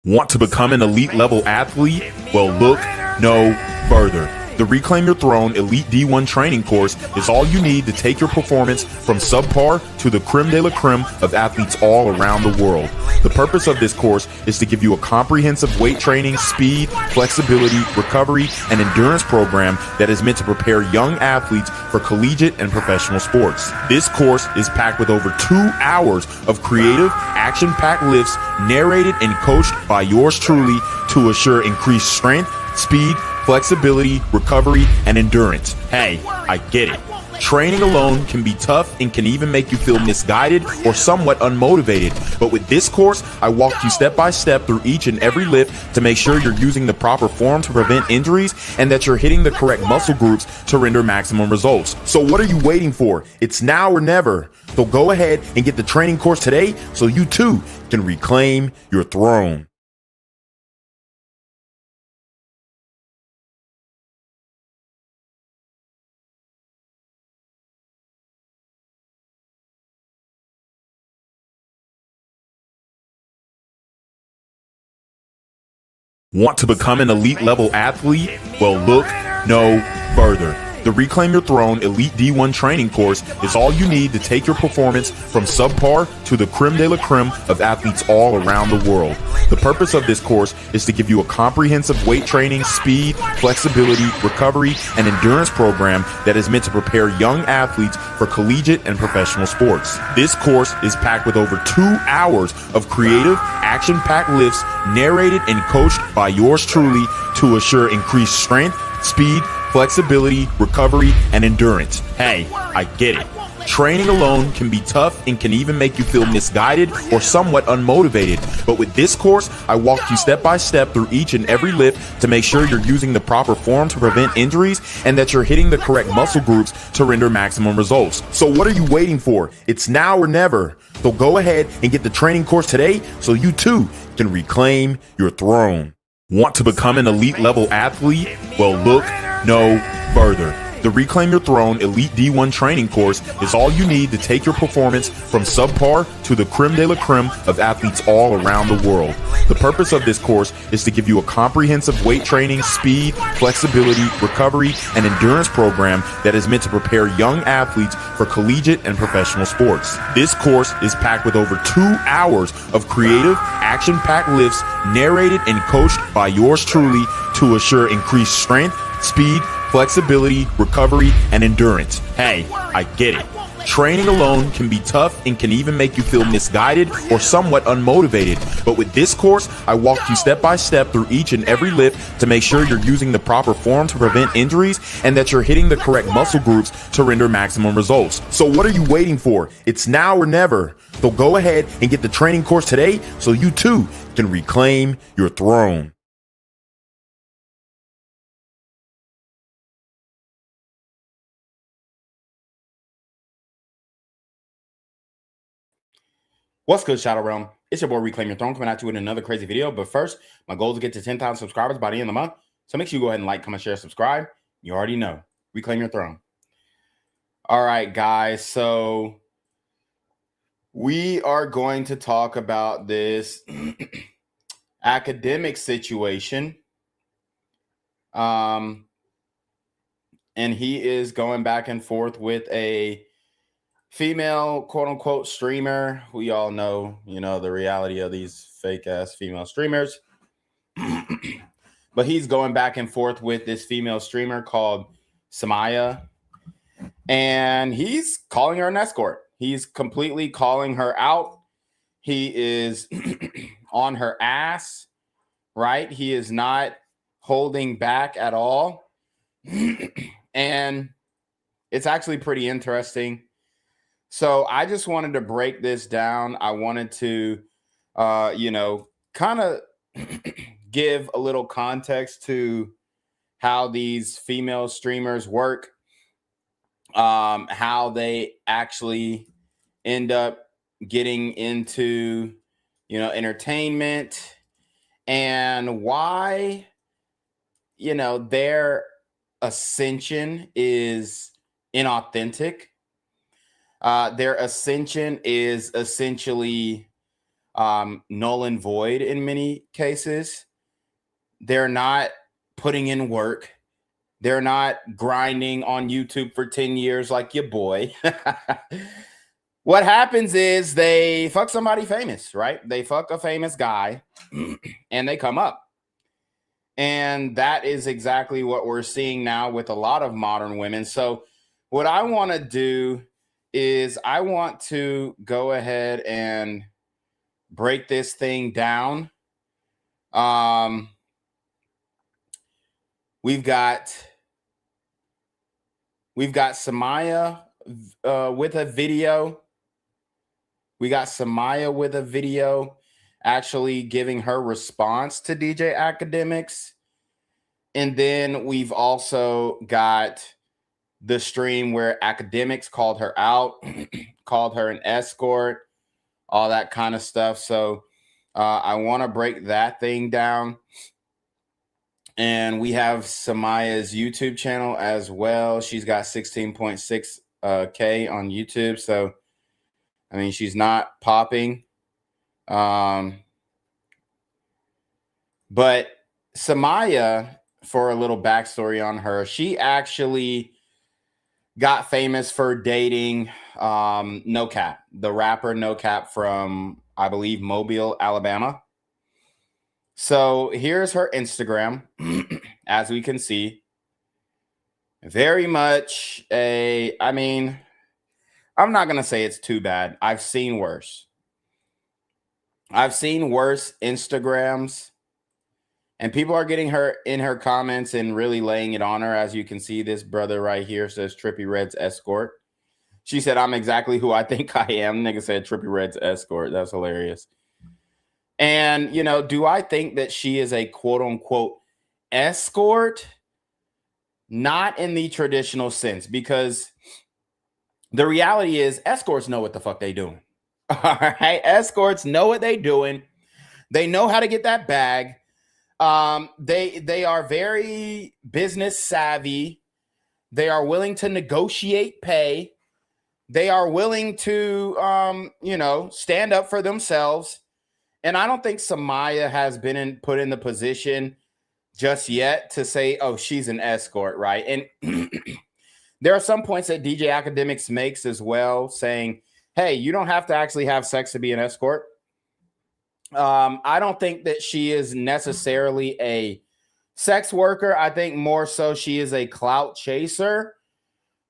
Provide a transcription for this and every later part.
Want to become an elite level athlete? Well, look no further. The Reclaim Your Throne Elite D1 training course is all you need to take your performance from subpar to the creme de la creme of athletes all around the world. The purpose of this course is to give you a comprehensive weight training, speed, flexibility, recovery, and endurance program that is meant to prepare young athletes for collegiate and professional sports. This course is packed with over 2 hours of creative, action-packed lifts narrated and coached by yours truly to assure increased strength, speed, flexibility, recovery, and endurance. Hey, I get it. Training alone can be tough and can even make you feel misguided or somewhat unmotivated. But with this course, I walk you step by step through each and every lift to make sure you're using the proper form to prevent injuries and that you're hitting the correct muscle groups to render maximum results. So what are you waiting for? It's now or never. So go ahead and get the training course today so you too can reclaim your throne. Want to become an elite level athlete? Well, look no further. The Reclaim Your Throne Elite D1 training course is all you need to take your performance from subpar to the creme de la creme of athletes all around the world. The purpose of this course is to give you a comprehensive weight training, speed, flexibility, recovery, and endurance program that is meant to prepare young athletes for collegiate and professional sports. This course is packed with over 2 hours of creative, action-packed lifts narrated and coached by yours truly to assure increased strength, speed, flexibility, recovery, and endurance. Hey, I get it. Training alone can be tough and can even make you feel misguided or somewhat unmotivated. But with this course, I walk you step by step through each and every lift to make sure you're using the proper form to prevent injuries and that you're hitting the correct muscle groups to render maximum results. So what are you waiting for? It's now or never. So go ahead and get the training course today so you too can reclaim your throne. Want to become an elite level athlete? Well, look no further. The Reclaim Your Throne Elite D1 training course is all you need to take your performance from subpar to the creme de la creme of athletes all around the world. The purpose of this course is to give you a comprehensive weight training, speed, flexibility, recovery, and endurance program that is meant to prepare young athletes for collegiate and professional sports. This course is packed with over 2 hours of creative, action-packed lifts narrated and coached by yours truly to assure increased strength, speed, flexibility, recovery, and endurance. Hey, I get it. Training alone can be tough and can even make you feel misguided or somewhat unmotivated. But with this course, I walk you step by step through each and every lift to make sure you're using the proper form to prevent injuries and that you're hitting the correct muscle groups to render maximum results. So what are you waiting for? It's now or never. So go ahead and get the training course today so you too can reclaim your throne. What's good, Shadow Realm? It's your boy Reclaim Your Throne coming at you with another crazy video. But first, my goal is to get to 10,000 subscribers by the end of the month. So make sure you go ahead and like, comment, share, subscribe. You already know. Reclaim Your Throne. All right, guys. So we are going to talk about this academic situation. And he is going back and forth with a female quote unquote streamer. We all know, the reality of these fake ass female streamers. But he's going back and forth with this female streamer called Summyah. And he's calling her an escort. He's completely calling her out. He is on her ass, right? He is not holding back at all. And it's actually pretty interesting. So I just wanted to break this down. I wanted to, kind of give a little context to how these female streamers work, how they actually end up getting into, entertainment, and why, their ascension is inauthentic. Their ascension is essentially null and void in many cases. They're not putting in work. They're not grinding on YouTube for 10 years like your boy. What happens is they fuck somebody famous, right? They fuck a famous guy and they come up. And that is exactly what we're seeing now with a lot of modern women. So what I want to do is I want to go ahead and break this thing down. We've got Summyah with a video. We got Summyah with a video actually giving her response to DJ Akademiks. And then we've also got the stream where Akademiks called her out, called her an escort, all that kind of stuff. So I want to break that thing down. And we have Summyah's YouTube channel as well. She's got 16.6 K on YouTube. So, I mean, she's not popping. But Summyah, for a little backstory on her, she actually got famous for dating No Cap, the rapper No Cap from, I believe, Mobile, Alabama. So here's her Instagram, as we can see. Very much I mean, I'm not going to say it's too bad. I've seen worse. I've seen worse Instagrams. And people are getting her in her comments and really laying it on her. As you can see, this brother right here says Trippie Redd's escort. She said, I'm exactly who I think I am. Nigga said Trippie Redd's escort. That's hilarious. And, you know, do I think that she is a quote unquote escort? Not in the traditional sense, because the reality is escorts know what the fuck they doing. All right. Escorts know what they doing. They know how to get that bag. They are very business savvy. They are willing to negotiate pay. They are willing to, you know, stand up for themselves. And I don't think Summyah has been put in the position just yet to say, oh, she's an escort, right? And there are some points that DJ Akademiks makes as well, saying, hey, you don't have to actually have sex to be an escort. I don't think that she is necessarily a sex worker. I think more so she is a clout chaser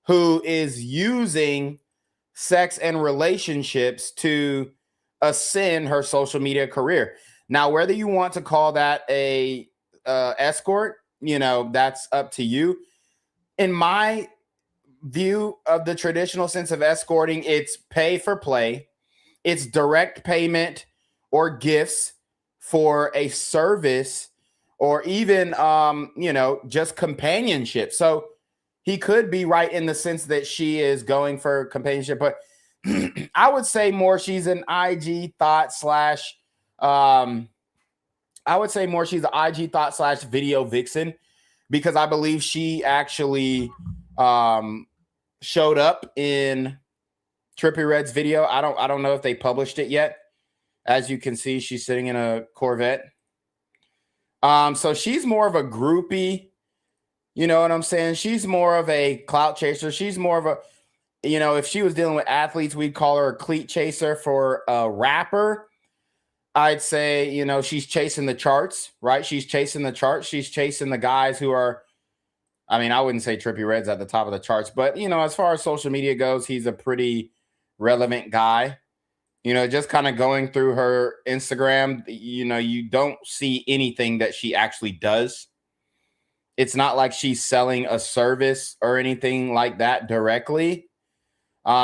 who is using sex and relationships to ascend her social media career. Now, whether you want to call that a escort, you know, that's up to you. In my view of the traditional sense of escorting, it's pay for play. It's direct payment or gifts for a service, or even, you know, just companionship. So he could be right in the sense that she is going for companionship, but I would say more she's an IG thought slash, I would say more she's an IG thought slash video vixen, because I believe she actually showed up in Trippie Redd's video. I don't know if they published it yet. As you can see, she's sitting in a Corvette. So she's more of a groupie. You know what I'm saying? She's more of a clout chaser. She's more of a, you know, if she was dealing with athletes, we'd call her a cleat chaser. For a rapper, I'd say, you know, she's chasing the charts, right? She's chasing the charts. She's chasing the guys who are, I mean, I wouldn't say Trippie Redd's at the top of the charts, but, you know, as far as social media goes, he's a pretty relevant guy. You know, just kind of going through her Instagram, you know, you don't see anything that she actually does. It's not like she's selling a service or anything like that directly.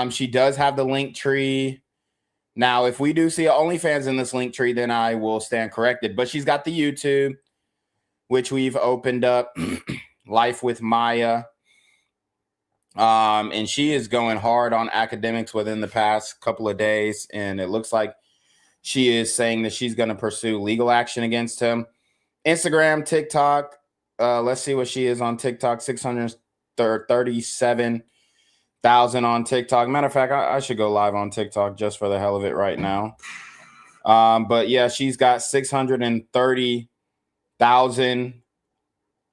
She does have the link tree. Now, if we do see an OnlyFans in this link tree, then I will stand corrected. But she's got the YouTube, which we've opened up, Life with Maya. And she is going hard on Akademiks within the past couple of days. And it looks like she is saying that she's going to pursue legal action against him. Instagram, TikTok. Let's see what she is on TikTok. 637,000 on TikTok. Matter of fact, I should go live on TikTok just for the hell of it right now. But yeah, she's got 630,000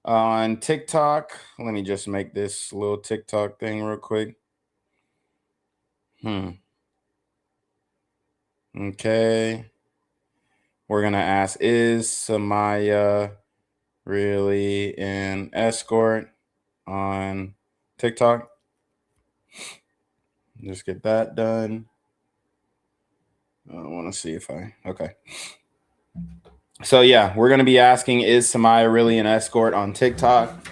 on TikTok. Let me just make this little TikTok thing real quick. Okay. We're going to ask, is Summyah really an escort on TikTok? Just get that done. I want to see if okay. So yeah, we're going to be asking, is Summyah really an escort on TikTok?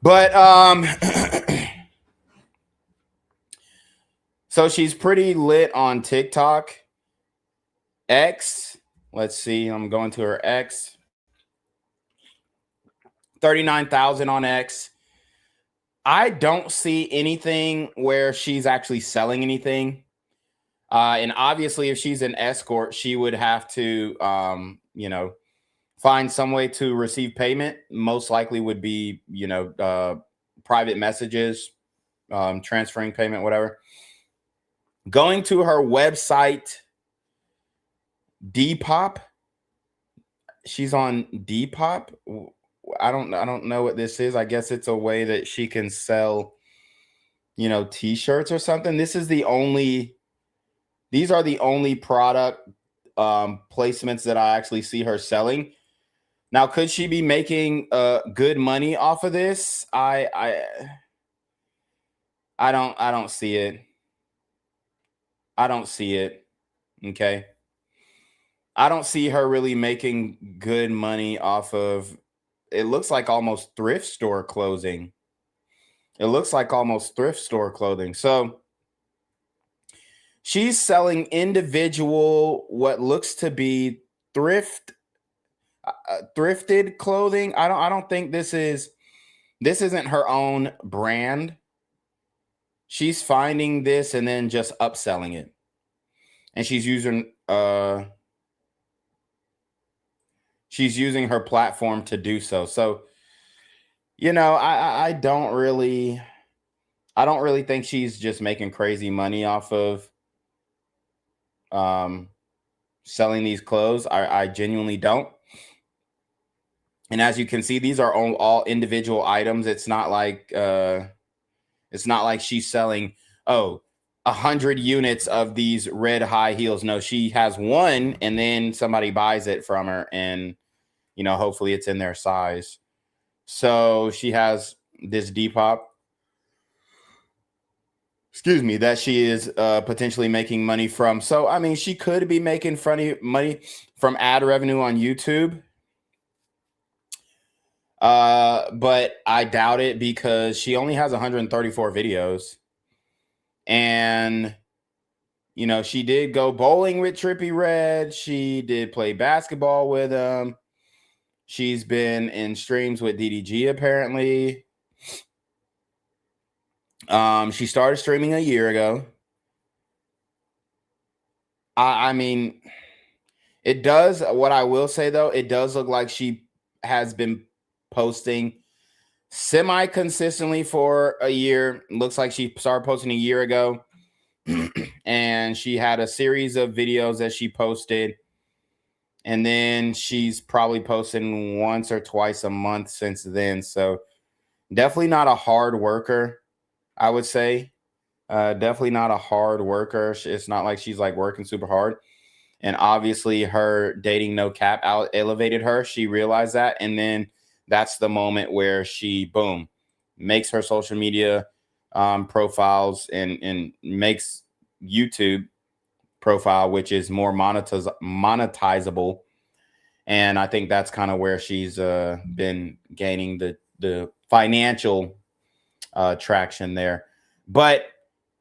But so she's pretty lit on TikTok. X, let's see, I'm going to her X. 39,000 on X. I don't see anything where she's actually selling anything. And obviously, if she's an escort, she would have to, find some way to receive payment. Most likely would be, private messages, transferring payment, whatever. Going to her website, Depop. She's on Depop. I don't know what this is. I guess it's a way that she can sell, t-shirts or something. These are the only product placements that I actually see her selling. Now, could she be making good money off of this? I don't see it. I don't see it. Okay. I don't see her really making good money off of, it looks like almost thrift store clothing. So she's selling individual, what looks to be thrifted clothing. I don't think this isn't her own brand. She's finding this and then just upselling it. And she's using her platform to do so. So, I don't really think she's just making crazy money off of selling these clothes. I genuinely don't. And as you can see, these are all individual items. It's not like she's selling 100 units of these red high heels. No, she has one, and then somebody buys it from her, and hopefully it's in their size. So she has this Depop, that she is potentially making money from. So I mean, she could be making money from ad revenue on YouTube. But I doubt it, because she only has 134 videos. And, she did go bowling with Trippie Redd. She did play basketball with him. She's been in streams with DDG, apparently. She started streaming a year ago. I mean, it does. What I will say, though, it does look like she has been posting semi-consistently for a year. Looks like she started posting a year ago. And she had a series of videos that she posted. And then she's probably posting once or twice a month since then. So definitely not a hard worker, I would say. Definitely not a hard worker. It's not like she's like working super hard. And obviously her dating No Cap elevated her. She realized that. And then that's the moment where she, boom, makes her social media profiles and makes YouTube profile, which is more monetizable. And I think that's kind of where she's been gaining the financial traction there. But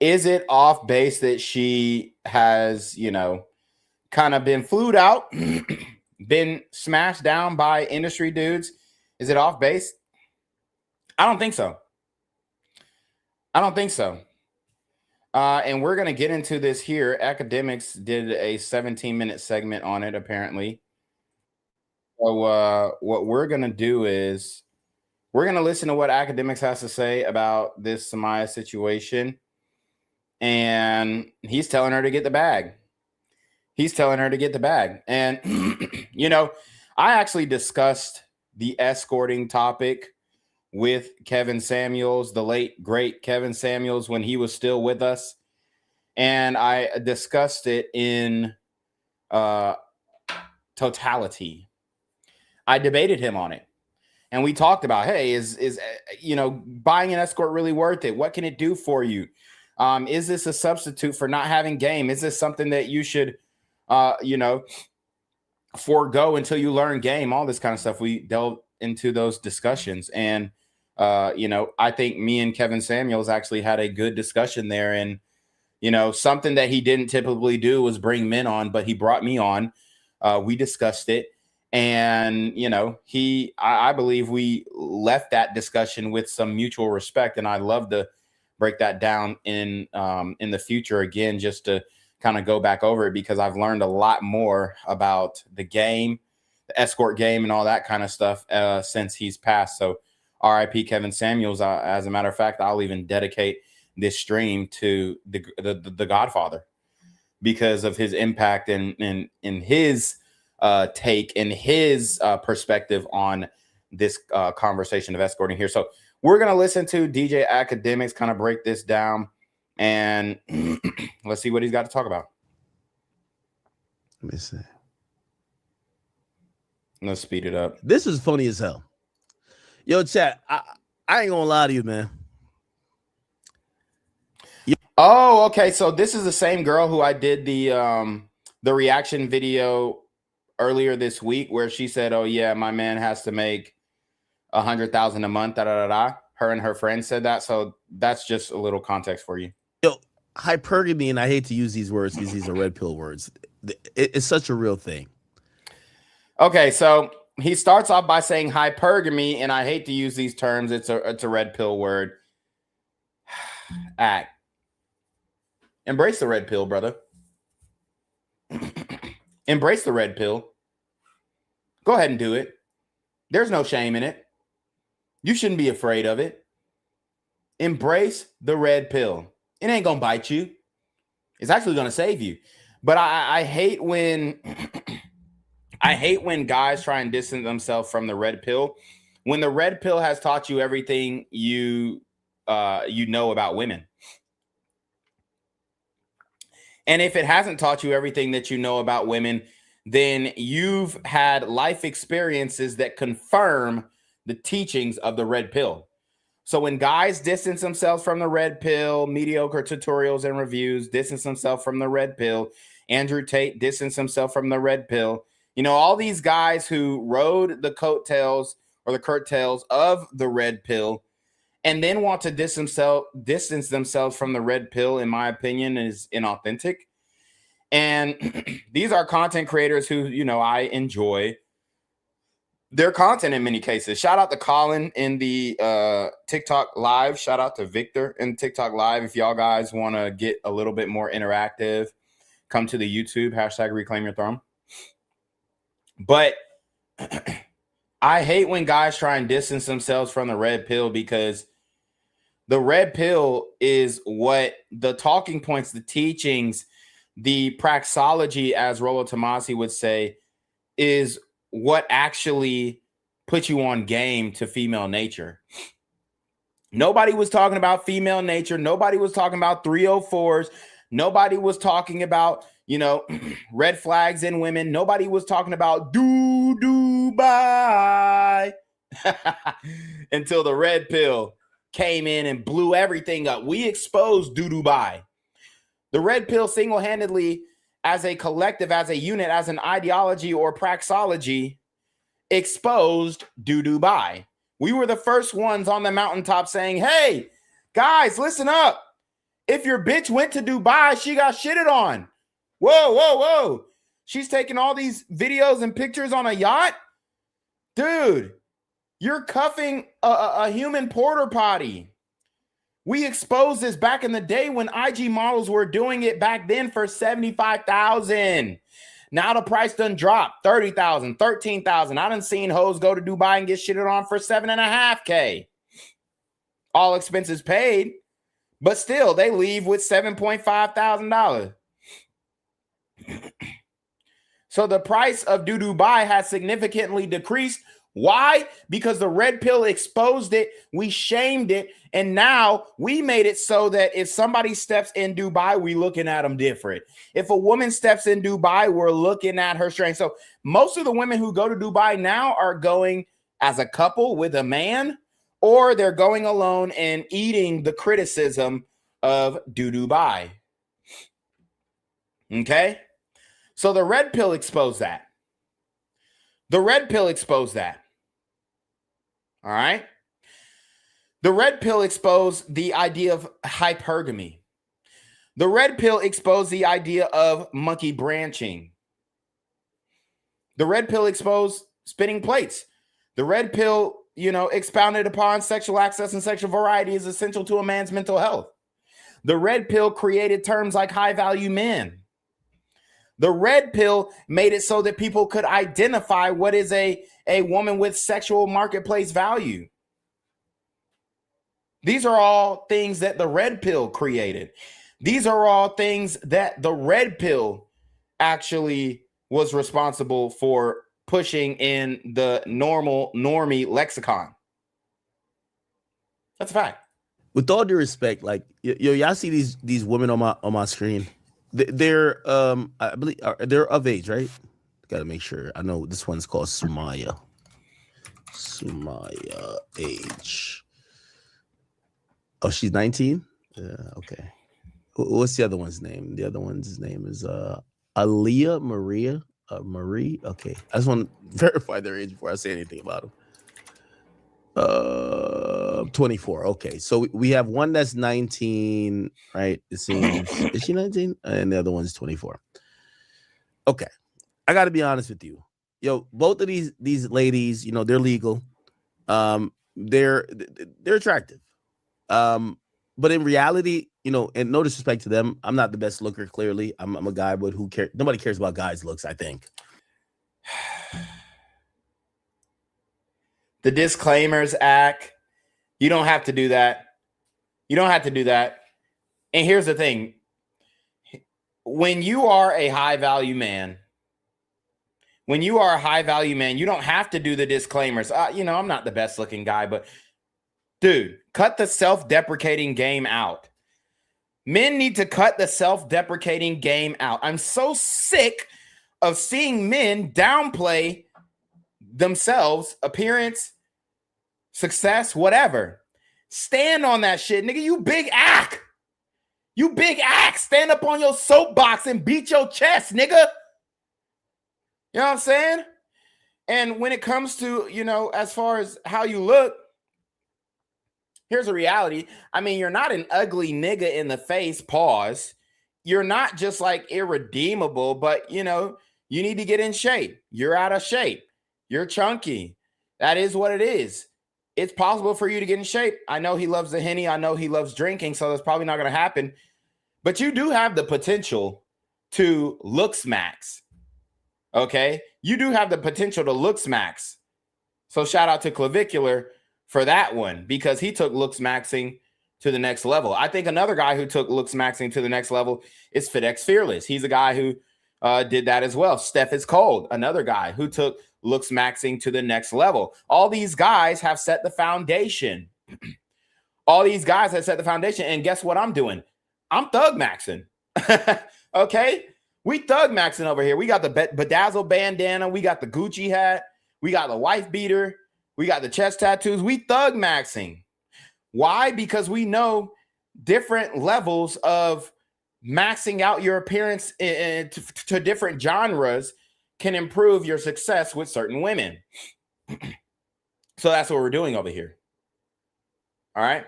is it off base that she has, kind of been flued out, been smashed down by industry dudes? Is it off base? I don't think so. And we're going to get into this here. Akademiks did a 17-minute segment on it, apparently. So what we're going to do is we're going to listen to what Akademiks has to say about this Summyah situation. And he's telling her to get the bag. He's telling her to get the bag. And, you know, I actually discussed the escorting topic with Kevin Samuels, the late, great Kevin Samuels, when he was still with us. And I discussed it in totality. I debated him on it. And we talked about, hey, is you know, buying an escort really worth it? What can it do for you? Is this a substitute for not having game? Is this something that you should, you know, forego until you learn game? All this kind of stuff. We delved into those discussions. And, you know, I think me and Kevin Samuels actually had a good discussion there. And, you know, something that he didn't typically do was bring men on, but he brought me on. We discussed it. And, you know, I believe we left that discussion with some mutual respect. And I'd love to break that down in the future again, just to kind of go back over it, because I've learned a lot more about the game, the escort game, and all that kind of stuff since he's passed. So RIP Kevin Samuels. As a matter of fact, I'll even dedicate this stream to the Godfather, because of his impact and in his take and his perspective on this conversation of escorting here. So we're going to listen to DJ Akademiks kind of break this down, and let's see what he's got to talk about. Let me see. Let's speed it up. This is funny as hell. Yo, chat, I ain't gonna lie to you, man. Oh, okay. So this is the same girl who I did the reaction video earlier this week, where she said, "Oh yeah, my man has to make 100,000 a month." Da, da, da, da. Her and her friend said that. So that's just a little context for you. Yo, hypergamy, and I hate to use these words because these are red pill words. It's such a real thing. Okay, so he starts off by saying hypergamy, and I hate to use these terms. It's a red pill word. Act. Embrace the red pill, brother. Embrace the red pill. Go ahead and do it. There's no shame in it. You shouldn't be afraid of it. Embrace the red pill. It ain't gonna bite you. It's actually gonna save you. But I hate when I hate when guys try and distance themselves from the red pill, when the red pill has taught you everything you know about women. And if it hasn't taught you everything that you know about women, then you've had life experiences that confirm the teachings of the red pill. So when guys distance themselves from the red pill, mediocre tutorials and reviews, distance themselves from the red pill, Andrew Tate distanced himself from the red pill, you know, all these guys who rode the coattails or the curtails of the red pill and then want to distance themselves from the red pill, in my opinion, is inauthentic. And these are content creators who, you know, I enjoy their content in many cases. Shout out to Colin in the TikTok live. Shout out to Victor in TikTok live. If y'all guys want to get a little bit more interactive, come to the YouTube, hashtag reclaim your throne. But I hate when guys try and distance themselves from the red pill, because the red pill is what the talking points, the teachings, the praxology, as Rollo Tomasi would say, is what actually puts you on game to female nature. Nobody was talking about female nature. Nobody was talking about 304s. Nobody was talking about, you know, red flags in women. Nobody was talking about Dubai until the red pill came in and blew everything up. We exposed Dubai. The red pill single-handedly, as a collective, as a unit, as an ideology or praxology, exposed Dubai. We were the first ones on the mountaintop saying, hey, guys, listen up. If your bitch went to Dubai, she got shitted on. Whoa, whoa, whoa. She's taking all these videos and pictures on a yacht? Dude, you're cuffing a human porter potty. We exposed this back in the day when IG models were doing it back then for $75,000. Now the price done dropped, $30,000, $13,000. I done seen hoes go to Dubai and get shitted on for $7,500. All expenses paid, but still they leave with $7,500. So the price of Dubai has significantly decreased. Why? Because the red pill exposed it, we shamed it, and now we made it so that if somebody steps in Dubai, we looking at them different. If a woman steps in Dubai, we're looking at her strange. So most of the women who go to Dubai now are going as a couple with a man, or they're going alone and eating the criticism of Dubai. Okay? So the red pill exposed that. The red pill exposed that. All right? The red pill exposed the idea of hypergamy. The red pill exposed the idea of monkey branching. The red pill exposed spinning plates. The red pill, expounded upon sexual access and sexual variety is essential to a man's mental health. The red pill created terms like high value men. The red pill made it so that people could identify what is a woman with sexual marketplace value. These are all things that the red pill created. These are all things that the red pill actually was responsible for pushing in the normie lexicon. That's a fact. With all due respect, like y'all see these women on my screen. They're I believe they're of age, right? Got to make sure. I know this one's called Summyah. Summyah age. Oh, she's 19. Yeah, okay. What's the other one's name? The other one's name is Aaliyah Marie. Okay, I just want to verify their age before I say anything about them. 24. Okay, so we have one that's 19, right? It seems. Is she 19? And the other one's 24. Okay, I got to be honest with you. Both of these ladies, they're legal. They're attractive. But in reality, and no disrespect to them, I'm not the best looker. Clearly, I'm a guy, but who cares? Nobody cares about guys' looks, I think. The disclaimers act. You don't have to do that. You don't have to do that. And here's the thing. When you are a high value man, you don't have to do the disclaimers. I'm not the best looking guy, but dude, cut the self-deprecating game out. Men need to cut the self-deprecating game out. I'm so sick of seeing men downplay themselves, appearance, success, whatever. Stand on that shit, nigga. You big ack. You big ack. Stand up on your soapbox and beat your chest, nigga. You know what I'm saying? And when it comes to, as far as how you look, here's a reality. I mean, you're not an ugly nigga in the face, pause. You're not just like irredeemable, but you need to get in shape. You're out of shape. You're chunky. That is what it is. It's possible for you to get in shape. I know he loves the Henny. I know he loves drinking, so that's probably not going to happen. But you do have the potential to looks max. Okay? You do have the potential to looks max. So shout out to Clavicular for that one, because he took looks maxing to the next level. I think another guy who took looks maxing to the next level is FedEx Fearless. He's a guy who did that as well. Steph is Cold, another guy who took looks maxing to the next level. All these guys have set the foundation. All these guys have set the foundation. And guess what I'm doing? I'm thug maxing. Okay? We thug maxing over here. We got the bedazzled bandana. We got the Gucci hat. We got the wife beater. We got the chest tattoos. We thug maxing. Why? Because we know different levels of maxing out your appearance to different genres can improve your success with certain women. So that's what we're doing over here. All right?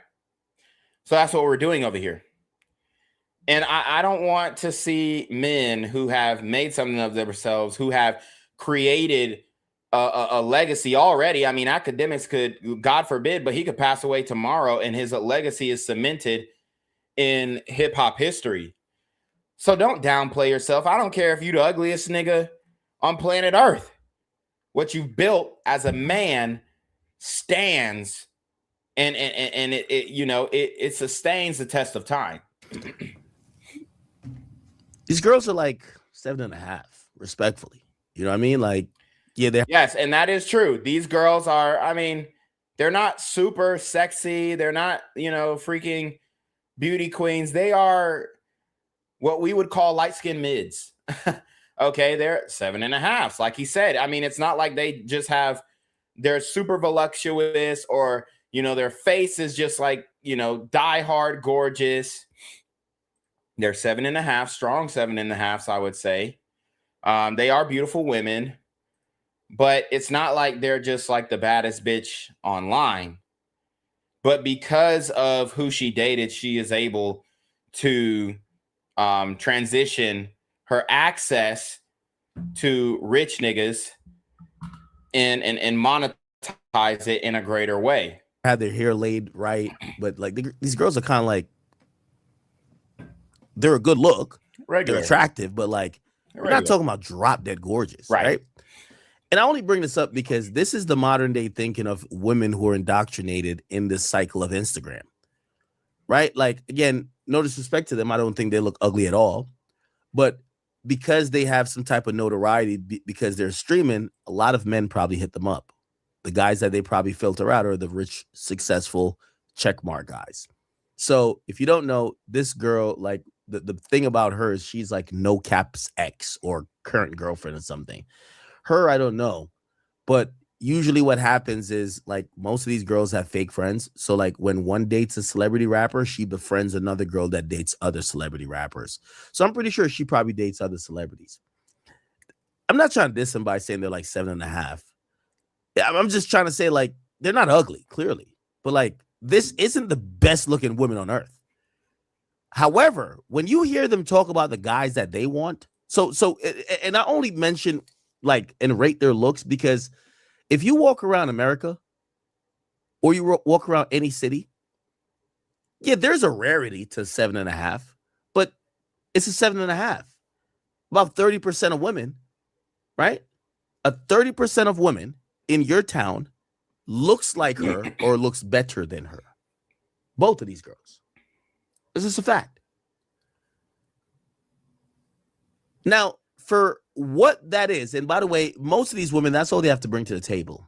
So that's what we're doing over here. And I don't want to see men who have made something of themselves, who have created a legacy already. I mean, Akademiks could, God forbid, but he could pass away tomorrow and his legacy is cemented in hip hop history. So don't downplay yourself. I don't care if you're the ugliest nigga on planet Earth. What you've built as a man stands and it sustains the test of time. These girls are like 7.5, respectfully. You know what I mean? Like, yeah, Yes, and that is true. These girls are, I mean, they're not super sexy. They're not, freaking beauty queens. They are what we would call light-skinned mids. Okay, they're 7.5s, like he said. I mean, it's not like they just they're super voluptuous or, their face is just like, die-hard gorgeous. They're 7.5, strong 7.5s, I would say. They are beautiful women, but it's not like they're just like the baddest bitch online. But because of who she dated, she is able to transition her access to rich niggas and monetize it in a greater way. had their hair laid right, but like these girls are kind of like, they're a good look, Regular. they're attractive, but like we're not talking about drop dead gorgeous, right? And I only bring this up because this is the modern day thinking of women who are indoctrinated in this cycle of Instagram, right? Like, again, no disrespect to them, I don't think they look ugly at all, but because they have some type of notoriety, because they're streaming, a lot of men probably hit them up. The guys that they probably filter out are the rich, successful checkmark guys. So if you don't know, this girl, like the thing about her is she's like no cap's ex or current girlfriend or something. Her, I don't know. But usually what happens is like most of these girls have fake friends. So like when one dates a celebrity rapper, she befriends another girl that dates other celebrity rappers. So I'm pretty sure she probably dates other celebrities. I'm not trying to diss them by saying they're like 7.5. I'm just trying to say, like, they're not ugly, clearly, but like this isn't the best looking women on earth. However, when you hear them talk about the guys that they want, and I only mention like and rate their looks because if you walk around America or you walk around any city, yeah, there's a rarity to 7.5, but it's a 7.5. About 30% of women, right? 30% of women in your town looks like her or looks better than her. Both of these girls. This is a fact. Now, for what that is, and by the way, most of these women, that's all they have to bring to the table.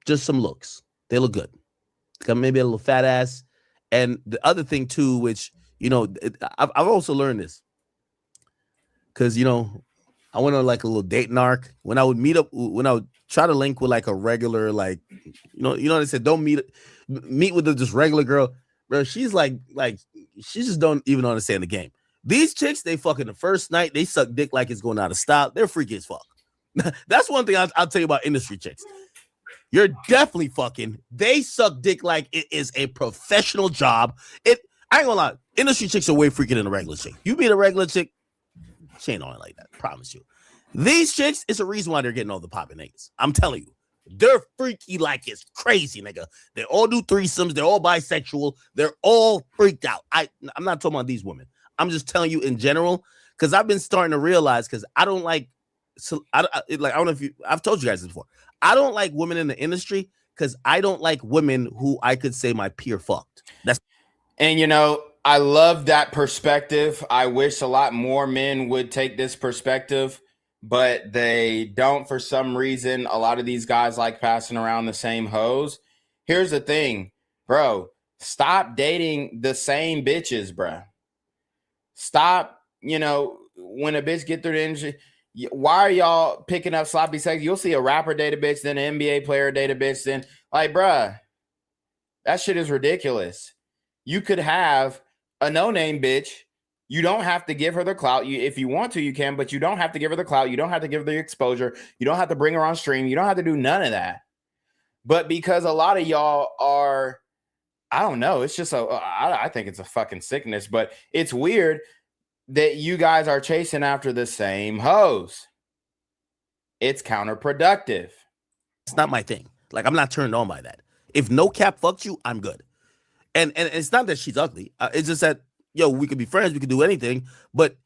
Just some looks. They look good. Got maybe a little fat ass. And the other thing too, which, I've also learned this. Because, I went on like a little dating arc. When I would try to link with like a regular, like, they said, don't meet with just regular girl. Bro, she's like she just don't even understand the game. These chicks, they fucking the first night, they suck dick like it's going out of style. They're freaky as fuck. That's one thing I'll tell you about industry chicks. You're definitely fucking. They suck dick like it is a professional job. I ain't gonna lie. Industry chicks are way freakier than a regular chick. You meet a regular chick, she ain't on it like that. Promise you. These chicks, it's a reason why they're getting all the popping niggas. I'm telling you. They're freaky like it's crazy, nigga. They all do threesomes. They're all bisexual. They're all freaked out. I'm not talking about these women. I'm just telling you in general, because I've been starting to realize, because I don't like, I don't know if I've told you guys this before. I don't like women in the industry because I don't like women who I could say my peer fucked. And I love that perspective. I wish a lot more men would take this perspective, but they don't for some reason. A lot of these guys like passing around the same hoes. Here's the thing, bro. Stop dating the same bitches, bro. Stop, when a bitch get through the industry, why are y'all picking up sloppy sex? You'll see a rapper date a bitch, then an NBA player date a bitch, then like, bruh, that shit is ridiculous. You could have a no-name bitch. You don't have to give her the clout. If you want to, you can, but you don't have to give her the clout. You don't have to give her the exposure. You don't have to bring her on stream. You don't have to do none of that. But because a lot of y'all are, I don't know, it's just I think it's a fucking sickness, but it's weird that you guys are chasing after the same hoes. It's counterproductive. It's not my thing. Like, I'm not turned on by that. If no cap fucks you, I'm good. And it's not that she's ugly. It's just that, we could be friends. We could do anything. But,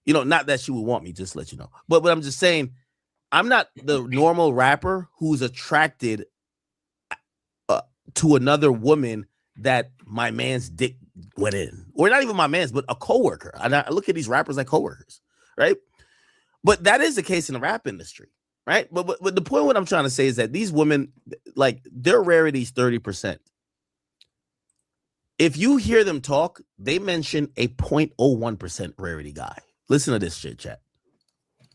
not that she would want me, just to let you know. But I'm just saying, I'm not the normal rapper who's attracted to another woman that my man's dick went in. Or not even my man's, but a coworker. And I look at these rappers like coworkers, right? But that is the case in the rap industry, right? But the point what I'm trying to say is that these women, like, their rarity is 30%. If you hear them talk, they mention a 0.01% rarity guy. Listen to this shit, chat.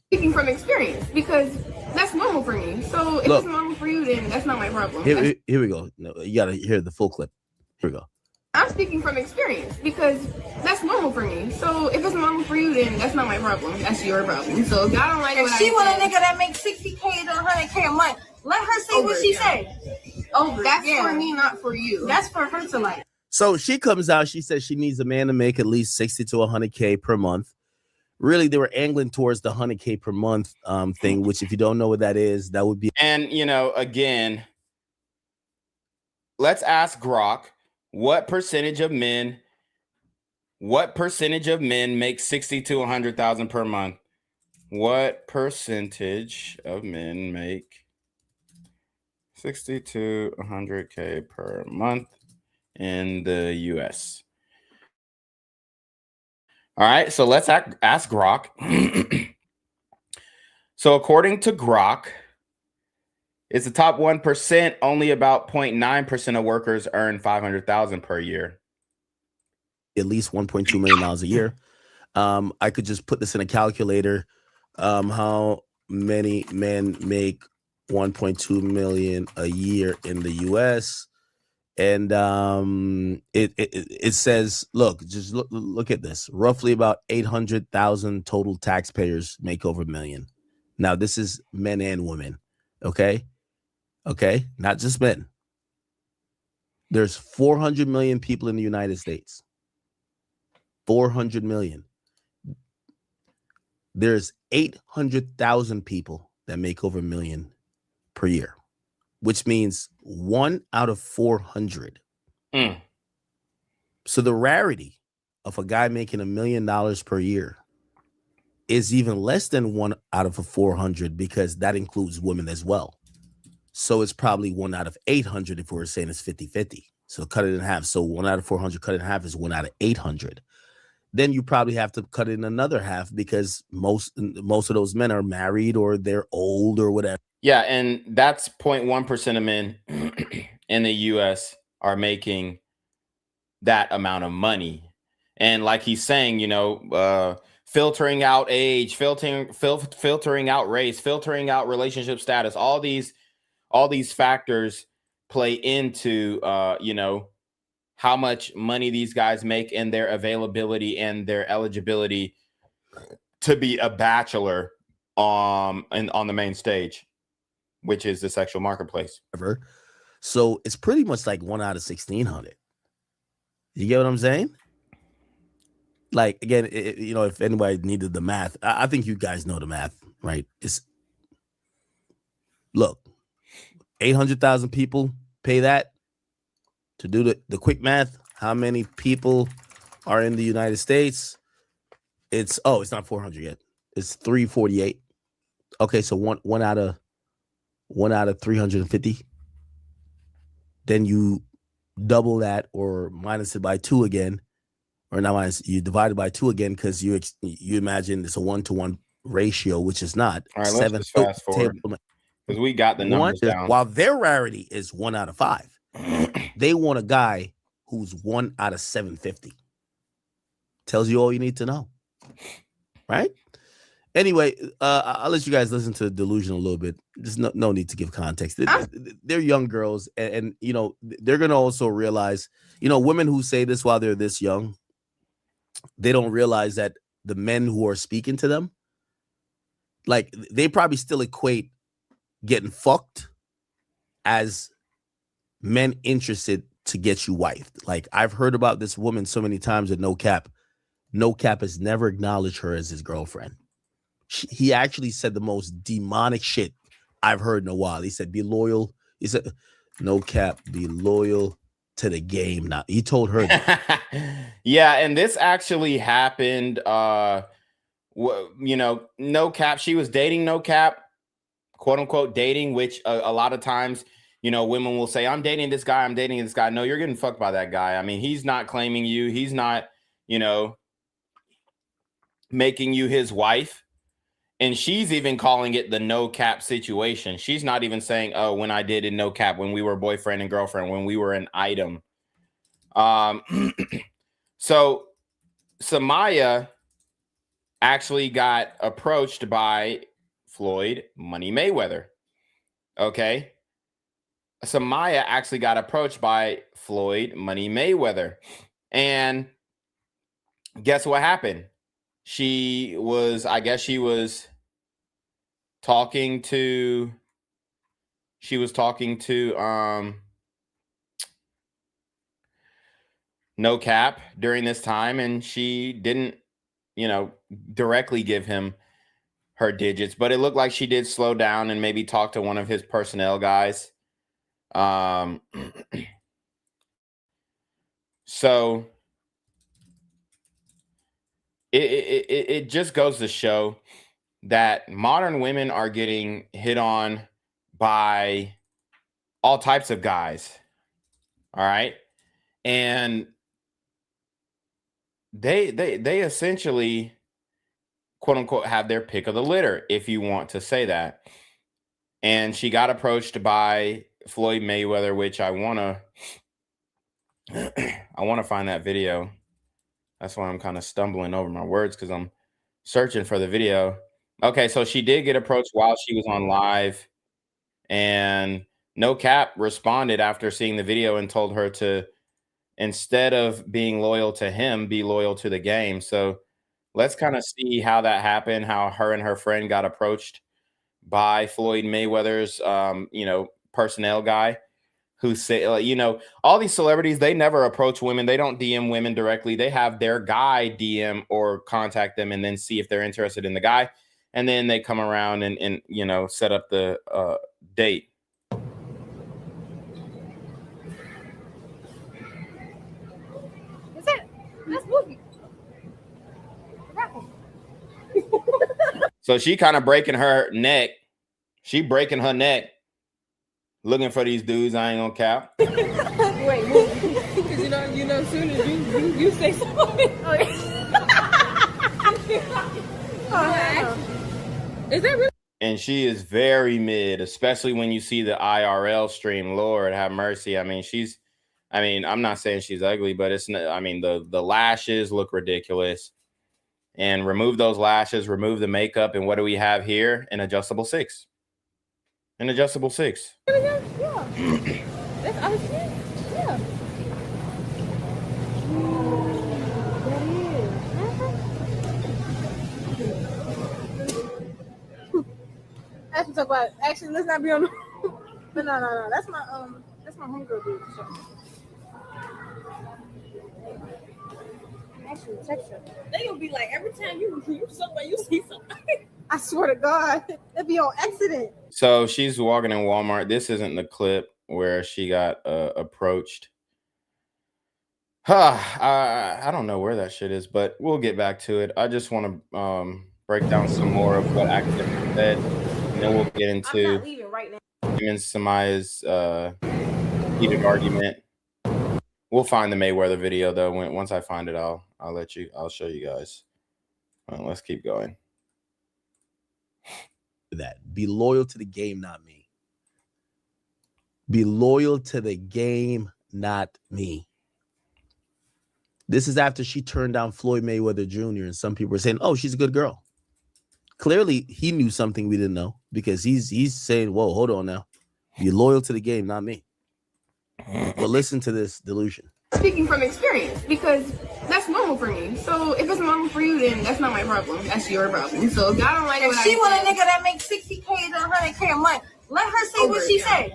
Speaking from experience, because that's normal for me. So if it's normal for you, then that's not my problem. Here we go. No, you gotta hear the full clip. Here we go. I'm speaking from experience because that's normal for me. So if it's normal for you, then that's not my problem. That's your problem. So if y'all don't like if she want a nigga that makes 60K to 100K a month, let her say what she say. That's for me, not for you. That's for her to like. So she comes out, she says she needs a man to make at least 60 to 100K per month. Really, they were angling towards the 100K per month thing, which if you don't know what that is, that would be. And, you know, again, let's ask Grok, what percentage of men make 60 to 100,000 per month? What percentage of men make 60 to 100K per month in the US? All right, so let's ask Grok. So according to Grok, it's the top 1%. Only about 0.9% of workers earn 500,000 per year. At least $1.2 million a year. I could just put this in a calculator. How many men make 1.2 million a year in the US? And it says, look, just look at this. Roughly about 800,000 total taxpayers make over $1 million. Now, this is men and women. Okay, not just men. There's 400 million people in the United States. 400 million. There's 800,000 people that make over $1 million per year, which means 1 out of 400. So the rarity of a guy making $1 million per year is even less than 1 out of 400 because that includes women as well. So it's probably 1 out of 800 if we were saying it's 50-50. So cut it in half. So 1 out of 400 cut it in half is 1 out of 800. Then you probably have to cut it in another half because most of those men are married or they're old or whatever. Yeah, and that's 0.1% of men in the US are making that amount of money. And like he's saying, you know, filtering out age, filtering out race, filtering out relationship status, all these factors play into you know, how much money these guys make and their availability and their eligibility to be a bachelor on the main stage, which is the sexual marketplace. So it's pretty much like 1 out of 1,600. You get what I'm saying? Like, again, you know, if anybody needed the math, I think you guys know the math, right? Look, 800,000 people pay that. To do the quick math, how many people are in the United States? It's not 400 yet. It's 348. Okay, so one out of 350. Then you double that or minus it by 2 again, or not minus. You divide it by 2 again because you imagine it's a 1-to-1 ratio, which is not. All right, let's just fast forward because we got the numbers down. While their rarity is 1 out of 5. They want a guy who's 1 out of 750. Tells you all you need to know, right? Anyway, I'll let you guys listen to Delusion a little bit. There's no need to give context. They're young girls, and you know they're gonna also realize, you know, women who say this while they're this young, they don't realize that the men who are speaking to them, like, they probably still equate getting fucked as men interested to get you wifed. Like, I've heard about this woman so many times with No Cap. No Cap has never acknowledged her as his girlfriend. He actually said the most demonic shit I've heard in a while. He said, be loyal. He said, No Cap, be loyal to the game. Now, he told her that. Yeah, and this actually happened. You know, No Cap, she was dating No Cap, quote unquote dating, which a lot of times, you know, women will say, I'm dating this guy. No, you're getting fucked by that guy. I mean, he's not claiming you. He's not, you know, making you his wife. And she's even calling it the no cap situation. She's not even saying, oh, when I did in no cap, when we were boyfriend and girlfriend, when we were an item. So Summyah actually got approached by Floyd Money Mayweather. Okay. Summyah actually got approached by Floyd Money Mayweather. And guess what happened? I guess she was talking to No Cap during this time, and she didn't, directly give him her digits, but it looked like she did slow down and maybe talk to one of his personnel guys. So it just goes to show that modern women are getting hit on by all types of guys. All right. And they essentially, quote unquote, have their pick of the litter, if you want to say that. And she got approached by Floyd Mayweather, which I want to find that video. That's why I'm kind of stumbling over my words, because I'm searching for the video. Okay, so she did get approached while she was on live, and No Cap responded after seeing the video and told her to, instead of being loyal to him, be loyal to the game. So let's kind of see how that happened, how her and her friend got approached by Floyd Mayweather's, personnel guy, who say, all these celebrities, they never approach women. They don't DM women directly. They have their guy DM or contact them and then see if they're interested in the guy. And then they come around and set up the date. That's movie. So she kind of breaking her neck. She breaking her neck, looking for these dudes. I ain't gonna cap. Wait, because as soon as you say something. Is that really? And she is very mid, especially when you see the IRL stream. Lord have mercy. I mean, I'm not saying she's ugly, but the lashes look ridiculous. And remove those lashes, remove the makeup, and what do we have here? An adjustable 6. An adjustable 6. Yeah. That's obviously, yeah. That's what I'm talking about. Actually, let's not be on. But no. That's my homegirl dude. So. Actually, text her. They gonna be like, every time you see somebody. I swear to God, it'd be on accident. So she's walking in Walmart. This isn't the clip where she got approached. I don't know where that shit is, but we'll get back to it. I just want to break down some more of what Akademiks said, and then we'll get into I'm not leaving right now. him and Summyah's heated argument. We'll find the Mayweather video though. Once I find it, I'll show you guys. Let's keep going. That be loyal to the game, not me. Be loyal to the game, not me. This is after she turned down Floyd Mayweather Jr. and some people were saying, "Oh, she's a good girl." Clearly, he knew something we didn't know, because he's saying, "Whoa, hold on now. Be loyal to the game, not me." But listen to this delusion. Speaking from experience, because that's normal for me. So if it's normal for you, then that's not my problem. That's your problem. So if y'all don't like If what she I want a said, nigga that makes 60K to 100K a month, let her say Over what it, she yeah. say.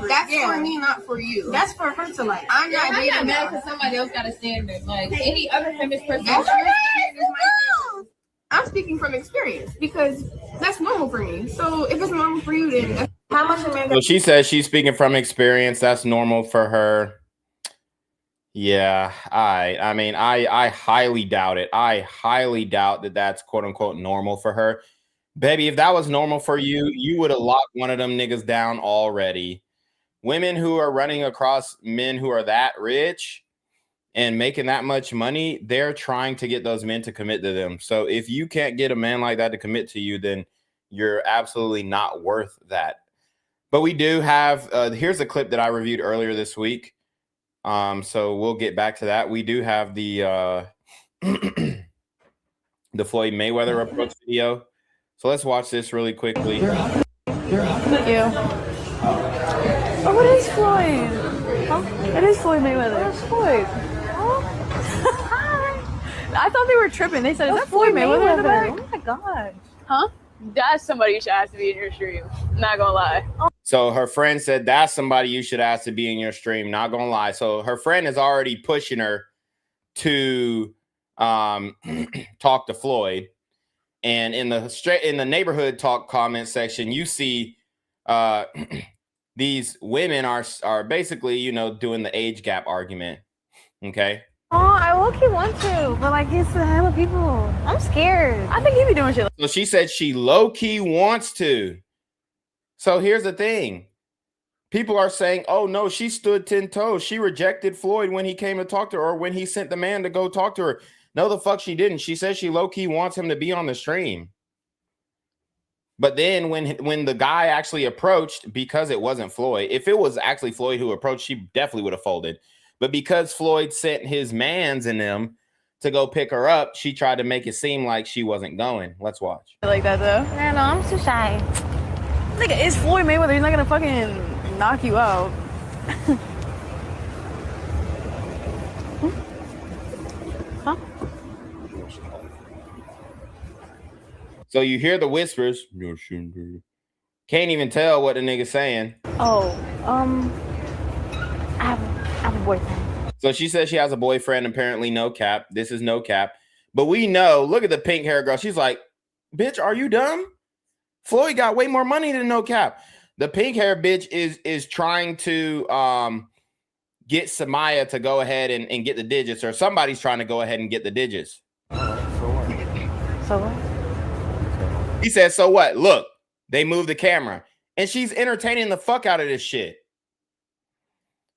that's Yeah. for me, not for you. That's for her to like. I'm not I'm dating not mad y'all. because somebody else got a standard. Like any other famous person. That's your standard, is my standard. I'm speaking from experience, because that's normal for me. So if it's normal for you, then that's How much a man So she says she's speaking from experience. That's normal for her. Yeah, I highly doubt it. I highly doubt that that's quote unquote normal for her. Baby, if that was normal for you, you would have locked one of them niggas down already. Women who are running across men who are that rich, and making that much money, they're trying to get those men to commit to them. So if you can't get a man like that to commit to you, then you're absolutely not worth that. But we do have, here's a clip that I reviewed earlier this week. So we'll get back to that. We do have the the Floyd Mayweather approach video. So let's watch this really quickly. Thank you. Oh, what is Floyd? Huh? It is Floyd Mayweather. That's Floyd. Huh? I thought they were tripping. They said, is that Floyd Mayweather in the back? Oh my god. Huh? That's somebody you should ask to be in your stream. Not gonna lie. So her friend said, that's somebody you should ask to be in your stream. Not gonna lie. So her friend is already pushing her to talk to Floyd. And in the neighborhood talk comment section, you see these women are basically, you know, doing the age gap argument. Okay. Oh, I low-key want to, but like it's a hell of people. I'm scared. I think he be doing shit. So she said she low-key wants to. So here's the thing. People are saying, oh no, she stood 10 toes. She rejected Floyd when he came to talk to her, or when he sent the man to go talk to her. No, the fuck she didn't. She said she low-key wants him to be on the stream. But then when the guy actually approached, because it wasn't Floyd, if it was actually Floyd who approached, she definitely would have folded. But because Floyd sent his mans in them to go pick her up, she tried to make it seem like she wasn't going. Let's watch. Like that though. No, I'm too shy. Nigga, it's Floyd Mayweather. He's not gonna fucking knock you out. Huh? So you hear the whispers. Can't even tell what the nigga's saying. Oh, I have a boyfriend. So she says she has a boyfriend, apparently no cap. This is no cap. But we know, look at the pink hair girl. She's like, bitch, are you dumb? Floyd got way more money than no cap. The pink hair bitch is trying to get Summyah to go ahead and get the digits, or somebody's trying to go ahead and get the digits. So what? He said, so what? Look, they moved the camera. And she's entertaining the fuck out of this shit.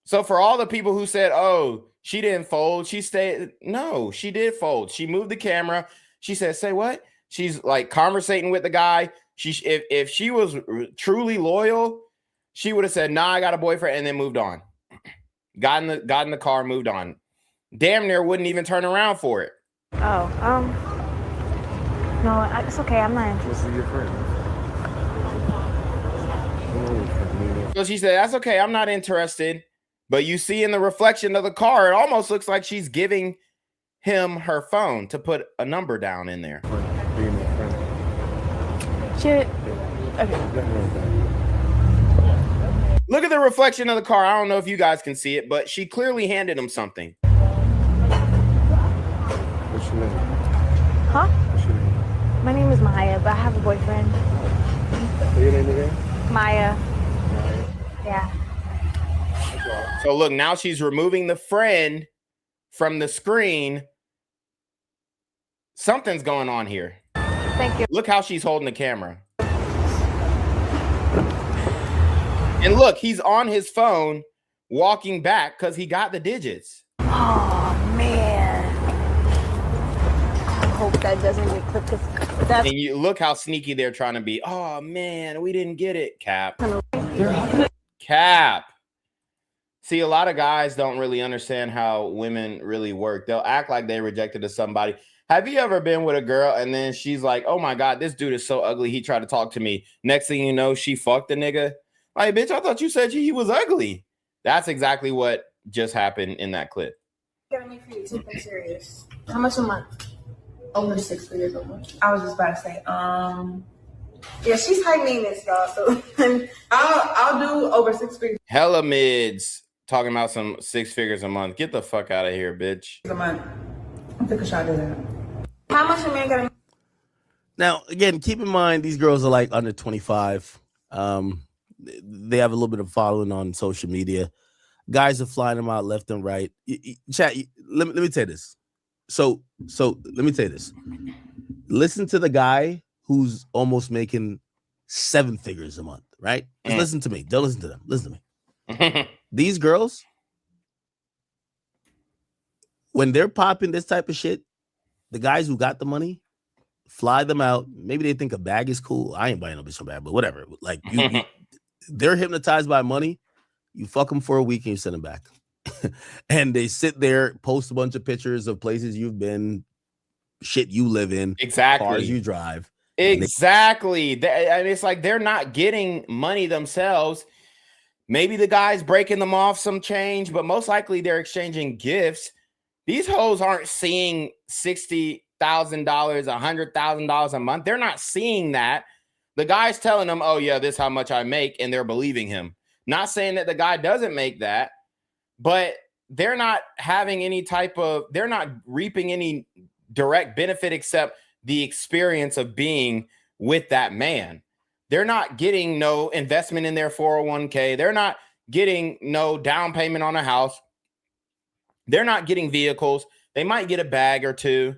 So for all the people who said, oh, she didn't fold, she stayed. No, she did fold. She moved the camera. She said, say what? She's like conversating with the guy. If she was truly loyal, she would have said, nah, I got a boyfriend, and then moved on. Got in the car, moved on. Damn near wouldn't even turn around for it. Oh, no, it's okay. I'm not interested. Your friend. So she said, that's okay. I'm not interested. But you see in the reflection of the car, it almost looks like she's giving him her phone to put a number down in there. Shit. Okay. Look at the reflection of the car. I don't know if you guys can see it, but she clearly handed him something. What's your name? Huh? What's your name? My name is Maya, but I have a boyfriend. What's your name again? Maya. Yeah. So look, now she's removing the friend from the screen. Something's going on here. Thank you. Look how she's holding the camera. And look, he's on his phone walking back because he got the digits. Oh, man. I hope that doesn't get clipped. And you look how sneaky they're trying to be. Oh, man, we didn't get it, Cap. Cap. See, a lot of guys don't really understand how women really work. They'll act like they rejected somebody. Have you ever been with a girl and then she's like, oh my God, this dude is so ugly. He tried to talk to me. Next thing you know, she fucked the nigga. Like, bitch, I thought you said he was ugly. That's exactly what just happened in that clip. Gotta make sure you take them serious. How much a month? Over 6 figures a month. I was just about to say, yeah, she's high maintenance, y'all. So I'll do over 6 figures Hella mids talking about some 6 figures a month. Get the fuck out of here, bitch. a month. I think I should do that. How much a man gotta? Now, again, keep in mind these girls are like under 25. They have a little bit of following on social media. Guys are flying them out left and right. Chat. Let me tell you this. So let me tell you this. Listen to the guy who's almost making 7 figures a month, right? Just listen to me. Don't listen to them. Listen to me. These girls, when they're popping this type of shit, the guys who got the money fly them out. Maybe they think a bag is cool. I ain't buying no bitch no bag, but whatever. Like they're hypnotized by money. You fuck them for a week and you send them back. And they sit there, post a bunch of pictures of places you've been, shit you live in, exactly, cars you drive. Exactly. And it's like they're not getting money themselves. Maybe the guy's breaking them off some change, but most likely they're exchanging gifts. These hoes aren't seeing $60,000, $100,000 a month. They're not seeing that. The guy's telling them, oh, yeah, this is how much I make, and they're believing him. Not saying that the guy doesn't make that, but they're not having any type of, they're not reaping any direct benefit except the experience of being with that man. They're not getting no investment in their 401k. They're not getting no down payment on a house. They're not getting vehicles. They might get a bag or two,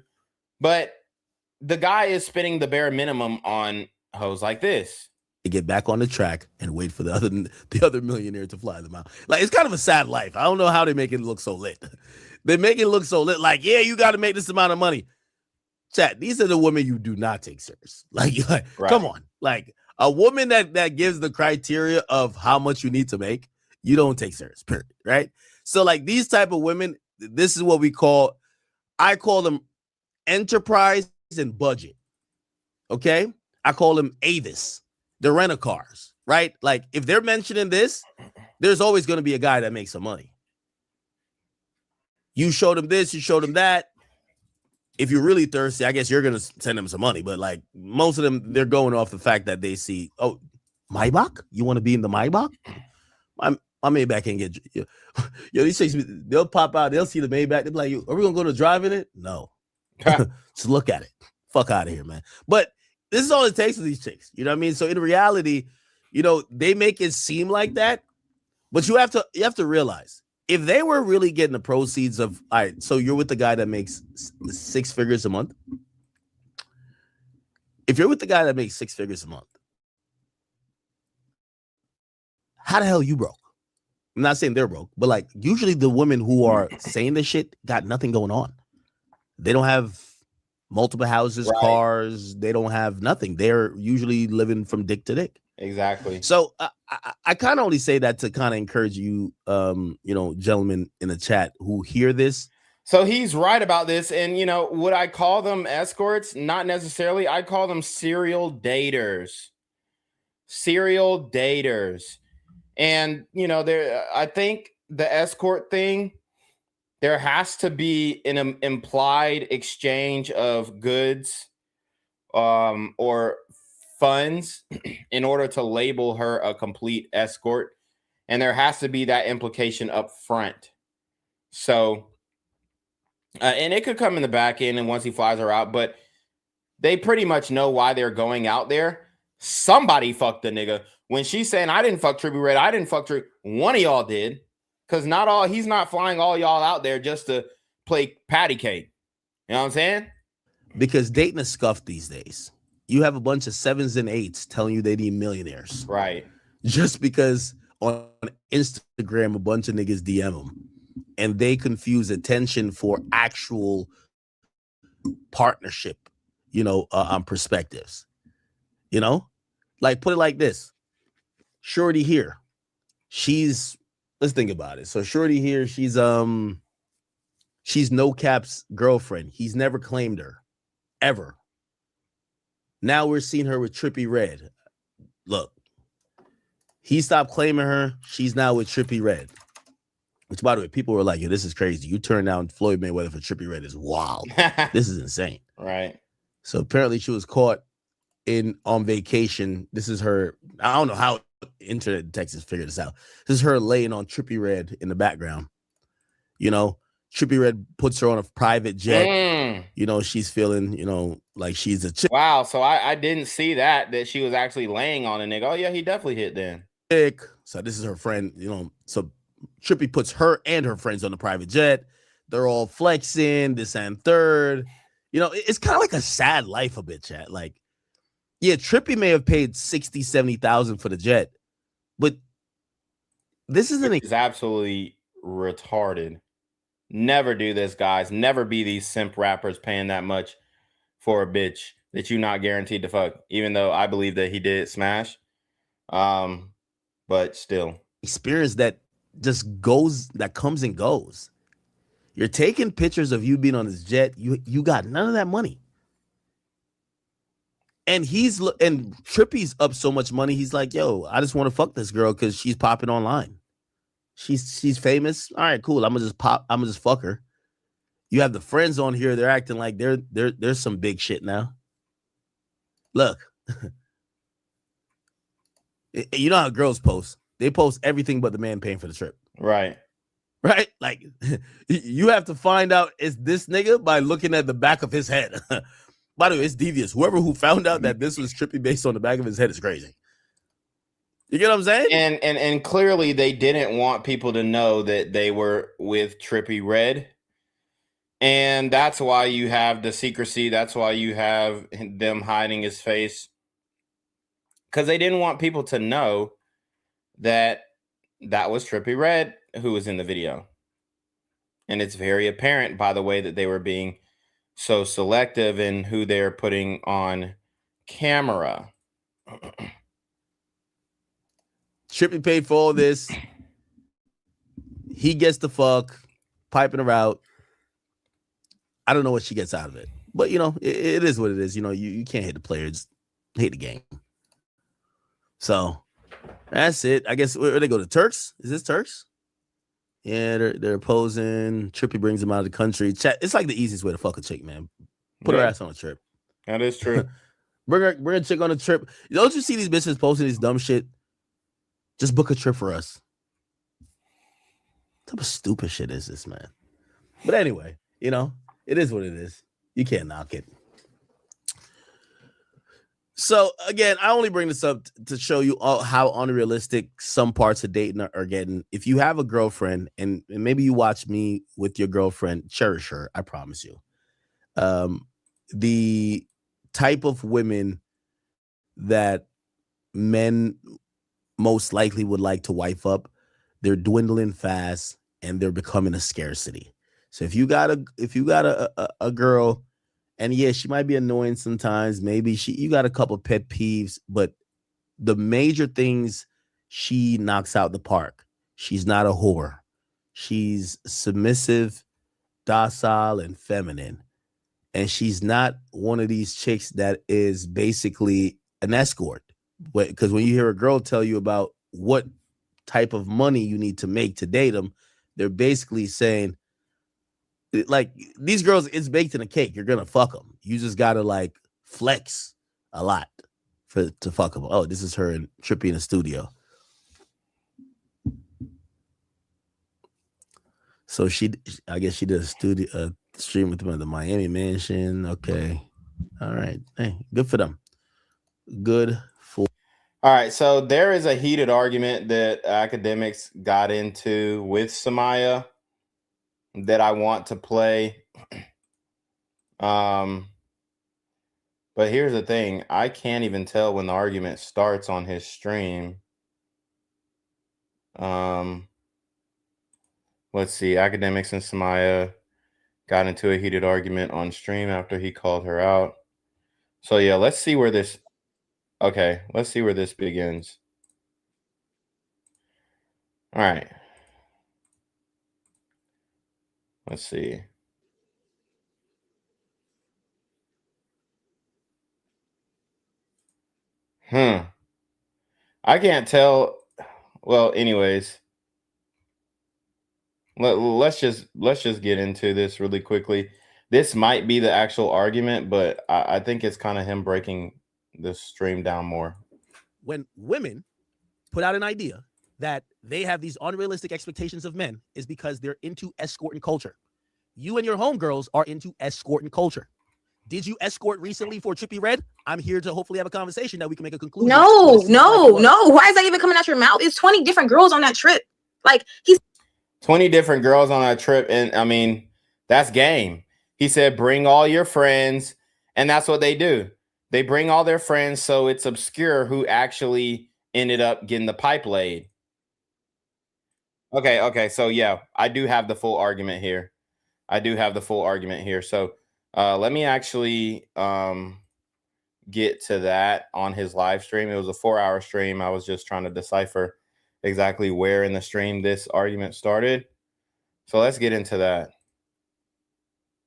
but the guy is spending the bare minimum on hoes like this. To get back on the track and wait for the other millionaire to fly them out. Like, it's kind of a sad life. I don't know how they make it look so lit. They make it look so lit. Like, yeah, you got to make this amount of money. Chat, these are the women you do not take serious. Like right. Come on. Like, a woman that gives the criteria of how much you need to make, you don't take serious, period, right? So, like, these type of women, this is what I call them enterprise and budget, okay? I call them Avis. They're rent-a-cars, right? Like, if they're mentioning this, there's always going to be a guy that makes some money. You show them this, you show them that. If you're really thirsty, I guess you're going to send them some money. But, like, most of them, they're going off the fact that they see, oh, Maybach? You want to be in the Maybach? My Maybach can't get you. Yo, these chicks, they'll pop out. They'll see the Maybach. They'll be like, are we going to go to drive in it? No. Just look at it. Fuck out of here, man. But this is all it takes for these chicks. You know what I mean? So in reality, you know, they make it seem like that. But you have to realize, if they were really getting the proceeds of, all right, so you're with the guy that makes 6 figures a month. If you're with the guy that makes 6 figures a month, how the hell you broke? I'm not saying they're broke, but like usually the women who are saying this shit got nothing going on. They don't have multiple houses, right, cars. They don't have nothing. They're usually living from dick to dick. Exactly. So I kind of only say that to kind of encourage you, you know, gentlemen in the chat who hear this. So he's right about this. And, you know, would I call them escorts? Not necessarily. I call them serial daters. Serial daters. And, you know, I think the escort thing, there has to be an implied exchange of goods or funds in order to label her a complete escort. And there has to be that implication up front. So, and it could come in the back end and once he flies her out, but they pretty much know why they're going out there. Somebody fucked the nigga. When she's saying, I didn't fuck Trippie Redd, I didn't fuck Trippie, one of y'all did. Because he's not flying all y'all out there just to play patty cake. You know what I'm saying? Because dating is scuffed these days. You have a bunch of 7s and 8s telling you they need millionaires. Right. Just because on Instagram, a bunch of niggas DM them. And they confuse attention for actual partnership, you know, on perspectives. You know? Like, put it like this. Shorty here. Let's think about it. So Shorty here, she's No Cap's girlfriend. He's never claimed her. Ever. Now we're seeing her with Trippie Redd. Look. He stopped claiming her. She's now with Trippie Redd. Which, by the way, people were like, yo, this is crazy. You turned down Floyd Mayweather for Trippie Redd is wild. This is insane. Right. So apparently she was caught on vacation. This is her. I don't know how internet in Texas figured this out. This is her laying on Trippie Redd in the background. You know, Trippie Redd puts her on a private jet. You know, she's feeling, you know, like she's a chick. Wow. So I didn't see that she was actually laying on a nigga. Oh, yeah, he definitely hit then. So this is her friend, you know. So Trippie puts her and her friends on the private jet. They're all flexing, this and third. You know, it's kind of like a sad life a bit, chat. Like, yeah, Trippie may have paid 60, 70,000 for the jet, but this isn't. It's absolutely retarded. Never do this, guys. Never be these simp rappers paying that much for a bitch that you're not guaranteed to fuck. Even though I believe that he did smash. But still. Experience that just goes, that comes and goes. You're taking pictures of you being on this jet. You got none of that money. And and Trippy's up so much money. He's like, yo, I just want to fuck this girl because she's popping online. She's famous. All right, cool. I'm gonna just fuck her. You have the friends on here. They're acting like there's some big shit now. Look, you know how girls post. They post everything but the man paying for the trip. Right. Right? Like, you have to find out is this nigga by looking at the back of his head. By the way, it's devious. Whoever who found out that this was Trippy based on the back of his head is crazy. You get what I'm saying? And clearly they didn't want people to know that they were with Trippy Red. And that's why you have the secrecy. That's why you have them hiding his face. Because they didn't want people to know that was Trippy Red who was in the video. And it's very apparent by the way that they were being so selective in who they're putting on camera. Trippy paid for all this. He gets the fuck, piping her out. I don't know what she gets out of it. But, you know, it is what it is. You know, you can't hate the players. Hate the game. So, that's it. I guess, where they go? To Turks? Is this Turks? Yeah, they're posing. Trippy brings them out of the country. Chat. It's like the easiest way to fuck a chick, man. Put her ass on a trip. That is true. bring a chick on a trip. Don't you see these bitches posting these dumb shit? Just book a trip for us. What type of stupid shit is this, man? But anyway, you know, it is what it is. You can't knock it. So, again, I only bring this up to show you how unrealistic some parts of dating are getting. If you have a girlfriend, and maybe you watch me with your girlfriend, cherish her, I promise you. The type of women that men most likely would like to wife up, they're dwindling fast and they're becoming a scarcity. So if you got a girl, and yeah, she might be annoying sometimes, maybe you got a couple pet peeves, but the major things she knocks out the park. She's not a whore. She's submissive, docile, and feminine. And she's not one of these chicks that is basically an escort. Because when you hear a girl tell you about what type of money you need to make to date them, they're basically saying, like, these girls, it's baked in a cake. You're gonna fuck them. You just gotta like flex a lot to fuck them. Oh, this is her and Trippy in the studio. So I guess she did a stream with them at the Miami mansion. Okay, all right. Hey, good for them. Good for. All right, so there is a heated argument that Akademiks got into with Summyah that I want to play. But here's the thing. I can't even tell when the argument starts on his stream. Let's see. Akademiks and Summyah got into a heated argument on stream after he called her out. So yeah, let's see where this... Okay, let's see where this begins. All right. Let's see. I can't tell. Well, anyways, let's just get into this really quickly. This might be the actual argument, but I think it's kind of him breaking the stream down more. When women put out an idea that they have these unrealistic expectations of men is because they're into escort and culture. You and your homegirls are into escort and culture. Did you escort recently for Trippy Red? I'm here to hopefully have a conversation that we can make a conclusion. No. Why is that even coming out your mouth? It's 20 different girls on that trip. Like, he's 20 different girls on that trip. And I mean, that's game. He said, bring all your friends. And that's what they do. They bring all their friends. So it's obscure who actually ended up getting the pipe laid. Okay. So yeah, I do have the full argument here. I do have the full argument here. So let me actually get to that on his live stream. It was a 4-hour stream. I was just trying to decipher exactly where in the stream this argument started. So let's get into that.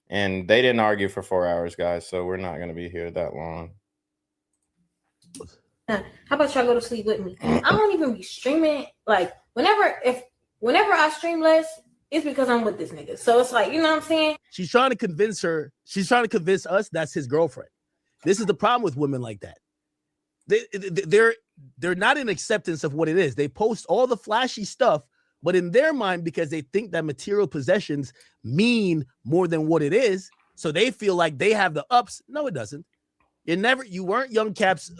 And they didn't argue for 4 hours, guys, so we're not going to be here that long. How about y'all go to sleep with me? I don't even be streaming. Like, whenever I stream less, it's because I'm with this nigga. So it's like, you know what I'm saying? She's trying to convince us that's his girlfriend. This is the problem with women like that. They're not in acceptance of what it is. They post all the flashy stuff, but in their mind, because they think that material possessions mean more than what it is, so they feel like they have the ups. No, it doesn't. You weren't Young Cap's,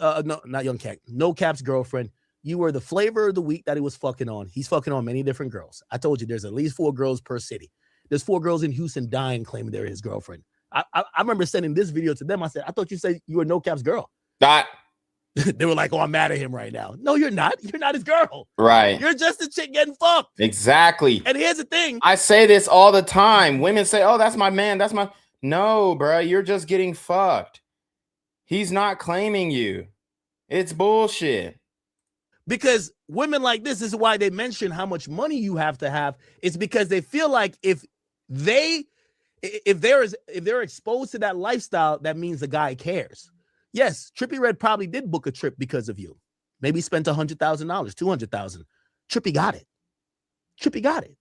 No Cap's girlfriend. You were the flavor of the week that he was fucking on. He's fucking on many different girls. I told you there's at least 4 girls per city. There's 4 girls in Houston dying claiming they're his girlfriend. I remember sending this video to them. I said, I thought you said you were No Cap's girl. They were like, oh, I'm mad at him right now. No, you're not. You're not his girl. Right. You're just a chick getting fucked. Exactly. And here's the thing. I say this all the time. Women say, oh, that's my man. That's my... No, bro. You're just getting fucked. He's not claiming you. It's bullshit. Because women like this is why they mention how much money you have to have. It's because they feel like if they're exposed to that lifestyle, that means the guy cares. Yes, Trippie Redd probably did book a trip because of you. Maybe spent $100,000, $200,000. Trippie got it. Trippie got it.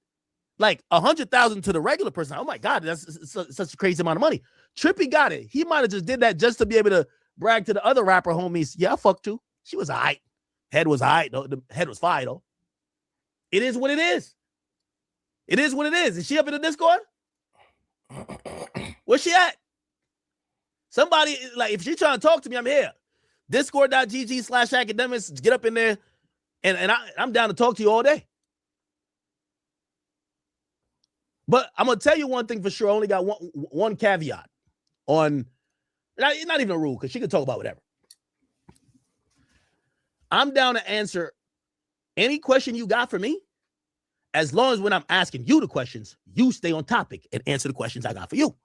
Like $100,000 to the regular person. Oh my God, that's such a crazy amount of money. Trippie got it. He might have just did that just to be able to brag to the other rapper homies. Yeah, I fucked too. She was all right. Head was all right, though. The head was fire, though. It is what it is. It is what it is. Is she up in the Discord? Where's she at? Somebody, like, if she's trying to talk to me, I'm here. Discord.gg/academics. Get up in there, and I'm down to talk to you all day. But I'm going to tell you one thing for sure. I only got one caveat on, not even a rule, because she can talk about whatever. I'm down to answer any question you got for me, as long as when I'm asking you the questions, you stay on topic and answer the questions I got for you.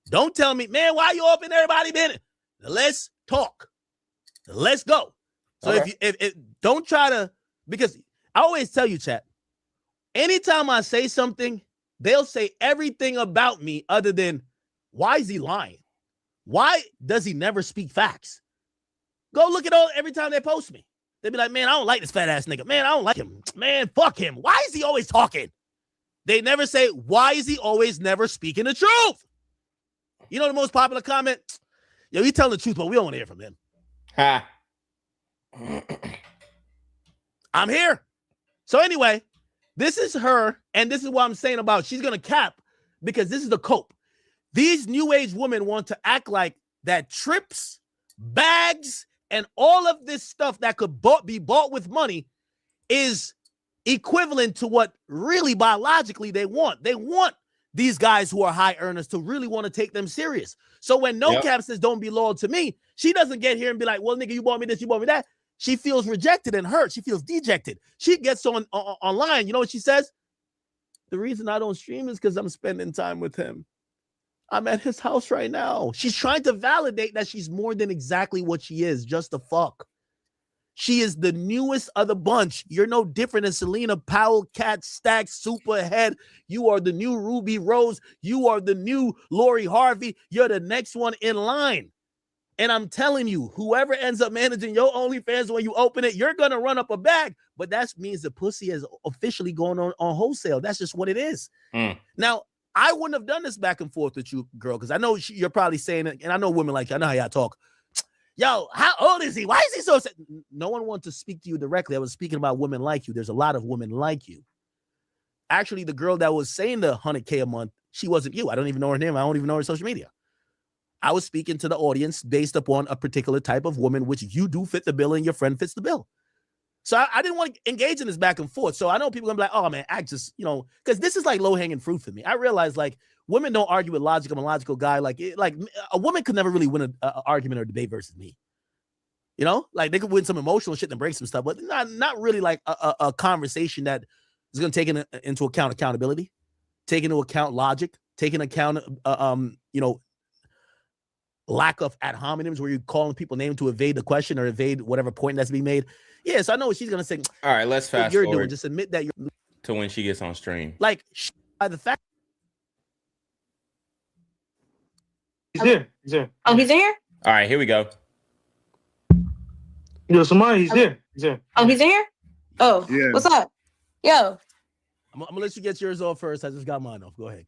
Don't tell me, man, why you open everybody been? Let's talk. Let's go. So okay. if don't try to, because I always tell you, chat, anytime I say something, they'll say everything about me other than, why is he lying? Why does he never speak facts? Go look at every time they post me. They be like, man, I don't like this fat ass nigga. Man, I don't like him. Man, fuck him. Why is he always talking? They never say, why is he always never speaking the truth? You know the most popular comment? Yo, he's telling the truth, but we don't want to hear from him. Ha. I'm here. So anyway, this is her, and this is what I'm saying about she's going to cap, because this is the cope. These new age women want to act like that trips, bags, and all of this stuff that could be bought with money is equivalent to what really biologically they want. They want these guys who are high earners to really want to take them serious. So when No Cap says don't be loyal to me, she doesn't get here and be like, well, nigga, you bought me this, you bought me that. She feels rejected and hurt. She feels dejected. She gets online. You know what she says? The reason I don't stream is because I'm spending time with him. I'm at his house right now. She's trying to validate that she's more than exactly what she is, just a fuck. She is the newest of the bunch. You're no different than Selena Powell, Cat Stack, Superhead. You are the new Ruby Rose. You are the new Lori Harvey. You're the next one in line. And I'm telling you, whoever ends up managing your OnlyFans when you open it, you're going to run up a bag. But that means the pussy is officially going on wholesale. That's just what it is. Now, I wouldn't have done this back and forth with you, girl, because I know you're probably saying it, and I know women like you. I know how y'all talk. Yo, how old is he? Why is he so sad? No one wants to speak to you directly. I was speaking about women like you. There's a lot of women like you. Actually, the girl that was saying the $100K a month, she wasn't you. I don't even know her name. I don't even know her social media. I was speaking to the audience based upon a particular type of woman, which you do fit the bill and your friend fits the bill. So I didn't want to engage in this back and forth. So I know people are going to be like, oh, man, act just, because this is like low-hanging fruit for me. I realize, like, women don't argue with logic. I'm a logical guy. Like a woman could never really win an argument or debate versus me. Like they could win some emotional shit and break some stuff, but not really like a conversation that is going to take into account accountability, take into account logic, taking account, lack of ad hominems where you're calling people names to evade the question or evade whatever point that's being made. Yes, I know what she's gonna say. All right, let's What fast you're forward doing. Just admit that you're to when she gets on stream. like by the fact. He's there. He's there. Oh, he's here? All right, here we go. Yo, Summyah, he's there. He's there. Oh, he's here? Oh, Yeah. What's up? Yo. I'm gonna let you get yours off first. I just got mine off. Go ahead.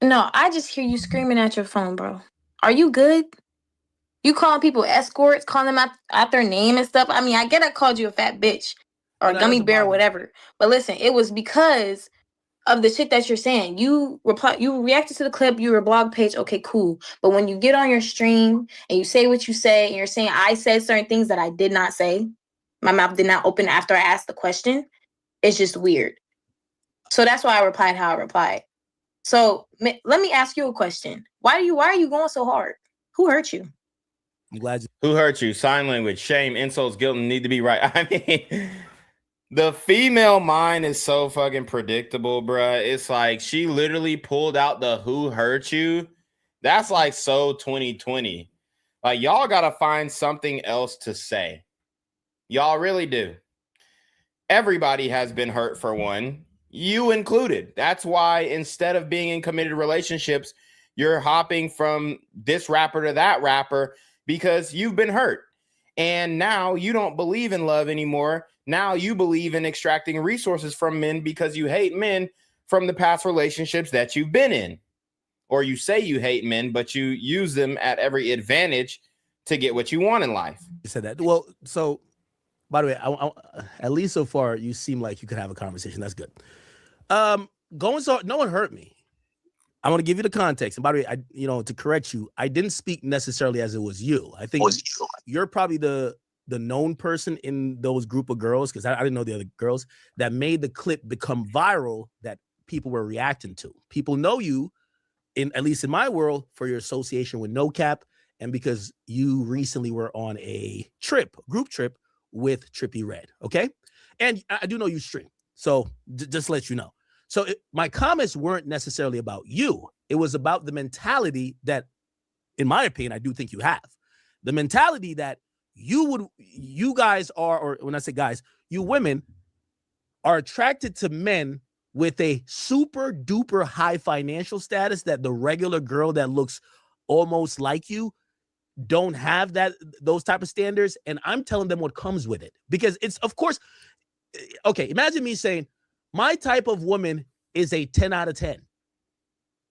No, I just hear you screaming at your phone, bro. Are you good? You calling people escorts, calling them out their name and stuff. I mean, I get I called you a fat bitch or a gummy bear or whatever. But listen, it was because of the shit that you're saying. You reacted to the clip, you were a blog page, okay, cool. But when you get on your stream and you say what you say and you're saying I said certain things that I did not say, my mouth did not open after I asked the question, it's just weird. So that's why I replied how I replied. So let me ask you a question. Why are you going so hard? Who hurt you? I'm glad. Who hurt you? Sign language, shame, insults, guilt, and need to be right. I mean, the female mind is so fucking predictable, bruh. It's like she literally pulled out the who hurt you. That's like so 2020. Like, y'all got to find something else to say. Y'all really do. Everybody has been hurt for one, you included. That's why instead of being in committed relationships, you're hopping from this rapper to that rapper because you've been hurt. And now you don't believe in love anymore. Now you believe in extracting resources from men because you hate men from the past relationships that you've been in. Or you say you hate men, but you use them at every advantage to get what you want in life. You said that. Well, so by the way, I, at least so far, you seem like you could have a conversation. That's good. No one hurt me. I want to give you the context. And by the way, to correct you, I didn't speak necessarily as it was you. I think you're probably the known person in those group of girls, because I didn't know the other girls, that made the clip become viral that people were reacting to. People know you, at least in my world, for your association with No Cap, and because you recently were on a group trip with Trippie Redd, okay? And I do know you stream, so just to let you know. So my comments weren't necessarily about you. It was about the mentality that, in my opinion, I do think you have. The mentality that you guys are, or when I say guys, you women are attracted to men with a super duper high financial status that the regular girl that looks almost like you don't have those type of standards. And I'm telling them what comes with it, because it's, of course, okay, imagine me saying my type of woman is a 10 out of 10.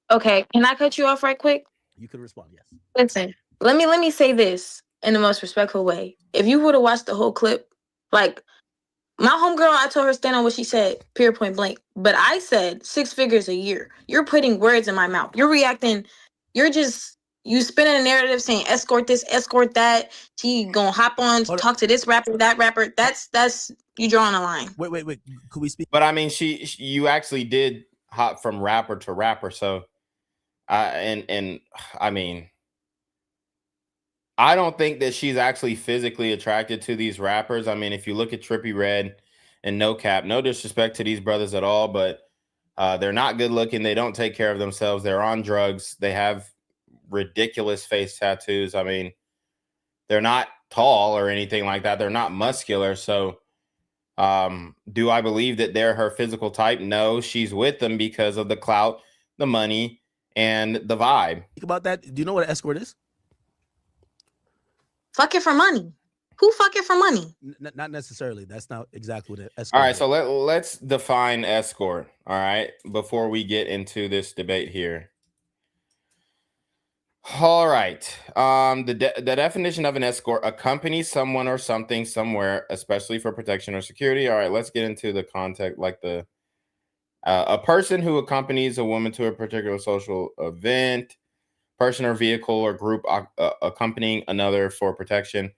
Okay, can I cut you off right quick? You can respond, yes. Listen, let me say this in the most respectful way. If you would have watched the whole clip, like my homegirl, I told her stand on what she said, period, point blank. But I said 6 figures a year. You're putting words in my mouth. You're reacting. You spinning a narrative saying escort this, escort that. She gonna hop on, talk to this rapper, that rapper. That's you drawing a line. Wait. Could we speak? But I mean, you actually did hop from rapper to rapper. So, I mean, I don't think that she's actually physically attracted to these rappers. I mean, if you look at Trippie Redd and No Cap, no disrespect to these brothers at all, but they're not good looking. They don't take care of themselves. They're on drugs. They have ridiculous face tattoos. I mean, they're not tall or anything like that. They're not muscular. So do I believe that they're her physical type? No, she's with them because of the clout, the money, and the vibe. Think about that. Do you know what an escort is? Fuck it for money. Who fuck it for money? Not necessarily. That's not exactly what an escort is. All right, so let's define escort, all right, before we get into this debate here. All right. The definition of an escort: accompany someone or something somewhere, especially for protection or security. All right, let's get into the context, like a person who accompanies a woman to a particular social event, person or vehicle or group accompanying another for protection.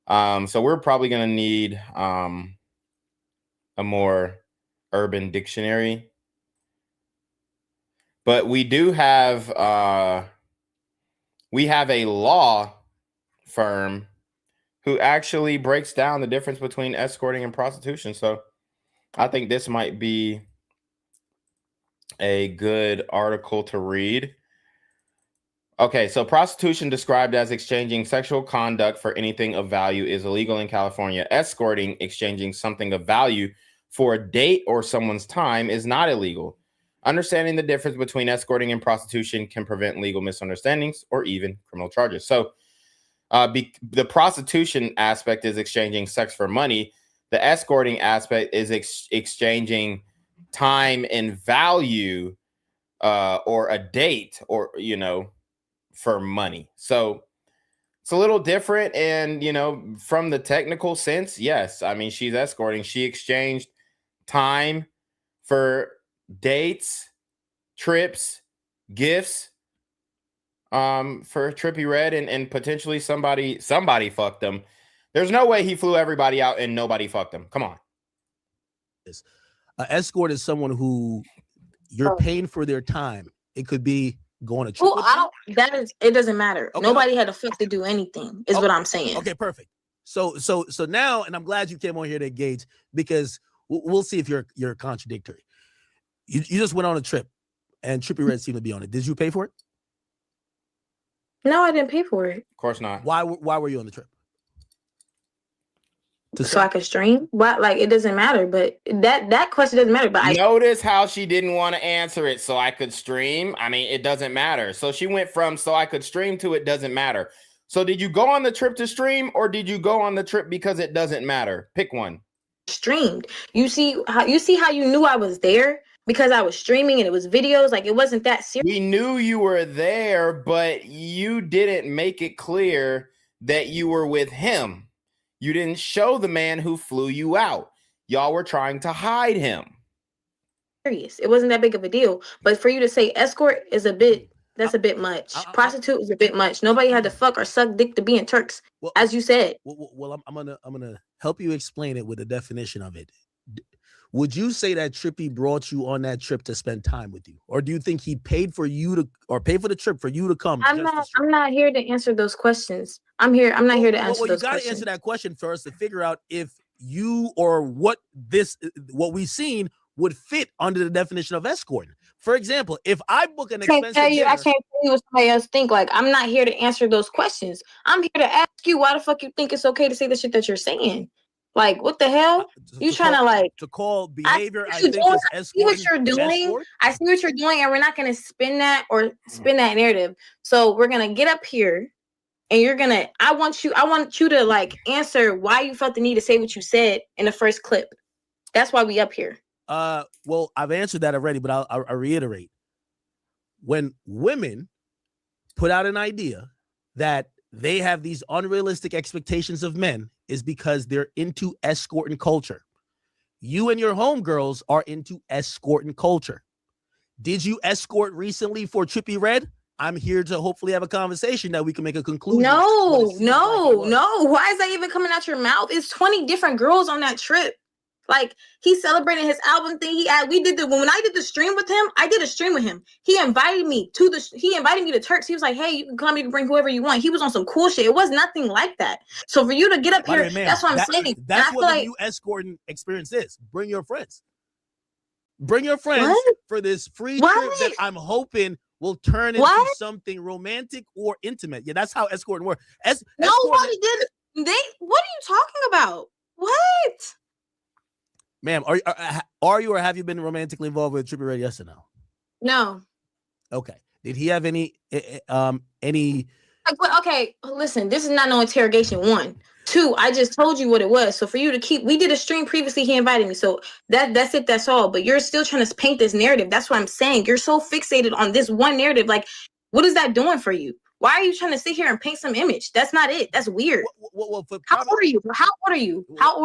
So we're probably going to need a more urban dictionary, but we do have we have a law firm who actually breaks down the difference between escorting and prostitution. So I think this might be a good article to read. Okay, so prostitution described as exchanging sexual conduct for anything of value is illegal in California. Escorting, exchanging something of value for a date or someone's time, is not illegal. Understanding the difference between escorting and prostitution can prevent legal misunderstandings or even criminal charges. So the prostitution aspect is exchanging sex for money. The escorting aspect is exchanging time and value or a date or, for money. So it's a little different. And, from the technical sense, yes. I mean, she's escorting. She exchanged time for dates, trips, gifts, for Trippie Redd and potentially somebody fucked them. There's no way he flew everybody out and nobody fucked them. Come on. Escort is someone who you're paying for their time. It could be going to trip. Well, it doesn't matter. Okay, nobody had to fuck to do anything, is what I'm saying. Okay, perfect. So now, and I'm glad you came on here to engage, because we'll see if you're contradictory. You just went on a trip and Trippie Redd seemed to be on it. Did you pay for it? No, I didn't pay for it. Of course not. Why were you on the trip? So I could stream? Why? Like, it doesn't matter. But that question doesn't matter. But notice how she didn't want to answer it. So I could stream. I mean, it doesn't matter. So she went from so I could stream to it doesn't matter. So did you go on the trip to stream, or did you go on the trip because it doesn't matter? Pick one. Streamed. You see how you knew I was there? Because I was streaming and it was videos. Like, it wasn't that serious. We knew you were there, but you didn't make it clear that you were with him. You didn't show the man who flew you out. Y'all were trying to hide him. It wasn't that big of a deal. But for you to say escort is that's a bit much. Prostitute is a bit much. Nobody had to fuck or suck dick to be in Turks, as you said. Well, I'm gonna help you explain it with the definition of it. Would you say that Trippie brought you on that trip to spend time with you, or do you think he paid for you to, or paid for the trip for you to come? I'm not here to answer those questions. I'm not here to answer those questions. You got to answer that question first to figure out if you or what we've seen would fit under the definition of escorting. For example, if I book an expensive dinner, I can't tell you what somebody else think. Like, I'm not here to answer those questions. I'm here to ask you why the fuck you think it's okay to say the shit that you're saying. Like, what the hell? You trying to call behavior? I think I see what you're doing. I see what you're doing, and we're not gonna spin that narrative. So we're gonna get up here, and I want you to like answer why you felt the need to say what you said in the first clip. That's why we up here. Well, I've answered that already, but I'll reiterate. When women put out an idea that they have these unrealistic expectations of men, is because they're into escorting culture. You and your homegirls are into escorting culture. Did you escort recently for Trippie Redd? I'm here to hopefully have a conversation that we can make a conclusion. No. Why is that even coming out your mouth? It's 20 different girls on that trip. Like, he's celebrating his album thing. When I did the stream with him, I did a stream with him. He invited me to Turks. He was like, hey, you can come, you can bring whoever you want. He was on some cool shit. It was nothing like that. So for you to get up here, that's what I'm saying. That's what the new escorting experience is. Bring your friends. Bring your friends for this free trip that I'm hoping will turn into something romantic or intimate. Yeah, that's how escorting works. Nobody did. What are you talking about? What? Ma'am, are you or have you been romantically involved with Trippie Redd? Yes or no? No. Okay. Did he have any? Okay, listen. This is not no interrogation. 1, 2. I just told you what it was. So for you to keep, we did a stream previously. He invited me. So that's it. That's all. But you're still trying to paint this narrative. That's what I'm saying. You're so fixated on this one narrative. Like, what is that doing for you? Why are you trying to sit here and paint some image? That's not it. That's weird. How old are you? How old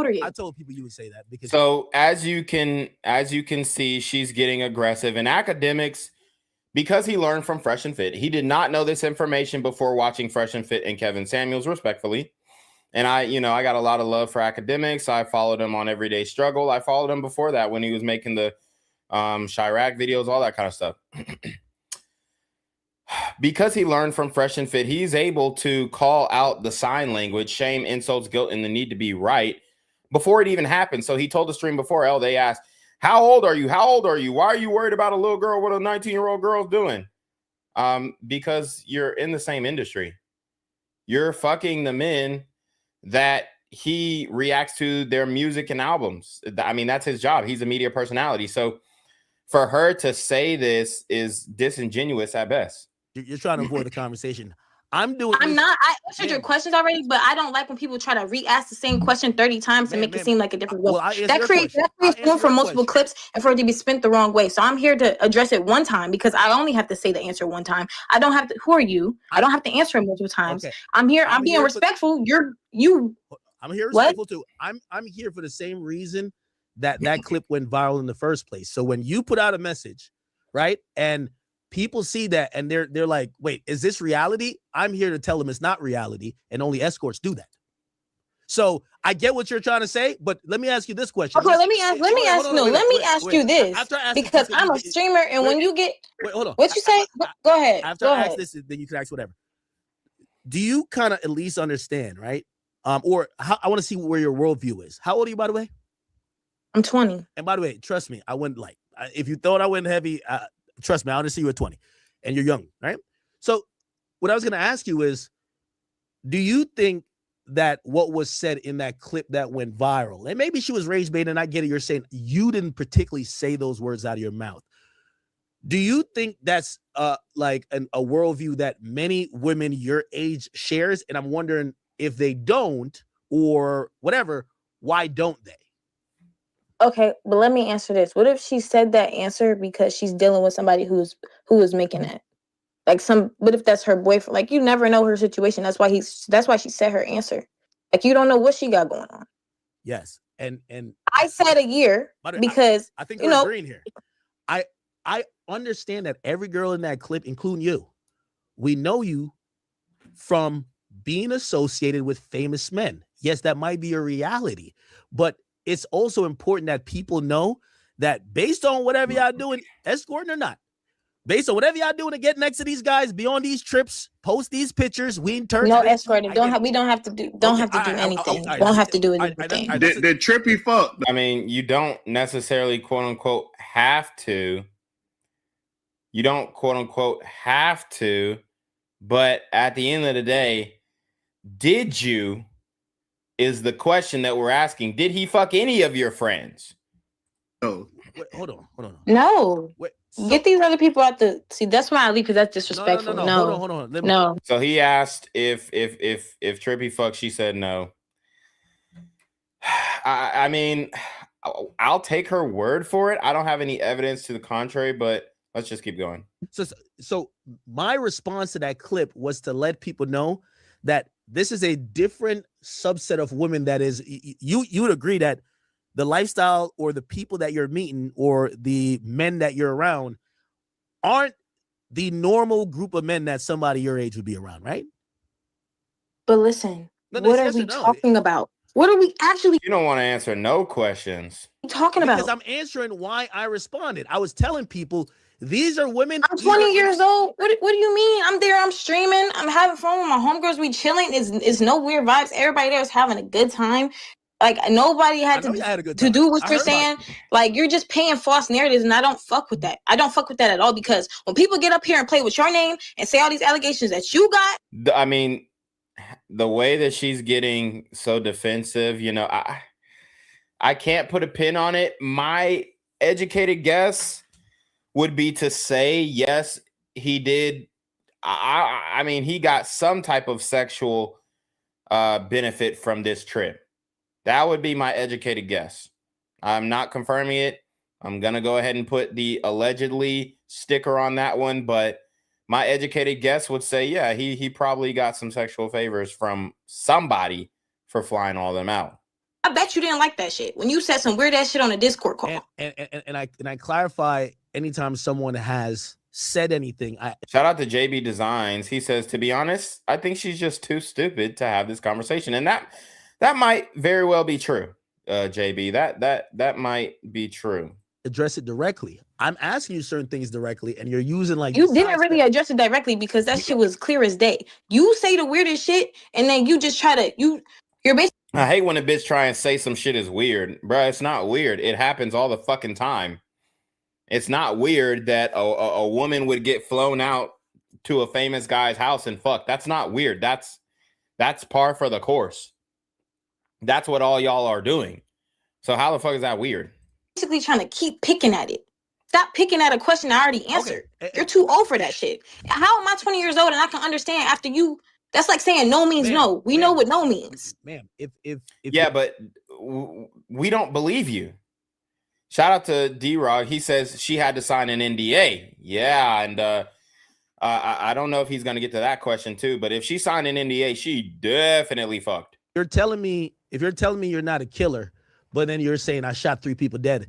are you? I told people you would say that because. So as you can see, she's getting aggressive. And Akademiks, because he learned from Fresh and Fit, he did not know this information before watching Fresh and Fit and Kevin Samuels, respectfully. And I got a lot of love for Akademiks. I followed him on Everyday Struggle. I followed him before that when he was making the Chirac videos, all that kind of stuff. Because he learned from Fresh and Fit, he's able to call out the sign language, shame, insults, guilt, and the need to be right before it even happened. So he told the stream before, they asked, How old are you? How old are you? Why are you worried about a little girl? What a 19-year-old girl's doing? Because you're in the same industry. You're fucking the men that he reacts to their music and albums. I mean, that's his job. He's a media personality. So for her to say this is disingenuous at best. You're trying to avoid the conversation. I'm not. I answered your questions already, but I don't like when people try to re-ask the same question 30 times and make it seem like a different way. Well, that creates room for multiple clips and for it to be spent the wrong way. So I'm here to address it one time because I only have to say the answer one time. I don't have to. Who are you? I don't have to answer it multiple times. Okay. I'm here. I'm being respectful. I'm here respectful too. I'm here for the same reason that clip went viral in the first place. So when you put out a message, right, and people see that and they're like, wait, is this reality? I'm here to tell them it's not reality, and only escorts do that. So I get what you're trying to say, but let me ask you this question. Okay, let me ask you this because I'm a streamer, and when you get hold on, what you say? Go ahead. After I ask this, then you can ask whatever. Do you kind of at least understand, right? Or how, I want to see where your worldview is. How old are you, by the way? I'm 20. And by the way, trust me, I went if you thought I went heavy, trust me, I want to see you at 20 and you're young, right? So what I was going to ask you is, do you think that what was said in that clip that went viral, and maybe she was rage bait, and I get it, you're saying you didn't particularly say those words out of your mouth. Do you think that's like a worldview that many women your age shares? And I'm wondering if they don't or whatever, why don't they? Okay, but let me answer this. What if she said that answer because she's dealing with somebody who is making it? Like what if that's her boyfriend? Like, you never know her situation. That's why she said her answer. Like, you don't know what she got going on. Yes. And I said a year because I think we're agreeing here. I understand that every girl in that clip, including you, we know you from being associated with famous men. Yes, that might be a reality, but it's also important that people know that based on whatever y'all doing, escorting or not, based on whatever y'all doing to get next to these guys, be on these trips, post these pictures, we in turn. No escorting. We don't have to do anything. Don't have to do anything. The trippy fuck. I mean, you don't necessarily quote unquote have to. You don't quote unquote have to, but at the end of the day, did you? Is the question that we're asking. Did he fuck any of your friends? No. Wait, hold on. No. Wait, get these other people out the see. That's why I leave, because that's disrespectful. No. Hold on. No. So he asked if Trippy fucked. She said no. I mean, I'll take her word for it. I don't have any evidence to the contrary, but let's just keep going. So my response to that clip was to let people know that this is a different subset of women. That is, you would agree that the lifestyle or the people that you're meeting or the men that you're around aren't the normal group of men that somebody your age would be around, right? But listen, what are we talking about? What are we actually? You don't want to answer no questions. Talking about? Because I'm answering why I responded. I was telling people these are women. I'm 20 years old. What do you mean? I'm there. I'm streaming. I'm having fun with my homegirls. We chilling. It's no weird vibes. Everybody there is having a good time. Like, nobody had to do what you're saying. Like, you're just paying false narratives, and I don't fuck with that. I don't fuck with that at all, because when people get up here and play with your name and say all these allegations that you got. I mean, the way that she's getting so defensive, you know, I can't put a pin on it. My educated guess would be to say, yes, he did. I mean, he got some type of sexual benefit from this trip. That would be my educated guess. I'm not confirming it. I'm going to go ahead and put the allegedly sticker on that one. But my educated guess would say, yeah, he probably got some sexual favors from somebody for flying all them out. I bet you didn't like that shit when you said some weird ass shit on a Discord call. And I clarify, anytime someone has said anything. Shout out to JB Designs. He says, to be honest, I think she's just too stupid to have this conversation. And that might very well be true, JB. That might be true. Address it directly. I'm asking you certain things directly, and you're using like you didn't really address it directly, because that shit was clear as day. You say the weirdest shit, and then you just try to you're basically. I hate when a bitch try and say some shit is weird. Bro, it's not weird. It happens all the fucking time. It's not weird that a woman would get flown out to a famous guy's house and fuck. That's not weird. That's par for the course. That's what all y'all are doing. So how the fuck is that weird? Basically trying to keep picking at it. Stop picking at a question I already answered. Okay. You're too old for that shit. How am I 20 years old and I can understand after you? That's like saying no means no. We know what no means. Ma'am, but we don't believe you. Shout out to D-Rog. He says she had to sign an NDA. Yeah, and I don't know if he's going to get to that question too, but if she signed an NDA, she definitely fucked. If you're telling me you're not a killer, but then you're saying I shot 3 people dead,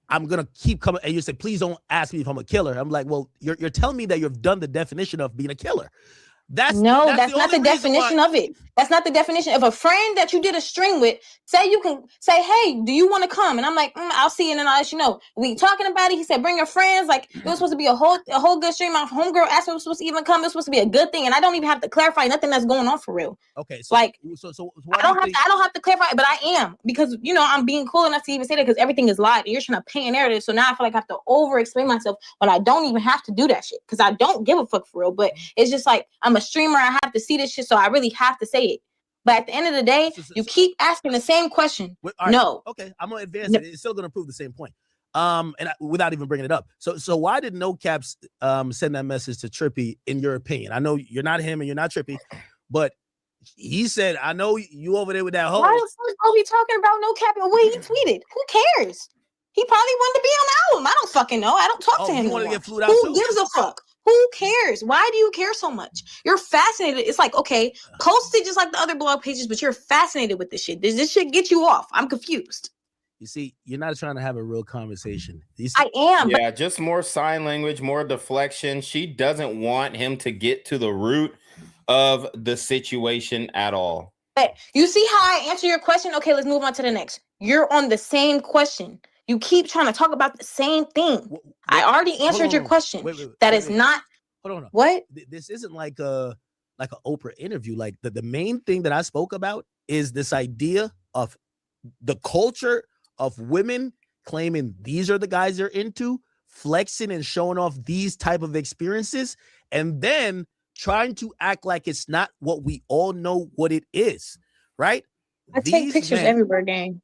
I'm gonna keep coming, and you say, please don't ask me if I'm a killer. I'm like, well, you're telling me that you've done the definition of being a killer. That's not the definition of it. That's not the definition of a friend that you did a string with. Say you can say, hey, do you want to come? And I'm like, I'll see you, and then I'll let you know. We talking about it. He said, bring your friends. Like it was supposed to be a whole good stream. My homegirl asked me if it was supposed to even come. It was supposed to be a good thing, and I don't even have to clarify nothing that's going on for real. Okay, so I don't have to clarify, but I am, because I'm being cool enough to even say that, because everything is live and you're trying to paint a narrative. So now I feel like I have to over explain myself when I don't even have to do that shit, because I don't give a fuck for real. But it's just like I'm a streamer. I have to see this shit, so I really have to say it. But at the end of the day, you keep asking the same question. Right. No. Okay, I'm gonna advance it. It's still gonna prove the same point. Without even bringing it up. So why did No Caps send that message to Trippy? In your opinion, I know you're not him and you're not Trippy, but he said, I know you over there with that hoe. Why the fuck are we talking about No Cap and what he tweeted? Who cares? He probably wanted to be on the album. I don't fucking know. I don't talk to him. To get flued out Who gives a fuck? Who cares? Why do you care so much? You're fascinated. It's like, okay, post it just like the other blog pages, but you're fascinated with this shit. Does this shit get you off? I'm confused. You see, you're not trying to have a real conversation. I am. Yeah, just more sign language, more deflection. She doesn't want him to get to the root of the situation at all. But you see how I answer your question? Okay, let's move on to the next. You're on the same question. You keep trying to talk about the same thing. I already answered your question. That is not. Hold on. What? This isn't like an Oprah interview. Like the main thing that I spoke about is this idea of the culture of women claiming these are the guys they're into, flexing and showing off these type of experiences, and then trying to act like it's not what we all know what it is, right? I take pictures everywhere, gang.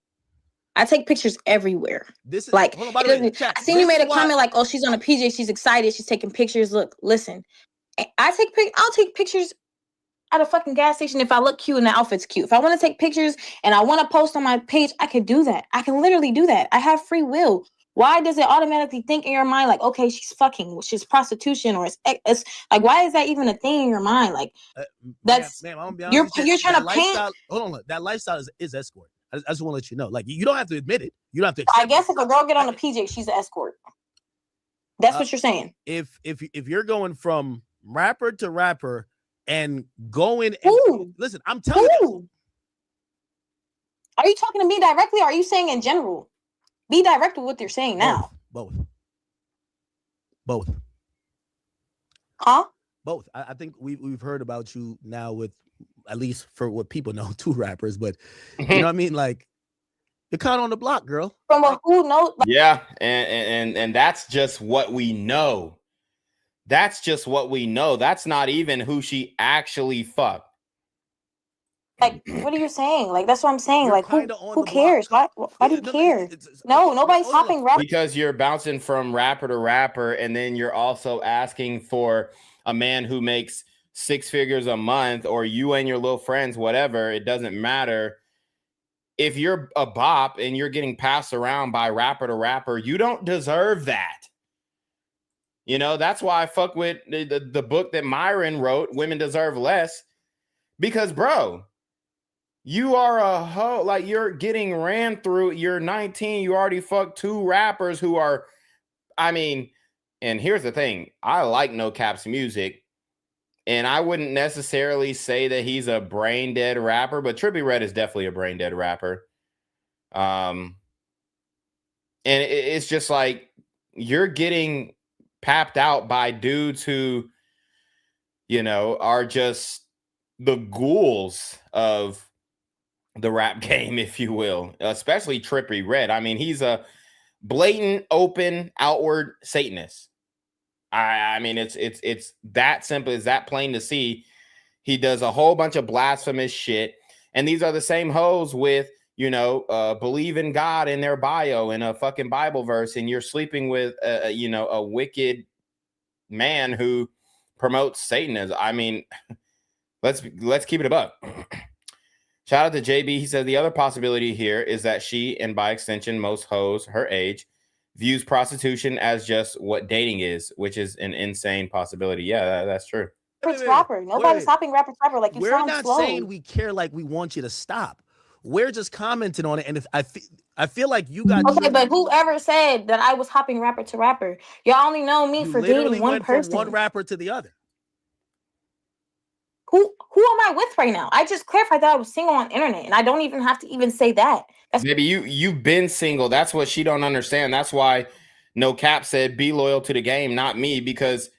I take pictures everywhere. This is like, chat, I seen you made a comment like, oh, she's on a PJ, she's excited, she's taking pictures. Look, listen, I'll take pictures at a fucking gas station if I look cute and the outfit's cute. If I want to take pictures and I want to post on my page, I can do that. I can literally do that. I have free will. Why does it automatically think in your mind like, okay, she's fucking, she's prostitution, or it's like, why is that even a thing in your mind? Like, that's ma'am, I'm gonna be honest, you're trying to paint. Hold on, that lifestyle is escort. I just want to let you know, like, you don't have to admit it. You don't have to. I guess if a girl get on a PJ, she's an escort. That's what you're saying. If you're going from rapper to rapper and going, and, listen, I'm telling you. Are you talking to me directly, or are you saying in general? Be direct with what you're saying now. Both. Huh? Both. I think we've heard about you now with, at least for what people know, 2 rappers, but you know what I mean? Like, you're kind of on the block, girl. From a who knows? Yeah, and that's just what we know. That's just what we know. That's not even who she actually fucked. Like, what are you saying? Like, that's what I'm saying. Like, who cares? Why do you care? No, nobody's hopping rap. Because you're bouncing from rapper to rapper, and then you're also asking for a man who makes 6 figures a month, or you and your little friends, whatever. It doesn't matter. If you're a bop and you're getting passed around by rapper to rapper, you don't deserve that. You know, that's why I fuck with the book that Myron wrote, Women Deserve Less, because, bro, you are a hoe. Like, you're getting ran through. You're 19. You already fucked 2 rappers who are, I mean, and here's the thing. I like No Cap's music, and I wouldn't necessarily say that he's a brain dead rapper, but Trippie Redd is definitely a brain dead rapper. And it's just like, you're getting papped out by dudes who, you know, are just the ghouls of the rap game, if you will, especially Trippie Redd. I mean, he's a blatant, open, outward Satanist. I mean, it's that simple. It's that plain to see. He does a whole bunch of blasphemous shit, and these are the same hoes with, you know, believe in God in their bio in a fucking Bible verse, and you're sleeping with you know, a wicked man who promotes Satanism. I mean, let's keep it a buck. Shout out to JB. He says the other possibility here is that she, and by extension most hoes her age, views prostitution as just what dating is, which is an insane possibility. Yeah, that's true. Rapper. Nobody's stopping rapper. Like, you We're sound not slow. saying we care like we want you to stop. We're just commenting on it. And if I feel like you got okay, but whoever said that I was hopping rapper to rapper? Y'all only know me for dating one person. From one rapper to the other. Who am I with right now? I just clarified that I was single on internet, and I don't even have to even say that. Maybe you've been single. That's what she don't understand. That's why No Cap said be loyal to the game, not me, because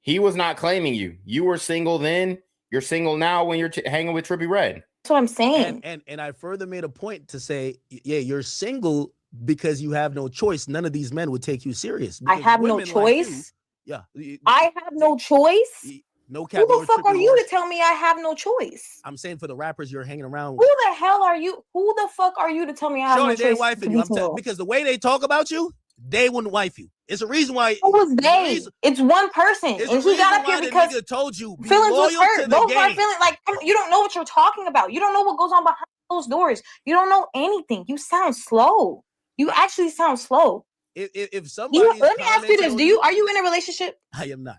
he was not claiming you. You were single then. You're single now when you're hanging with Trippie Redd. That's what I'm saying. And I further made a point to say, yeah, you're single because you have no choice. None of these men would take you serious. I have no choice. Like you, I have no choice. No Cap. Who the fuck are you to tell me I have no choice? I'm saying for the rappers you're hanging around with. Who the hell are you? Who the fuck are you to tell me I have no choice? Wifing you. Because the way they talk about you, they wouldn't wife you. It's a reason why. Who was they? It's one person. And he got up here because the nigga told you feelings was hurt. Both my feelings, like, you don't know what you're talking about. You don't know what goes on behind those doors. You don't know anything. You sound slow. You actually sound slow. If somebody let me ask you this: are you in a relationship? I am not.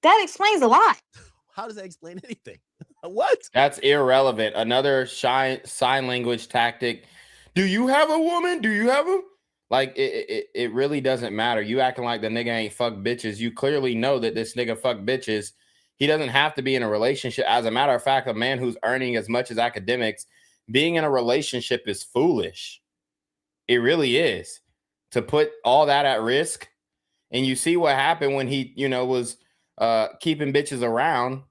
That explains a lot. How does that explain anything? What? That's irrelevant. Another sign language tactic. Do you have a woman? Do you have a... Like, it really doesn't matter. You acting like the nigga ain't fuck bitches. You clearly know that this nigga fuck bitches. He doesn't have to be in a relationship. As a matter of fact, a man who's earning as much as Akademiks, being in a relationship is foolish. It really is. To put all that at risk. And you see what happened when he, you know, was keeping bitches around.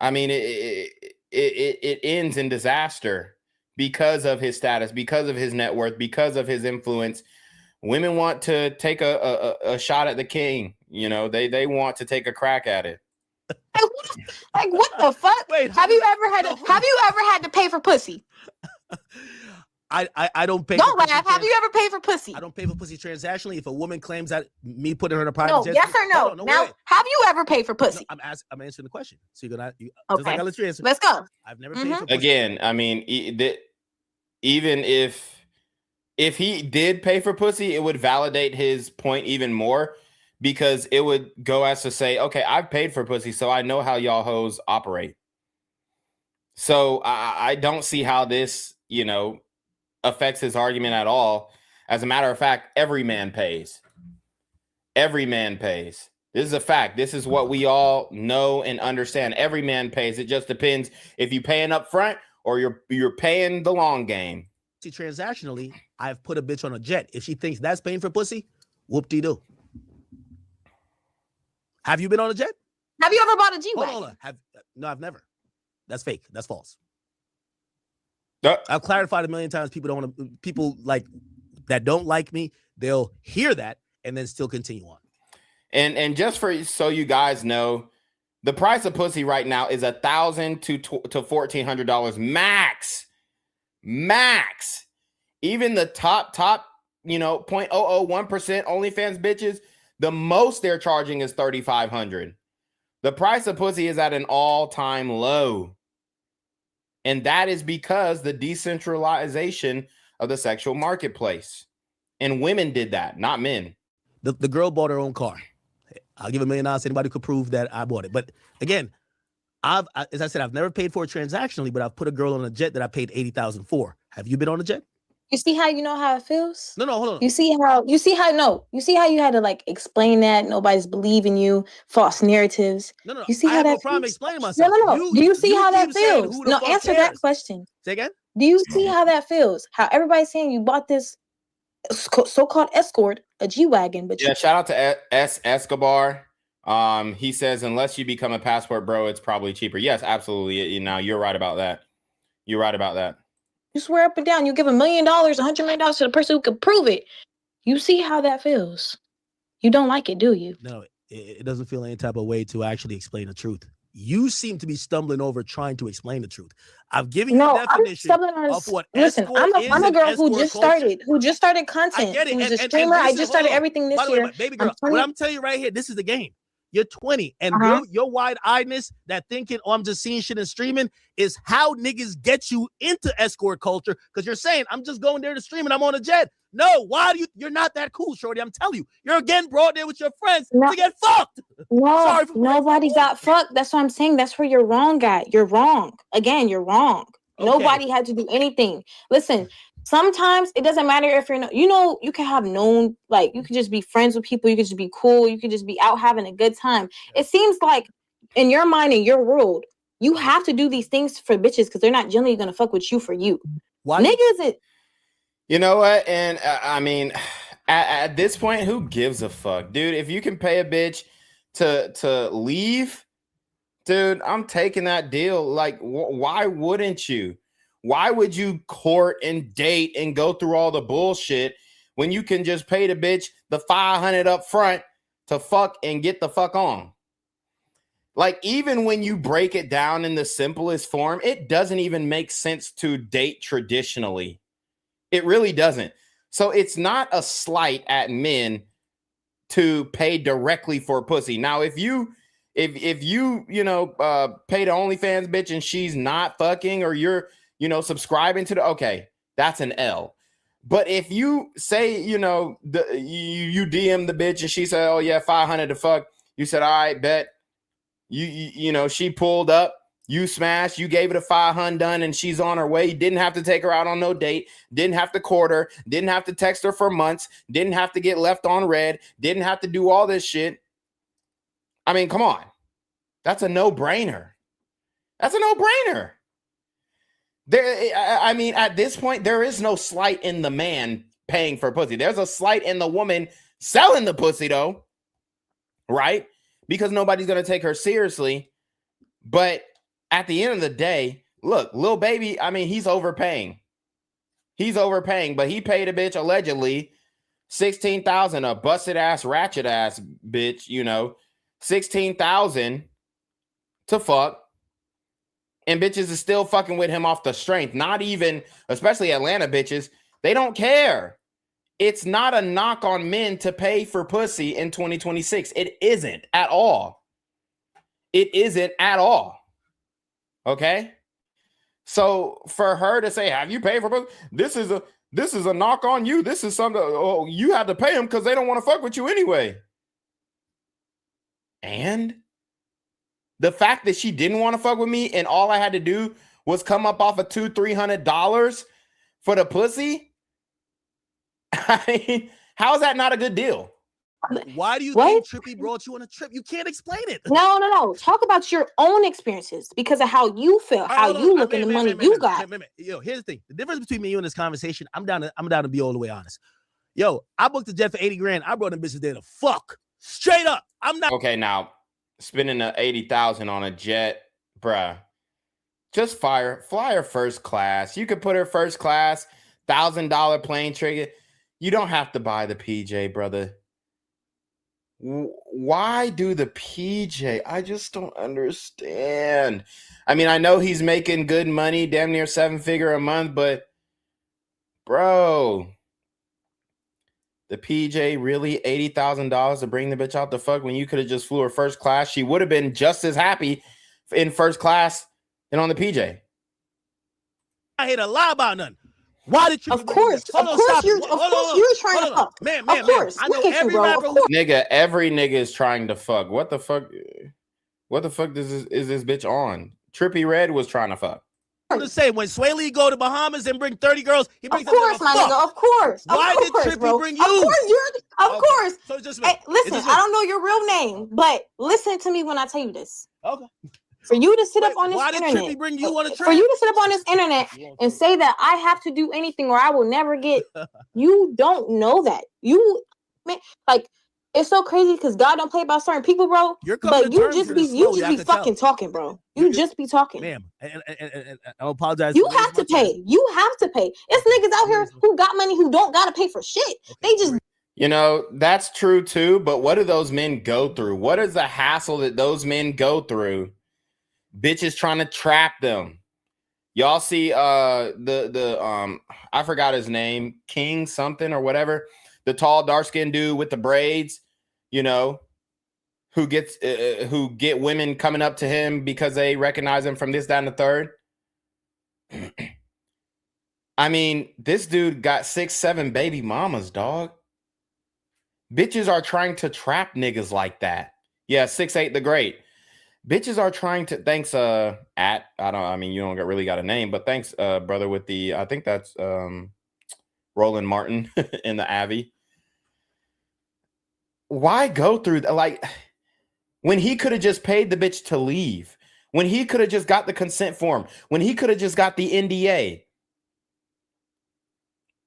I mean, it ends in disaster because of his status, because of his net worth, because of his influence. Women want to take a shot at the king. You know, they want to take a crack at it. Like, what the fuck? Wait, have you ever had to pay for pussy? I don't pay. Don't laugh. Have you ever paid for pussy? I don't pay for pussy transactionally. If a woman claims that me putting her in a private jet, yes or no? Now, have you ever paid for pussy? No, I'm answering the question. So you're gonna okay. Just like I let you answer. Let's go. I've never paid for pussy. Again, I mean, even if he did pay for pussy, it would validate his point even more, because it would go as to say, okay, I've paid for pussy, so I know how y'all hoes operate. So I don't see how this, you know, affects his argument at all. As a matter of fact, every man pays. Every man pays. This is a fact. This is what we all know and understand. Every man pays. It just depends if you're paying up front or you're paying the long game. See, transactionally, I've put a bitch on a jet. If she thinks that's paying for pussy, whoop-de-doo. Have you been on a jet? Have you ever bought a G-Wagon? Hold on. No, I've never. That's fake. That's false. I've clarified a million times. People don't want to. People like that don't like me. They'll hear that and then still continue on. And just so you guys know, the price of pussy right now is $1,000 to $1,400 max. Max. Even the top, you know, 0.001% OnlyFans bitches, the most they're charging is $3,500. The price of pussy is at an all-time low. And that is because the decentralization of the sexual marketplace. And women did that, not men. The girl bought her own car. I'll give $1 million to anybody who could prove that I bought it. But again, as I said, I've never paid for it transactionally, but I've put a girl on a jet that I paid $80,000 for. Have you been on a jet? You see how you know how it feels? No, hold on. You see how you had to like explain that nobody's believing you, false narratives. No. You see I how have that no problem feels? explaining myself. No. Do you see how that feels? No, answer cares? that question. Say again? Do you see how that feels? How everybody's saying you bought this so-called Escort, a G-Wagon, but yeah, shout out to Escobar. He says, unless you become a passport bro, it's probably cheaper. Yes, absolutely. Now you're right about that. You're right about that. You swear up and down. You give $1 million, $100 million to the person who can prove it. You see how that feels. You don't like it, do you? No, it doesn't feel any type of way to actually explain the truth. You seem to be stumbling over trying to explain the truth. I've given you a definition of what escort is. I'm a girl who just started content. I get it. Who's a streamer. I just started everything this year. Baby girl, what I'm telling you right here, this is the game. You're 20, and your wide-eyedness, that thinking, oh, I'm just seeing shit and streaming, is how niggas get you into escort culture. Because you're saying, I'm just going there to stream and I'm on a jet. No, why do you're not that cool, shorty? I'm telling you, you're again brought there with your friends to get fucked. No, nobody got fucked. That's what I'm saying. That's where you're wrong at. You're wrong. Again, you're wrong. Okay. Nobody had to do anything. Listen, sometimes it doesn't matter if you're you can have known, like, you can just be friends with people. You can just be cool. You can just be out having a good time. It seems like in your mind, in your world, you have to do these things for bitches because they're not generally going to fuck with you for you. Why? Niggas, you know what? And I mean, at this point, who gives a fuck, dude? If you can pay a bitch to leave, dude, I'm taking that deal. Like, why wouldn't you? Why would you court and date and go through all the bullshit when you can just pay the bitch the $500 up front to fuck and get the fuck on? Like, even when you break it down in the simplest form, it doesn't even make sense to date traditionally. It really doesn't. So it's not a slight at men to pay directly for pussy. Now, if you pay the OnlyFans bitch and she's not fucking, or you're, subscribing to okay, that's an L. But if you say, you DM the bitch and she said, oh yeah, $500 to fuck, you said, all right, bet. She pulled up, you smashed, you gave it a $500 done, and she's on her way. You didn't have to take her out on no date, didn't have to court her, didn't have to text her for months, didn't have to get left on red, didn't have to do all this shit. I mean, come on. That's a no-brainer. That's a no-brainer. At this point, there is no slight in the man paying for pussy. There's a slight in the woman selling the pussy, though, right? Because nobody's going to take her seriously. But at the end of the day, look, Lil Baby, he's overpaying. He's overpaying, but he paid a bitch allegedly $16,000, a busted ass, ratchet ass bitch, $16,000 to fuck. And bitches is still fucking with him off the strength. Not even, especially Atlanta bitches, they don't care. It's not a knock on men to pay for pussy in 2026. It isn't at all. It isn't at all. Okay? So for her to say, have you paid for pussy? This is a knock on you. This is something, you had to pay them because they don't want to fuck with you anyway. And the fact that she didn't want to fuck with me and all I had to do was come up off of $200-$300 for the pussy. I mean, how is that not a good deal? Why do you think Trippy brought you on a trip? You can't explain it. No. Talk about your own experiences because of how you feel, how you look, and the money you got. Yo, here's the thing: the difference between me and you in this conversation. I'm down to be all the way honest. Yo, I booked a jet for $80,000. I brought them bitches there to fuck. Straight up. I'm not okay now. Spending the $80,000 on a jet, bruh. Just fly her first class. You could put her first class, $1,000 plane ticket. You don't have to buy the PJ, brother. Why do the PJ? I just don't understand. I mean, I know he's making good money, damn near 7-figure a month, but bro, the PJ really $80,000 to bring the bitch out the fuck when you could have just flew her first class? She would have been just as happy in first class than on the PJ. I hate a lie about nothing. Why did you? Of course you're trying to fuck. Man, of course. I know every rapper. Nigga, every nigga is trying to fuck. What the fuck? What the fuck is this bitch on? Trippy Red was trying to fuck. I'm just saying, when Sway Lee go to Bahamas and bring 30 girls, he brings of course, my nigga. Of course. Why did Trippy bring you? Of course. So just hey, listen, I don't know your real name, but listen to me when I tell you this. Okay. For you to sit up on this internet, why did Trippy bring you on a trip? For you to sit up on this internet and say that I have to do anything or I will never get, you don't know that. It's so crazy because God don't play about certain people, bro. You're coming But to you terms just here be slowly, I be could fucking tell. talking, bro. You just be talking. Ma'am, and I apologize. You have to pay. You have to pay. It's niggas out here who got money who don't gotta pay for shit. They just You know, that's true too, but what do those men go through? What is the hassle that those men go through? Bitches trying to trap them. Y'all see I forgot his name, King something or whatever, the tall dark-skinned dude with the braids, you know, who get women coming up to him because they recognize him from this, that, and the third. I mean, this dude got 6, 7 baby mamas, dog. Bitches are trying to trap niggas like that. Yeah, 6'8" the great. Bitches are trying to, thanks, you don't really got a name, but thanks, brother, with the, I think that's Roland Martin in the Abbey. Why go through that? Like, when he could have just paid the bitch to leave, when he could have just got the consent form, when he could have just got the NDA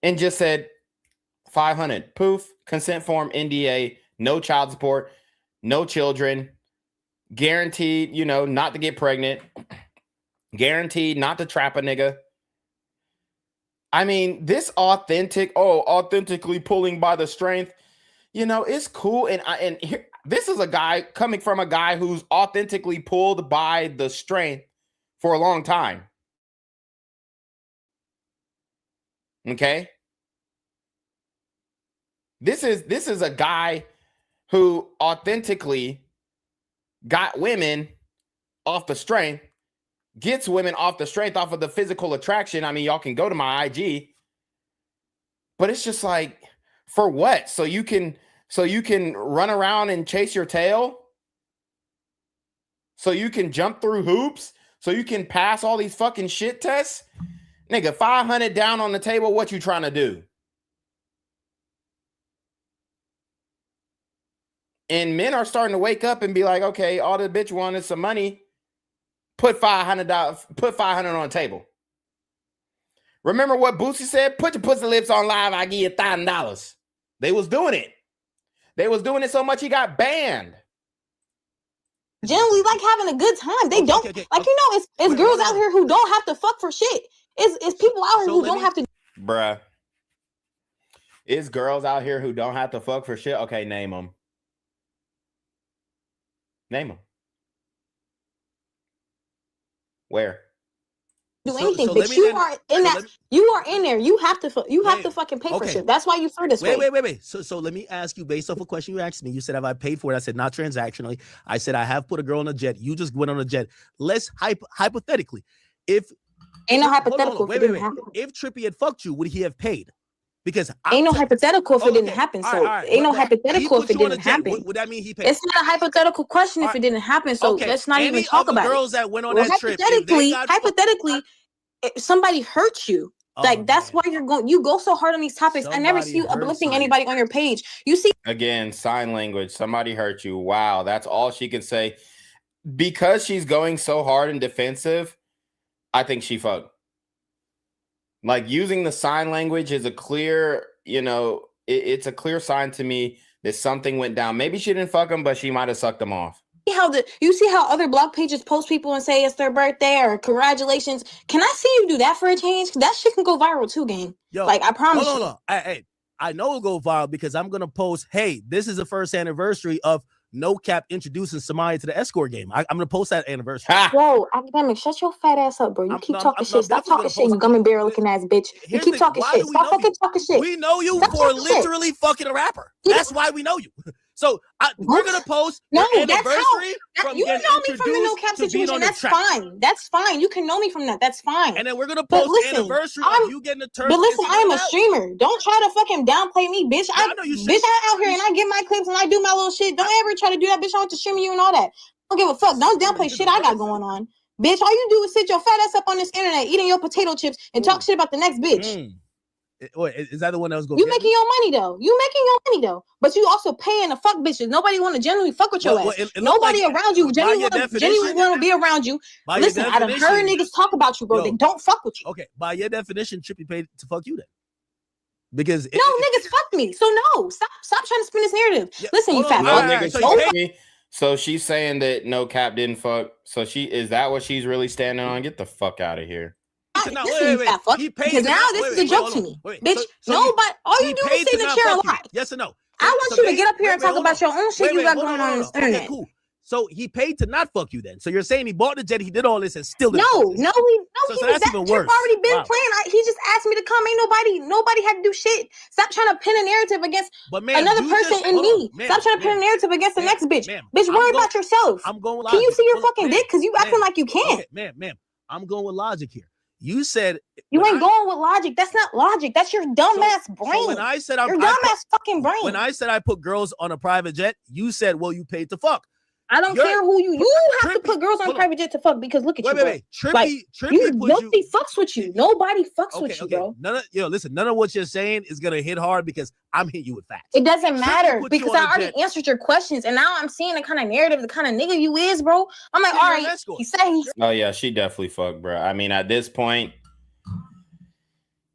and just said, 500, poof, consent form, NDA, no child support, no children, guaranteed, you know, not to get pregnant, guaranteed not to trap a nigga. I mean, this authentically pulling by the strength, you know, it's cool. And here, this is a guy coming from a guy who's authentically pulled by the strength for a long time. Okay. This is a guy who authentically got women off the strength, gets women off the strength, off of the physical attraction. I mean, y'all can go to my IG, but it's just like, for what? So you can run around and chase your tail? So you can jump through hoops? So you can pass all these fucking shit tests? Nigga, 500 down on the table, what you trying to do? And men are starting to wake up and be like, okay, all the bitch wanted some money. Put $500. Put 500 on the table. Remember what Boosie said? Put your pussy lips on live. I give you $1,000. They was doing it. They was doing it so much he got banned. generally like having a good time. They don't like, you know, it's girls out here who don't have to fuck for shit. It's people out here who don't have to. Bruh. It's girls out here who don't have to fuck for shit. Okay, name them. Name them. Where? Do anything, but you are in that. You are in there. You have to. You have to fucking pay for shit. That's why you feel this way. Wait. So let me ask you, based off a question you asked me. You said, "Have I paid for it?" I said, "Not transactionally." I said, "I have put a girl on a jet." You just went on a jet. Let's hypothetically, if ain't no hypothetical. Wait. If Trippy had fucked you, would he have paid? Because ain't no hypothetical if it didn't happen. So ain't no hypothetical if it didn't happen. Would that mean he paid? It's not a hypothetical question if it didn't happen. So let's not even talk about it. Girls that went on that trip, hypothetically, if somebody hurt you, like that's why you're going. You go so hard on these topics. I never see you uplifting anybody on your page. You see again, sign language. Somebody hurt you. Wow, that's all she can say. Because she's going so hard and defensive, I think she fucked. Like using the sign language is a clear, it's a clear sign to me that something went down. Maybe she didn't fuck him, but she might have sucked him off. You see how other blog pages post people and say it's their birthday or congratulations? Can I see you do that for a change? That shit can go viral too, gang. Yo, like I promise you. Hold on. Hey, I know it'll go viral because I'm gonna post, hey, this is the first anniversary of No Cap introducing Summyah to the Escort game. I'm gonna post that anniversary. Whoa, Akademiks, shut your fat ass up, bro. You keep talking shit. Stop talking shit, you gummy bear looking ass bitch. You keep talking shit. Stop fucking talking shit. We know you for literally fucking a rapper. That's why we know you. So we're gonna post your anniversary from you know me from the No Cap situation. That's fine. That's fine. You can know me from that. That's fine. And then we're gonna post the anniversary of you getting a turn. But listen, I am a streamer. Don't try to fucking downplay me, bitch. I'm out here and I get my clips and I do my little shit. Don't ever try to do that, bitch. I want to stream you and all that. I don't give a fuck. Don't downplay shit I got going on, bitch. All you do is sit your fat ass up on this internet eating your potato chips and talk shit about the next bitch. Wait, is that the one that was going? You making your money though. But you also paying to fuck bitches. Nobody want to genuinely fuck with your ass. Nobody around you genuinely want to be around you. Listen, I done heard niggas talk about you, bro. They don't fuck with you. Okay, by your definition, Trippy paid to fuck you then. Because niggas fucked me. So no, stop trying to spin this narrative. Yeah, Listen, you hold on. fat No All fuck. right, nigga so fucked me. So she's saying that no cap didn't fuck. So is that what she's really standing on? Get the fuck out of here. No, Listen, you fat fuck. He paid Because to now not- this wait, is a wait, joke hold to on. me. Wait, Bitch, so nobody, all he you do paid is sit to in the not chair and fuck you. lie. Yes or no? I want you to get up here and talk about your own shit you got going on this internet. Okay, cool. So he paid to not fuck you then. So you're saying he bought the jet, he did all this and still didn't No, fuck you. So that's that even trip worse. already been Wow. planned. He just asked me to come. Ain't nobody had to do shit. Stop trying to pin a narrative against But ma'am, another you person just- in hold me. on, ma'am, Stop trying to pin a ma'am, narrative against the ma'am, next bitch. ma'am, Bitch, I'm worry going- about yourself. I'm going with Can you logic. see your Hold on, fucking ma'am, dick? Because you acting ma'am. like you can't. Okay, ma'am, I'm going with logic here. You said You ain't going with logic. That's not logic. That's your dumbass brain. So when I said your dumbass fucking brain. When I said I put girls on a private jet, you said, well, you paid to fuck. I don't care who you have to put girls on private jet to fuck because look at you, bro. Wait. Trippy nobody fucks with you. Nobody fucks with you, bro. Listen, none of what you're saying is gonna hit hard because I'm hitting you with facts. It doesn't matter put you because on I a already jet. answered your questions, and now I'm seeing the kind of narrative, the kind of nigga you is, bro. I'm like, Yeah, all you're an right. escort. He said he's Oh yeah, she definitely fucked, bro. I mean, at this point,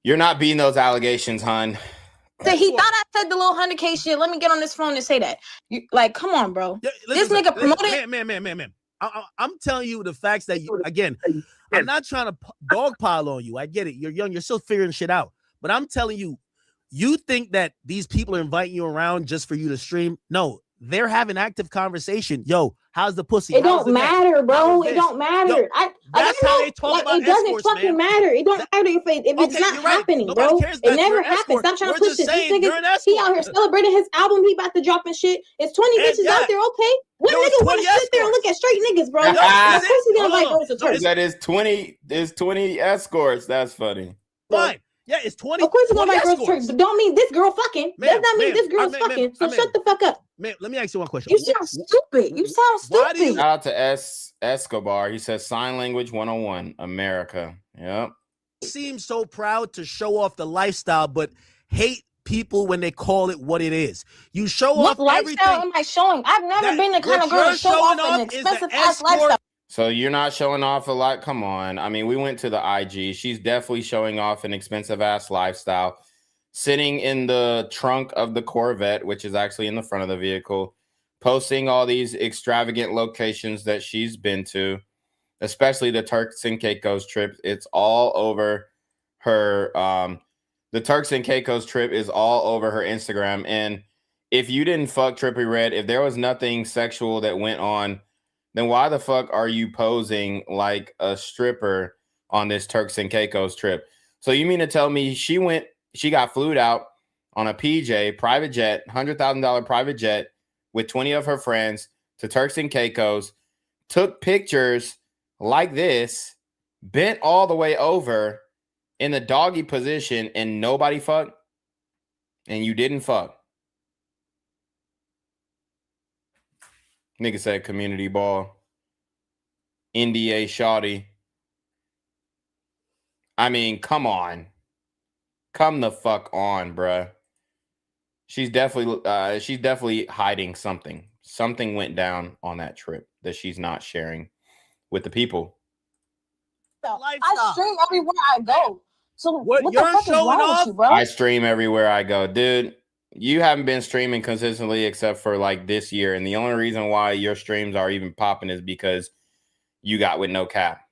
you're not beating those allegations, hun. he thought I said the little 100K shit. Let me get on this phone and say that. Like, come on, bro. Yeah, This nigga promoted. Ma'am. I'm telling you the facts that you, again, I'm not trying to dogpile on you. I get it. You're young. You're still figuring shit out. But I'm telling you, you think that these people are inviting you around just for you to stream? No, they're having active conversation. Yo, how's the pussy? It don't matter, bro. It don't matter. Yo, that's how they talk about it doesn't escorts, fucking man. matter. It don't matter if it's not you're right. happening, Nobody bro. cares It that never you're an happens. escort. Stop trying We're to push just it. This saying you're an nigga, he out here escort. celebrating his album. He about to drop and shit. It's 20 And bitches out there. Okay, what Yo, it's nigga want to 20 sit there and look at straight niggas, bro? Yo, Of course he gonna hold invite on. girls to church. That is 20. There's 20 escorts. That's funny. Fine. Yeah, it's 20. Of course he's gonna 20 invite girls to church, escorts. but don't mean this girl fucking. Does not mean this girl's ma'am, fucking. So ma'am. shut the fuck up. Man, let me ask you one question. You sound stupid. You sound Why do you- stupid. Shout out to Escobar. He says sign language 101, America. Yep. Seem so proud to show off the lifestyle, but hate people when they call it what it is. You show What off lifestyle everything. am I showing? I've never been the kind of girl to show off an expensive ass lifestyle. So you're not showing off a lot. Come on. I mean, we went to the IG. She's definitely showing off an expensive ass lifestyle, sitting in the trunk of the Corvette, which is actually in the front of the vehicle, posting all these extravagant locations that she's been to, especially the Turks and Caicos trip. It's all over her. The Turks and Caicos trip is all over her Instagram. And if you didn't fuck Trippie Redd, if there was nothing sexual that went on, then why the fuck are you posing like a stripper on this Turks and Caicos trip? So you mean to tell me she got flued out on a PJ private jet, $100,000 private jet with 20 of her friends to Turks and Caicos, took pictures like this, bent all the way over in the doggy position, and nobody fucked? And you didn't fuck? Nigga said community ball. NDA shawty. I mean, come on. Come the fuck on, bruh. She's definitely hiding something. Something went down on that trip that she's not sharing with the people. I stream everywhere I go. So what the you're fuck is showing wrong off? with you, bro? I stream everywhere I go. Dude, you haven't been streaming consistently except for like this year. And the only reason why your streams are even popping is because you got with no cap.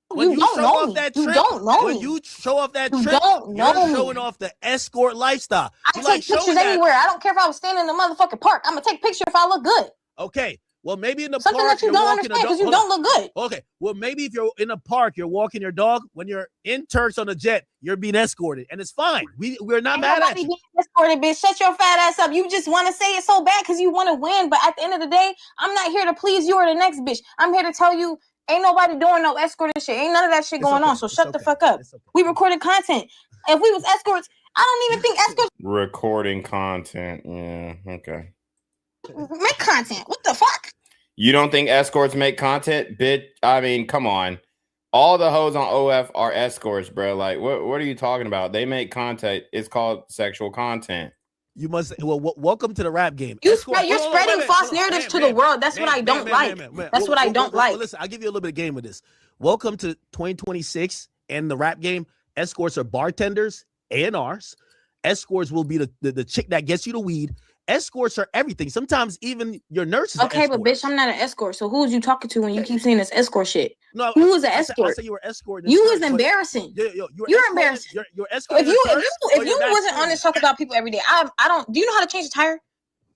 When you don't show know off me. that You trip, don't know when me. you show off that You trip, don't know you're me. showing off the escort lifestyle. I take pictures anywhere. I don't care if I was standing in the motherfucking park. I'm gonna take a picture if I look good. Okay, well maybe in the Something park that you you're don't walking understand a dog. because you don't look good. Okay, well maybe if you're in a park, you're walking your dog. When you're in Turks on a jet, you're being escorted, and it's fine. We're not mad at you. Being escorted, bitch. Shut your fat ass up. You just want to say it so bad because you want to win, but at the end of the day, I'm not here to please you or the next bitch. I'm here to tell you, ain't nobody doing no escorting shit. Ain't none of that shit going on. So shut the fuck up. We recorded content. If we was escorts, I don't even think escorts Recording content. Yeah, okay. make content. What the fuck? You don't think escorts make content? Bitch, I mean, come on. All the hoes on OF are escorts, bro. Like, what are you talking about? They make content. It's called sexual content. You must welcome to the rap game. You're spreading false narratives to the world. That's what I don't like. That's what I don't like. Listen, I'll give you a little bit of game with this. Welcome to 2026 and the rap game. Escorts are bartenders, A&Rs, Escorts will be the chick that gets you the weed. Escorts are everything. Sometimes even your nurses. Okay, but bitch, I'm not an escort. So who's you talking to when you keep saying this escort shit? No, who is an I escort? said you were escorting. You is embarrassing. You're embarrassing. You're escorting. If you wasn't on this talk about people every day, I don't. Do you know how to change a tire?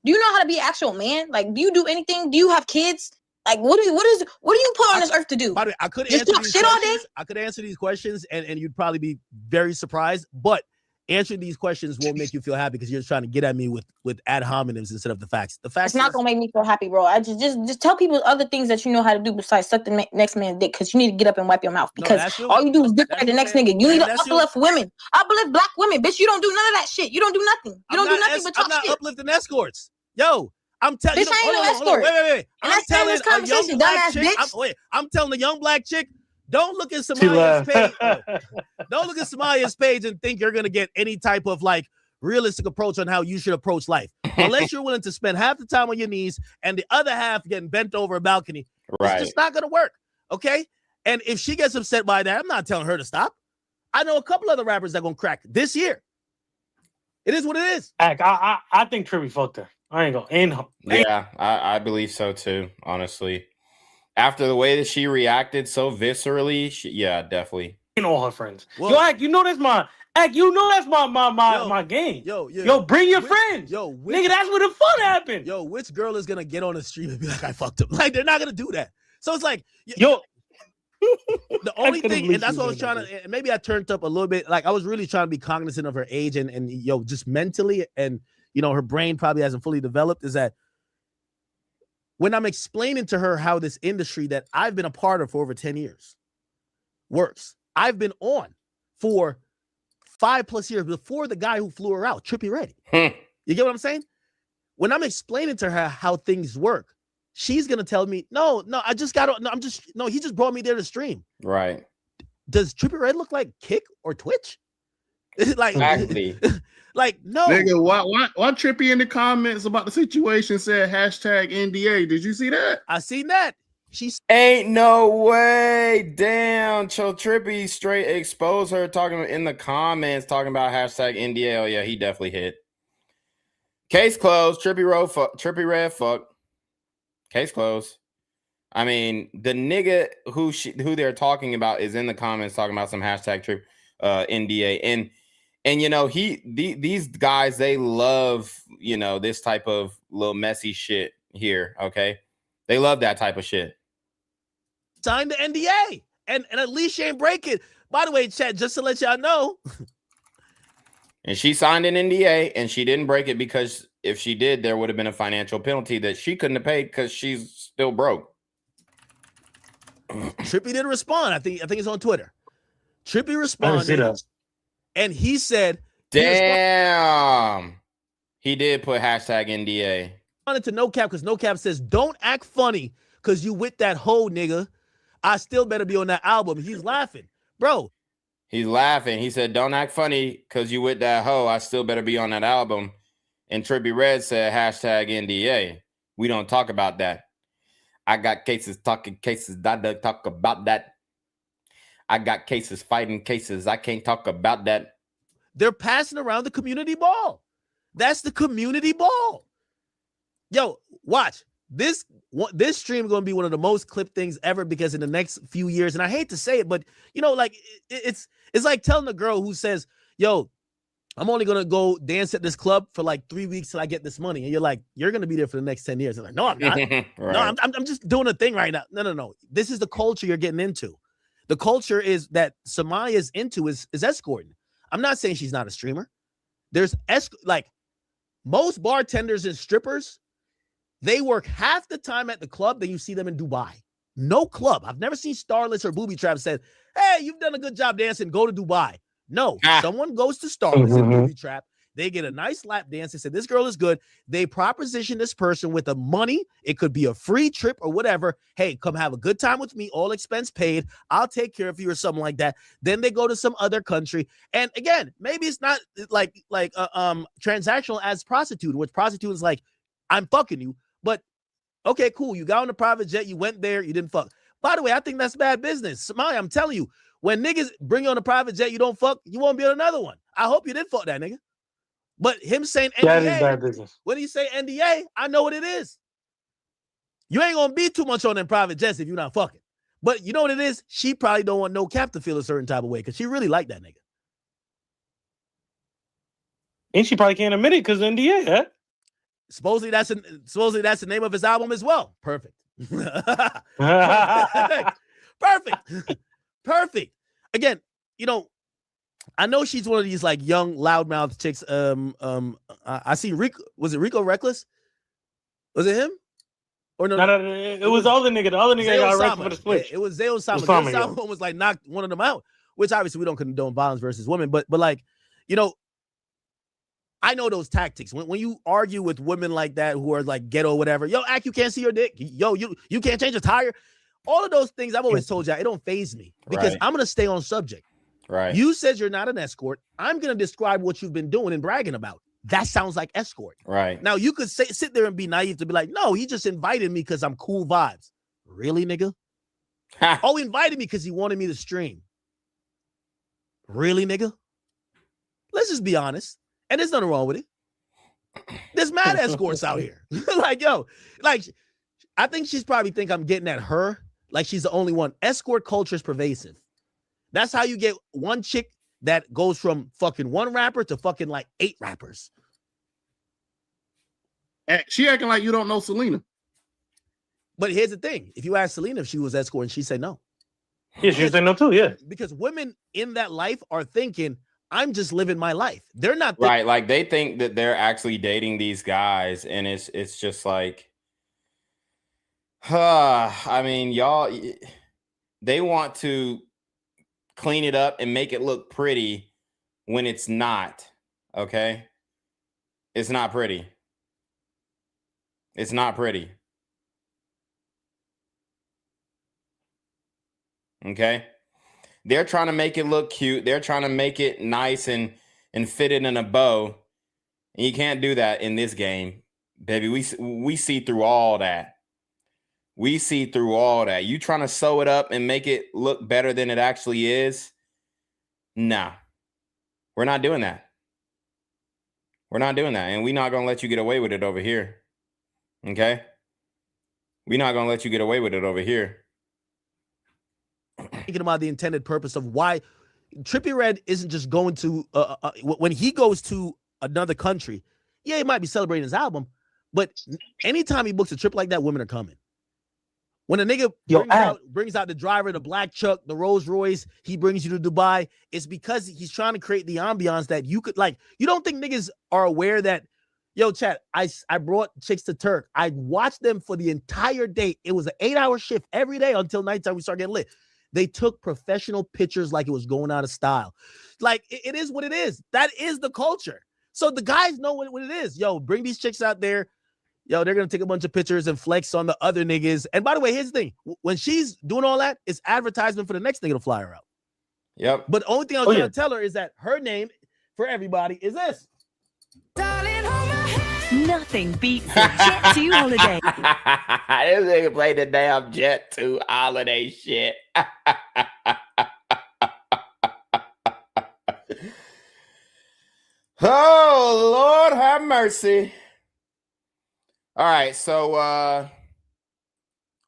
Do you know how to be an actual man? Like, do you do anything? Do you have kids? Like, what do you put on this earth to do? By the way, I could just answer talk these shit questions. all day. I could answer these questions, and you'd probably be very surprised. But answering these questions won't make you feel happy because you're trying to get at me with ad hominems instead of the facts. The facts. It's not gonna make me feel happy, bro. I just tell people other things that you know how to do besides suck the next man's dick. Because you need to get up and wipe your mouth. Because all you do is dick ride the next nigga. You need to uplift women. Uplift black women, bitch. You don't do none of that shit. You don't do nothing. You don't do nothing but talk shit. I'm not uplifting escorts. Yo, I'm telling you. Bitch, I ain't no escort. Wait. I'm telling this conversation, dumbass bitch. I'm telling the young black chick. Don't look at Summyah's page. Don't look at Summyah's page and think you're gonna get any type of like realistic approach on how you should approach life, unless you're willing to spend half the time on your knees and the other half getting bent over a balcony. Right. It's just not gonna work. Okay. And if she gets upset by that, I'm not telling her to stop. I know a couple other rappers that are gonna crack this year. It is what it is. I think Trippy fucked her. I ain't gonna. Yeah, I believe so too. Honestly. After the way that she reacted so viscerally, yeah, definitely. And all her friends. Well, yo, Ak, you know that's my game. Yo, bring your friends. Nigga, that's where the fun happened. Yo, which girl is gonna get on the stream and be like, I fucked him? Like, they're not gonna do that. So it's like, yo. The only thing, and that's what I was trying to, and maybe I turned up a little bit. Like, I was really trying to be cognizant of her age and just mentally, and her brain probably hasn't fully developed, is that when I'm explaining to her how this industry that I've been a part of for over 10 years works, I've been on for 5+ years before the guy who flew her out, Trippie Redd. You get what I'm saying? When I'm explaining to her how things work, she's gonna tell me, no, he just brought me there to stream. Right. Does Trippie Redd look like Kick or Twitch? Like, exactly. Like, no. Nigga, why Trippie in the comments about the situation said #NDA? Did you see that? I seen that. She's ain't no way. Damn, Cho Trippie straight exposed her talking in the comments, talking about #NDA. Oh yeah, he definitely hit. Case closed. Trippie Redd fuck. Case closed. I mean, the nigga who they're talking about is in the comments talking about some #Trip NDA. And these guys, they love, this type of little messy shit here. Okay. They love that type of shit. Sign the NDA and at least she ain't break it. By the way, chat, just to let y'all know. And she signed an NDA and she didn't break it because if she did, there would have been a financial penalty that she couldn't have paid because she's still broke. Trippie didn't respond. I think it's on Twitter. Trippie responded. And he said, damn, he did put #NDA. Wanted to No Cap because No Cap says, don't act funny because you with that hoe, nigga. I still better be on that album. He's laughing, bro. He's laughing. He said, don't act funny because you with that hoe. I still better be on that album. And Trippie Redd said, #NDA. We don't talk about that. I got cases talking cases. I don't talk about that. I got cases fighting cases. I can't talk about that. They're passing around the community ball. That's the community ball. Yo, watch. This stream is going to be one of the most clipped things ever because in the next few years, and I hate to say it, but it's like telling a girl who says, yo, I'm only going to go dance at this club for like 3 weeks till I get this money. And you're like, you're going to be there for the next 10 years. I'm like, no, I'm not. Right. No, I'm just doing a thing right now. No. This is the culture you're getting into. The culture is that Summyah is into is escorting. I'm not saying she's not a streamer. There's like most bartenders and strippers, they work half the time at the club than you see them in Dubai. No club. I've never seen Starlets or Booby Trap said, hey, you've done a good job dancing. Go to Dubai. No, someone goes to Starlets and Booby Trap. They get a nice lap dance. They say, this girl is good. They proposition this person with the money. It could be a free trip or whatever. Hey, come have a good time with me. All expense paid. I'll take care of you or something like that. Then they go to some other country. And again, maybe it's not like transactional as prostitute, which prostitute is like, I'm fucking you. But okay, cool. You got on a private jet. You went there. You didn't fuck. By the way, I think that's bad business. Summyah, I'm telling you, when niggas bring you on a private jet, you don't fuck, you won't be on another one. I hope you did fuck that nigga. But him saying That is NDA, bad business. when he say NDA, I know what it is. You ain't gonna be too much on them private jets if you're not fucking. But you know what it is? She probably don't want no cap to feel a certain type of way because she really like that nigga. And she probably can't admit it because NDA, huh? Supposedly that's the name of his album as well. Perfect. Perfect. Again, you know, I know she's one of these like young loudmouth chicks. I see Rico. Was it Rico Reckless? Was it him? Or no, it was the other nigga. The other nigga got arrested for the switch. It was Zay Osama. Zay Osama was like knocked one of them out, which obviously we don't condone violence versus women, but like, you know, I know those tactics. When you argue with women like that who are like ghetto or whatever, yo, act you can't see your dick. Yo, you can't change a tire. All of those things I've always told you, it don't faze me because I'm gonna stay on subject. Right. You said you're not an escort. I'm gonna describe what you've been doing and bragging about. That sounds like escort. Right. Now you could sit there and be naive to be like, no, he just invited me because I'm cool vibes. Really, nigga? Oh, he invited me because he wanted me to stream. Really, nigga? Let's just be honest. And there's nothing wrong with it. There's mad escorts out here. Like, yo, like, I think she's probably think I'm getting at her. Like she's the only one. Escort culture is pervasive. That's how you get one chick that goes from fucking one rapper to fucking like 8 rappers. She acting like you don't know Selena. But here's the thing. If you ask Selena if she was escorting, she'd say no. Yeah, she'd say no too, yeah. Because women in that life are thinking, I'm just living my life. They're not right. Like they think that they're actually dating these guys, and it's just like, I mean, y'all, they want to clean it up and make it look pretty when it's not. Okay, it's not pretty. It's not pretty. Okay. They're trying to make it look cute. They're trying to make it nice and fit it in a bow. And you can't do that in this game, baby. We see through all that. We see through all that. You trying to sew it up and make it look better than it actually is? Nah. We're not doing that. We're not doing that. And we're not going to let you get away with it over here. Okay? We're not going to let you get away with it over here. Thinking about the intended purpose of why Trippie Redd isn't just going to when he goes to another country. Yeah, he might be celebrating his album, but anytime he books a trip like that, women are coming. When a nigga brings out the driver, the black truck, the Rolls Royce, he brings you to Dubai, it's because he's trying to create the ambiance that you could like. You don't think niggas are aware that, yo, chat, I brought chicks to Turk. I watched them for the entire day. It was an 8-hour shift every day until nighttime we start getting lit. They took professional pictures like it was going out of style. Like, it is what it is. That is the culture. So the guys know what it is. Yo, bring these chicks out there. Yo, they're going to take a bunch of pictures and flex on the other niggas. And by the way, here's the thing. When she's doing all that, it's advertisement for the next nigga to fly her out. Yep. But the only thing I was trying to tell her is that her name for everybody is this. Nothing beats a Jet 2 holiday. This nigga played the damn Jet 2 holiday shit. Oh, Lord have mercy. All right, so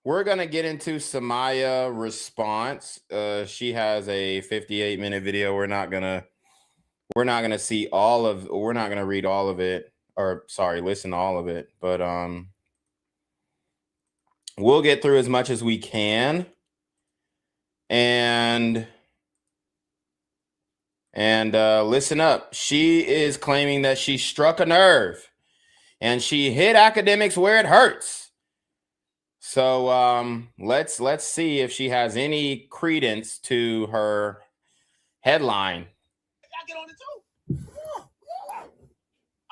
we're going to get into Summyah response. She has a 58-minute video. We're not going to see all of, we're not going to read all of it. Or sorry, listen to all of it, but we'll get through as much as we can. And listen up. She is claiming that she struck a nerve and she hit Akademiks where it hurts. So let's see if she has any credence to her headline. I get on it too.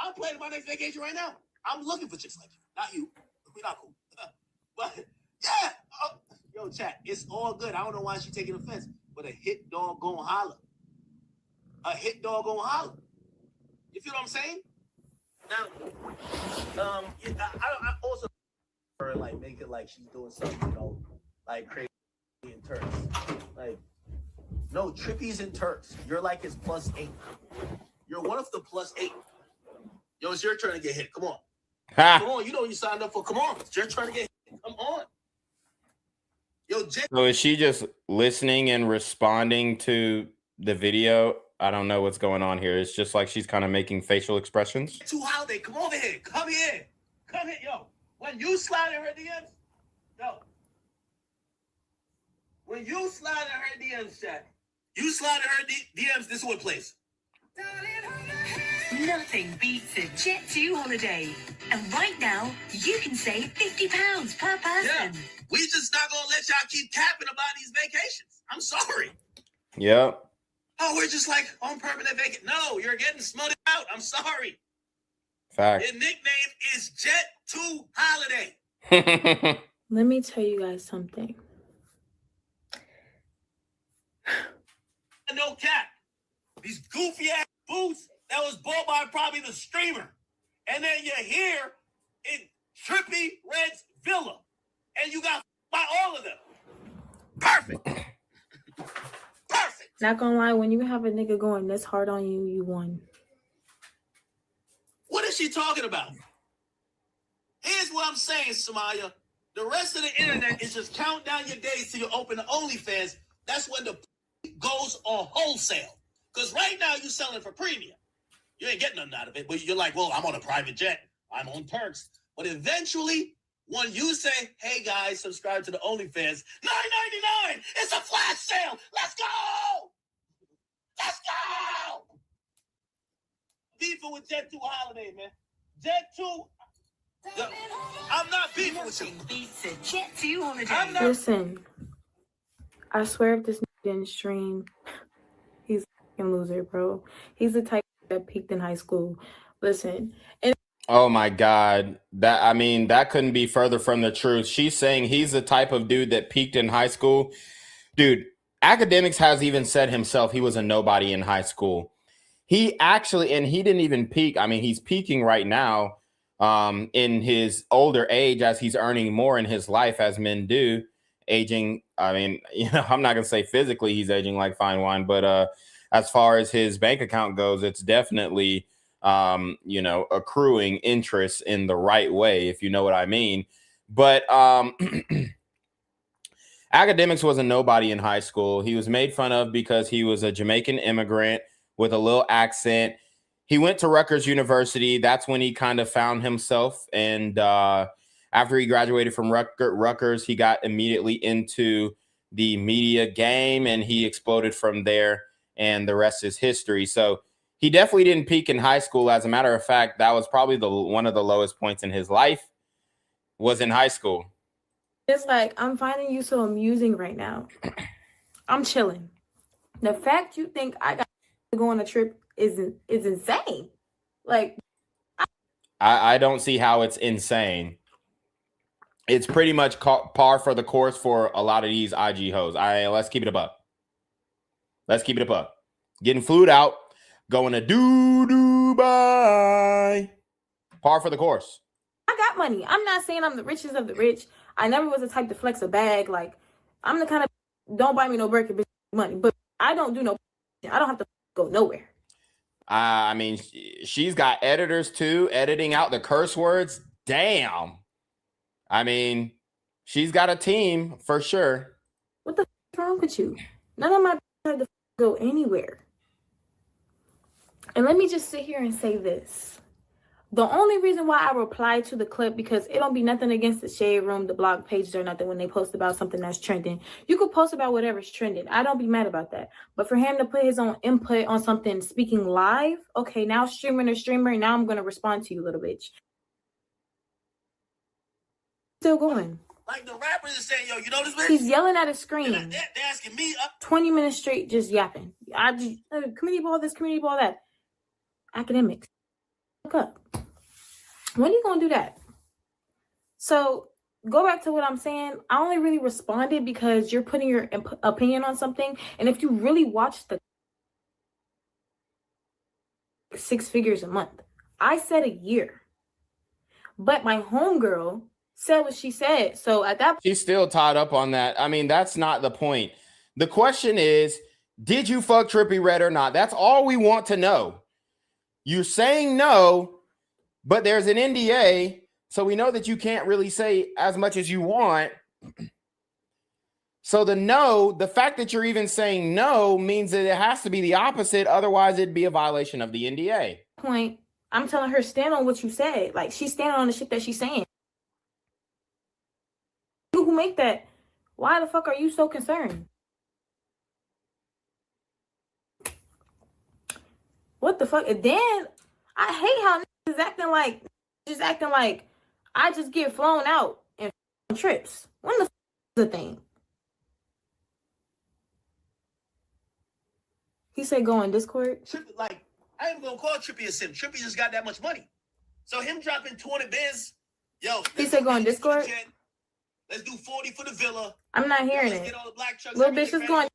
I'm planning my next vacation right now. I'm looking for chicks like you, not you. We're not cool. But yeah, yo, chat, it's all good. I don't know why she's taking offense, but a hit dog gon' holler. A hit dog gon' holler. You feel what I'm saying? Now, I also her like make it like she's doing something, you know, like crazy in Turks. Like, no, Trippie's in Turks. You're like his +8. You're one of the +8. Yo, it's your turn to get hit. Come on. Ha. Come on. You know what you signed up for. Come on. It's your turn to get hit. Come on. Yo, So is she just listening and responding to the video? I don't know what's going on here. It's just like she's kind of making facial expressions. Too Holiday, come over here. Come here. Come here, yo. When you slide in her DMs, yo. When you slide in her DMs, Shaq, you slide in her DMs, this is what plays. Nothing beats a Jet2 holiday. And right now, you can save £50 per person. Yeah. We just not gonna let y'all keep capping about these vacations. I'm sorry. Yep. Oh, we're just like on permanent vacation. No, you're getting smothered out. I'm sorry. Fact. Your nickname is Jet2 Holiday. Let me tell you guys something. No cap. These goofy ass boots that was bought by probably the streamer. And then you're here in Trippy Red's villa. And you got by all of them. Perfect. Perfect. Not gonna lie, when you have a nigga going this hard on you, you won. What is she talking about? Here's what I'm saying, Summyah. The rest of the internet is just count down your days till you open the OnlyFans. That's when the goes on wholesale. Because right now you're selling for premium. You ain't getting nothing out of it. But you're like, well, I'm on a private jet. I'm on perks. But eventually, when you say, hey, guys, subscribe to the OnlyFans, $9.99. It's a flash sale. Let's go. Let's go. Beefing with Jet2 Holiday, man. Jet2. I'm not beefing with you. Nothing beats a Jet2 holiday. I'm not. Listen, I swear if this nigga didn't stream, he's a fucking loser, bro. He's the type that peaked in high school. Listen, and Oh my God. That couldn't be further from the truth. She's saying he's the type of dude that peaked in high school. Dude, Akademiks has even said himself he was a nobody in high school. He didn't even peak. I mean, he's peaking right now in his older age as he's earning more in his life as men do. Aging, I'm not going to say physically he's aging like fine wine, but as far as his bank account goes, it's definitely accruing interest in the right way, if you know what I mean. But Akademiks was a nobody in high school. He was made fun of because he was a Jamaican immigrant with a little accent. He went to Rutgers University. That's when he kind of found himself. And after he graduated from Rutgers, he got immediately into the media game and he exploded from there. And the rest is history. So he definitely didn't peak in high school. As a matter of fact, that was probably one of the lowest points in his life was in high school. it's like, I'm finding you so amusing right now. I'm chilling. The fact you think I got to go on a trip is insane. Like, I don't see how it's insane. It's pretty much par for the course for a lot of these IG hoes. Let's keep it up. Let's keep it up. Getting flued out, going to Dubai. Par for the course. I got money. I'm not saying I'm the richest of the rich. I never was the type to flex a bag. Like, I'm the kind of, don't buy me no Birkin, bitch, money. But I don't do no, I don't have to go nowhere. She's got editors too, editing out the curse words. Damn. She's got a team for sure. What the f is wrong with you? None of my had to go anywhere. And let me just sit here and say this. The only reason why I replied to the clip, because it don't be nothing against the Shade Room, the blog pages or nothing when they post about something that's trending. You could post about whatever's trending. I don't be mad about that. But for him to put his own input on something speaking live, okay, now streamer, and now I'm going to respond to you, little bitch. Still going. Like the rapper is saying, yo, you know this bitch? He's yelling at a screen. They're asking me 20 minutes straight just yapping. Community ball this, community ball that. Akademiks. Look up. When are you going to do that? So go back to what I'm saying. I only really responded because you're putting your opinion on something. And if you really watch the 6 figures a month, I said a year. But my homegirl said what she said. So at that point, she's still tied up on that. That's not the point. The question is, did you fuck Trippy Red or not? That's all we want to know. You're saying no. But there's an NDA, so we know that you can't really say as much as you want. So the fact that you're even saying no means that it has to be the opposite. Otherwise, it'd be a violation of the NDA. Point. I'm telling her, stand on what you said. Like, she's standing on the shit that she's saying. You who make that, why the fuck are you so concerned? What the fuck? And then I hate how niggas is acting like I just get flown out and trips. When the fuck is the thing? He said go on Discord. Like, I ain't gonna call Trippy a sim. Trippy just got that much money. So him dropping 20 biz, yo. He said go on Discord. Let's do 40 for the villa. I'm not hearing it. Little bitch is going.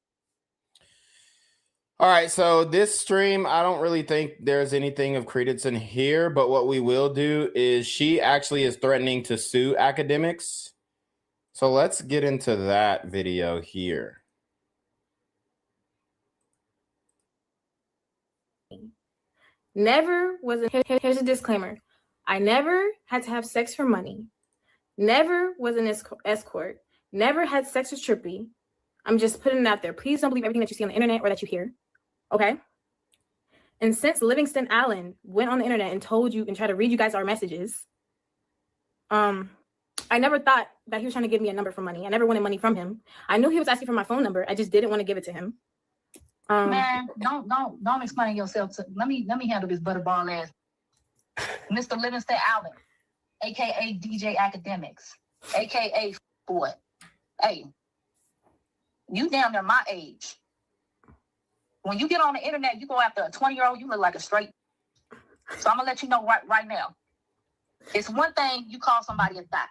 All right, so this stream, I don't really think there's anything of credence in here, but what we will do is she actually is threatening to sue Akademiks. So let's get into that video here. Never was here's a disclaimer. I never had to have sex for money. Never was an escort. Never had sex with Trippy. I'm just putting it out there. Please don't believe everything that you see on the internet or that you hear. Okay? And since Livingston Allen went on the internet and told you and tried to read you guys our messages, I never thought that he was trying to give me a number for money. I never wanted money from him. I knew he was asking for my phone number. I just didn't want to give it to him. Man, don't explain yourself to let me handle this butterball ass. Mr. Livingston Allen, aka DJ Akademiks, aka boy. Hey, you down there my age. When you get on the internet, you go after a 20-year-old, you look like a straight. So I'm gonna let you know right now. It's one thing you call somebody a thot.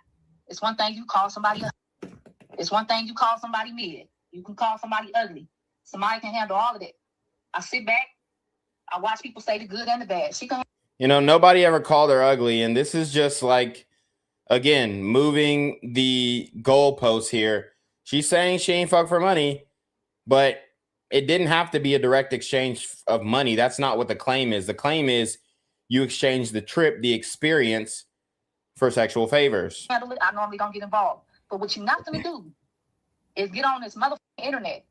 It's one thing you call somebody a. It's one thing you call somebody mid. You can call somebody ugly. Somebody can handle all of it. I sit back, I watch people say the good and the bad. She can. You know, nobody ever called her ugly, and this is just like, again, moving the goalposts here. She's saying she ain't fuck for money, but it didn't have to be a direct exchange of money. That's not what the claim is. The claim is you exchange the trip, the experience, for sexual favors. I normally don't get involved, but what you're not gonna do is get on this motherfucking internet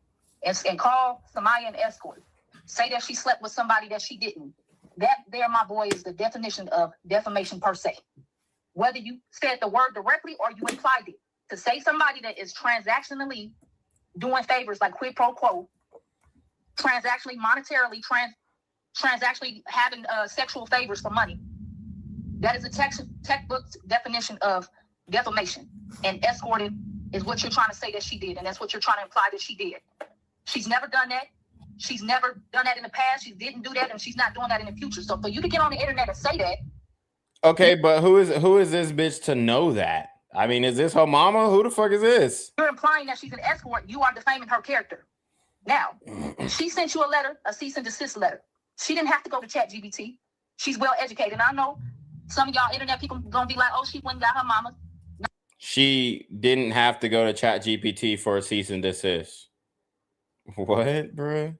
and call Summyah an escort. Say that she slept with somebody that she didn't. That there, my boy, is the definition of defamation per se. Whether you said the word directly or you implied it. To say somebody that is transactionally doing favors like quid pro quo, transactionally, monetarily, transactionally having sexual favors for money. That is a textbook definition of defamation. And escorting is what you're trying to say that she did. And that's what you're trying to imply that she did. She's never done that. She's never done that in the past. She didn't do that, and she's not doing that in the future. So for you to get on the internet and say that. Okay, but who is this bitch to know that? I mean, is this her mama? Who the fuck is this? You're implying that she's an escort. You are defaming her character. Now, she sent you a letter, a cease and desist letter. She didn't have to go to ChatGPT. She's well educated. I know some of y'all internet people gonna be like, oh, she went and got her mama. No. She didn't have to go to ChatGPT for a cease and desist. What, bro?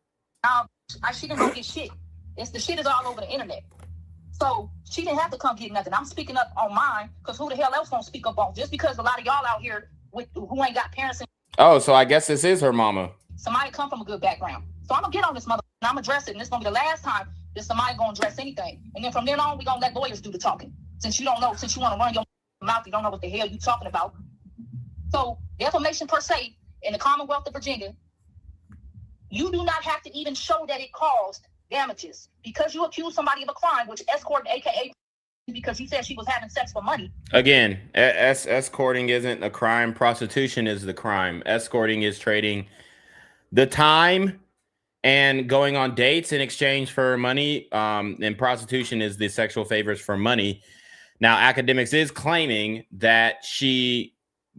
She didn't go get shit. The shit is all over the internet. So she didn't have to come get nothing. I'm speaking up on mine because who the hell else gonna speak up on? Just because a lot of y'all out here who ain't got parents. Oh, so I guess this is her mama. Somebody come from a good background. So I'm gonna get on this mother and I'm gonna address it. And this gonna be the last time that somebody gonna address anything. And then from then on, we gonna let lawyers do the talking. Since you don't know, since you want to run your mouth, you don't know what the hell you talking about. So defamation per se in the Commonwealth of Virginia, you do not have to even show that it caused damages because you accuse somebody of a crime, which escort, aka, because he said she was having sex for money. Again, escorting isn't a crime. Prostitution is the crime. Escorting is trading the time and going on dates in exchange for money. And prostitution is the sexual favors for money. Now, Akademiks is claiming that she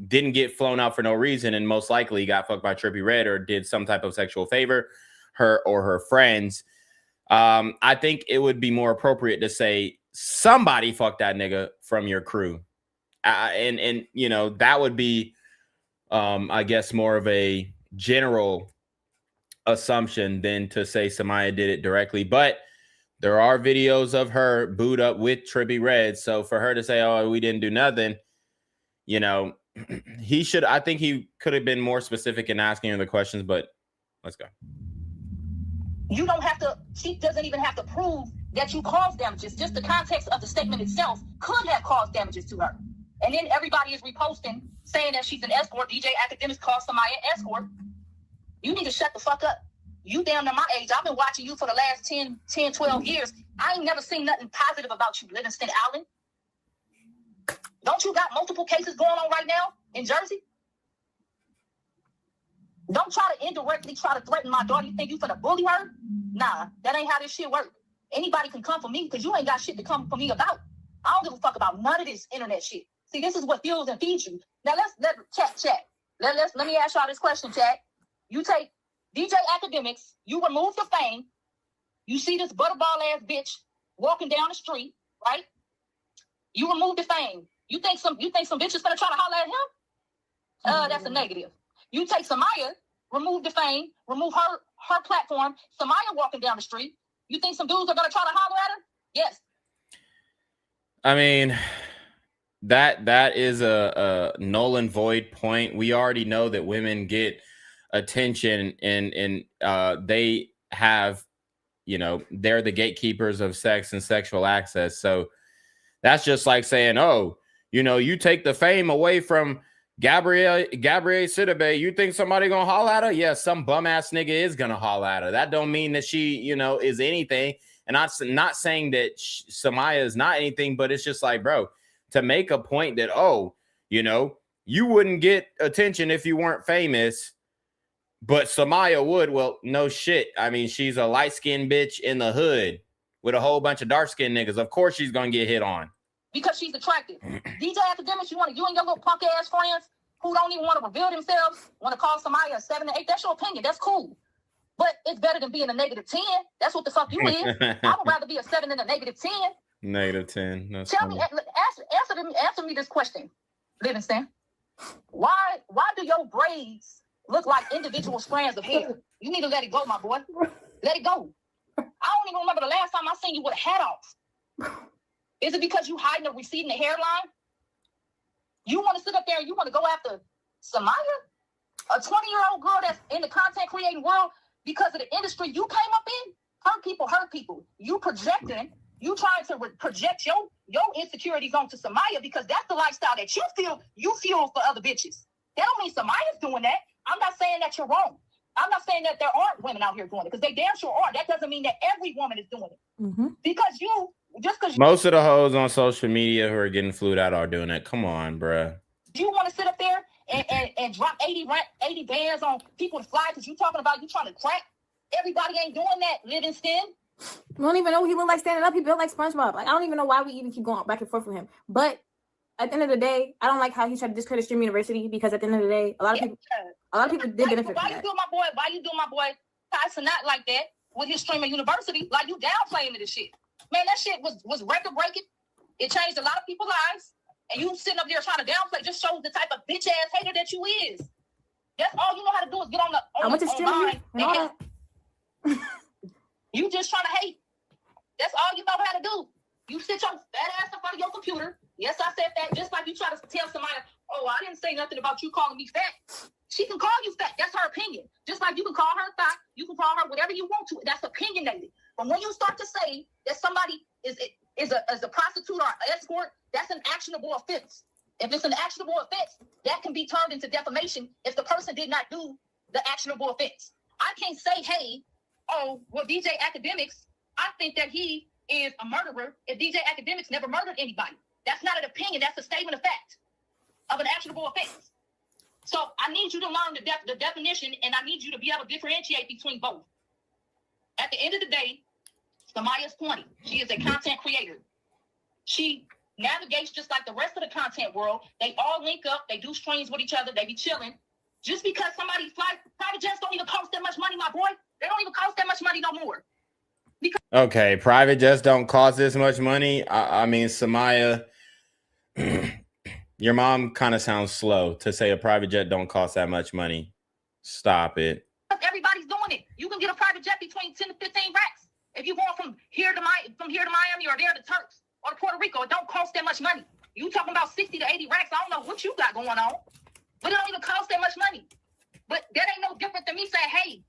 didn't get flown out for no reason and most likely got fucked by Trippy Red or did some type of sexual favor, her or her friends. I think it would be more appropriate to say somebody fucked that nigga from your crew. And you know, that would be, I guess, more of a general assumption than to say Summyah did it directly. But There are videos of her booed up with Trippie Redd. So for her to say, oh, we didn't do nothing, you know, I think he could have been more specific in asking her the questions, but let's go. You don't have to, she doesn't even have to prove that you caused damages. Just the context of the statement itself could have caused damages to her. And then everybody is reposting saying that she's an escort. DJ Akademiks called somebody an escort. You need to shut the fuck up. You damn near my age. I've been watching you for the last 10, 12 years. I ain't never seen nothing positive about you, Livingston Allen. Don't you got multiple cases going on right now in Jersey? Don't try to indirectly try to threaten my daughter. You think you finna bully her? Nah, that ain't how this shit work. Anybody can come for me because you ain't got shit to come for me about. I don't give a fuck about none of this internet shit. See, this is what fuels and feeds you. Now let chat. Let me ask y'all this question, chat. You take DJ Akademiks, you remove the fame. You see this butterball ass bitch walking down the street, right? You remove the fame. You think some bitch is gonna try to holler at him? That's a negative. You take Summyah, remove the fame, remove her platform. Summyah walking down the street. You think some dudes are gonna try to holler at her? Yes. I mean, that is a null and void point. We already know that women get attention and they have, you know, they're the gatekeepers of sex and sexual access. So that's just like saying, oh, you know, you take the fame away from Gabrielle Sidibe, you think somebody gonna holler at her? Yeah, some bum ass nigga is gonna holler at her. That don't mean that she, you know, is anything. And I'm not saying that Summyah is not anything, but it's just like, bro, to make a point that, oh, you know, you wouldn't get attention if you weren't famous, but Summyah would. Well, no shit. I mean, she's a light-skinned bitch in the hood with a whole bunch of dark-skinned niggas. Of course she's gonna get hit on. Because she's attractive. DJ Akademiks, you and your little punk ass friends who don't even want to reveal themselves, want to call somebody a 7 or 8. That's your opinion. That's cool. But it's better than being a -10. That's what the fuck you is. I would rather be a 7 than a -10. -10. That's Tell funny. me, answer me this question, Livingston. Why do your braids look like individual strands of hair? You need to let it go, my boy. Let it go. I don't even remember the last time I seen you with a hat off. Is it because you hiding or receding the hairline? You want to sit up there and you want to go after Summyah, a 20-year-old girl that's in the content creating world because of the industry you came up in? Hurt people. You projecting, you trying to project your insecurities onto Summyah because that's the lifestyle that you feel for other bitches. That don't mean Summyah's doing that. I'm not saying that you're wrong. I'm not saying that there aren't women out here doing it because they damn sure are. That doesn't mean that every woman is doing it. Mm-hmm. Because most of the hoes on social media who are getting flued out are doing it. Come on, bruh. You want to sit up there and drop 80 bands on people to fly because you talking about you trying to crack? Everybody ain't doing that, Livingston. I don't even know what he look like standing up. He built like SpongeBob. Like I don't even know why we even keep going back and forth with him. But at the end of the day, I don't like how he tried to discredit Stream University because at the end of the day, a lot of people did benefit from that. Why you do my boy Tyson not like that with his Streamer University? Like you downplaying this shit. Man, that shit was record breaking. It changed a lot of people's lives. And you sitting up there trying to downplay just shows the type of bitch ass hater that you is. That's all you know how to do is get on the You just trying to hate. That's all you know how to do. You sit your fat ass in front of your computer. Yes, I said that. Just like you try to tell somebody, oh, I didn't say nothing about you calling me fat. She can call you fat. That's her opinion. Just like you can call her fat. You can call her whatever you want to. That's opinionated. But when you start to say that somebody is a prostitute or an escort, that's an actionable offense. If it's an actionable offense, that can be turned into defamation if the person did not do the actionable offense. I can't say, hey, oh, well, DJ Akademiks, I think that he is a murderer if DJ Akademiks never murdered anybody. That's not an opinion. That's a statement of fact of an actionable offense. So I need you to learn the definition, and I need you to be able to differentiate between both. At the end of the day, Summyah's 20. She is a content creator. She navigates just like the rest of the content world. They all link up. They do streams with each other. They be chilling. Just because somebody flies, private jets don't even cost that much money, my boy. They don't even cost that much money no more. Okay, private jets don't cost this much money. I mean, Summyah, your mom kind of sounds slow to say a private jet don't cost that much money. Stop it. Everybody's doing it. You can get a private jet between 10 to 15 racks. If you going from here to Miami or there to Turks or to Puerto Rico, it don't cost that much money. You talking about 60 to 80 racks. I don't know what you got going on, but it don't even cost that much money. But that ain't no different than me saying, hey,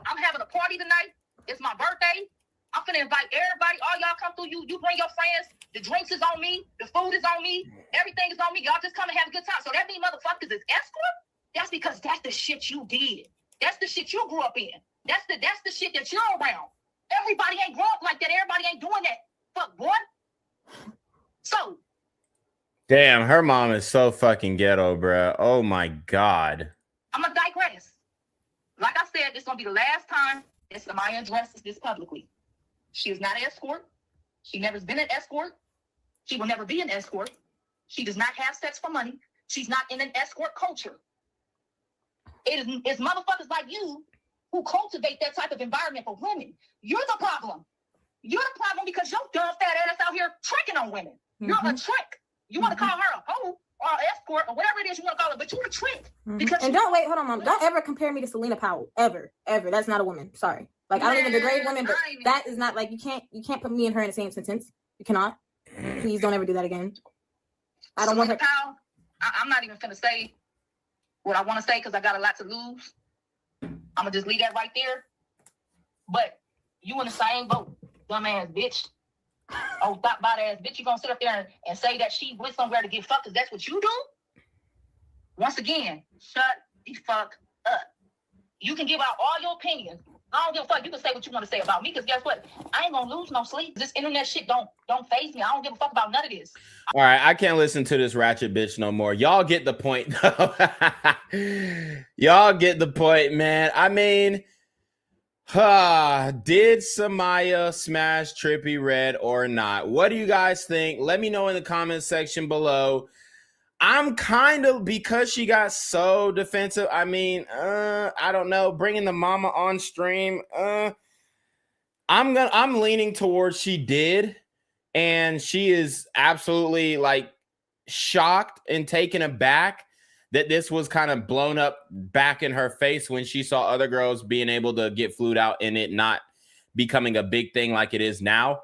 I'm having a party tonight. It's my birthday. I'm gonna invite everybody. All y'all come through. You bring your friends. The drinks is on me. The food is on me. Everything is on me. Y'all just come and have a good time. So that mean motherfuckers is escort? That's because that's the shit you did. That's the shit you grew up in. That's the shit that you're around. Everybody ain't grow up like that. Everybody ain't doing that. Fuck, boy. So. Damn, her mom is so fucking ghetto, bro. Oh my God. I'm gonna digress. Like I said, this is gonna be the last time that Summyah addresses this publicly. She is not an escort. She never's been an escort. She will never be an escort. She does not have sex for money. She's not in an escort culture. It's motherfuckers like you who cultivate that type of environment for women. You're the problem. You're the problem because your dumb fat ass out here tricking on women. You're a trick. You want to call her a hoe or an escort or whatever it is you want to call it, but you're a trick. Because and don't wait, hold on, Mom. Don't ever compare me to Selena Powell. Ever. That's not a woman. Sorry. Like, I don't even degrade women, but that is not, like, you can't put me and her in the same sentence. You cannot. Please don't ever do that again. I don't want her. Powell, I'm not even finna say what I want to say because I got a lot to lose. I'm gonna just leave that right there. But you in the same boat, dumbass bitch. Oh, thought about ass bitch. You gonna sit up there and say that she went somewhere to get fucked because that's what you do? Once again, shut the fuck up. You can give out all your opinions. I don't give a fuck. You can say what you want to say about me because guess what? I ain't gonna lose no sleep. This internet shit don't faze me. I don't give a fuck about none of this. All right, I can't listen to this ratchet bitch no more. Y'all get the point. Y'all get the point, man. I mean, did Summyah smash Trippie Redd or not? What do you guys think? Let me know in the comment section below. I'm kind of, because she got so defensive, I mean, I don't know, bringing the mama on stream, I'm leaning towards she did, and she is absolutely, like, shocked and taken aback that this was kind of blown up back in her face when she saw other girls being able to get flued out and it not becoming a big thing like it is now.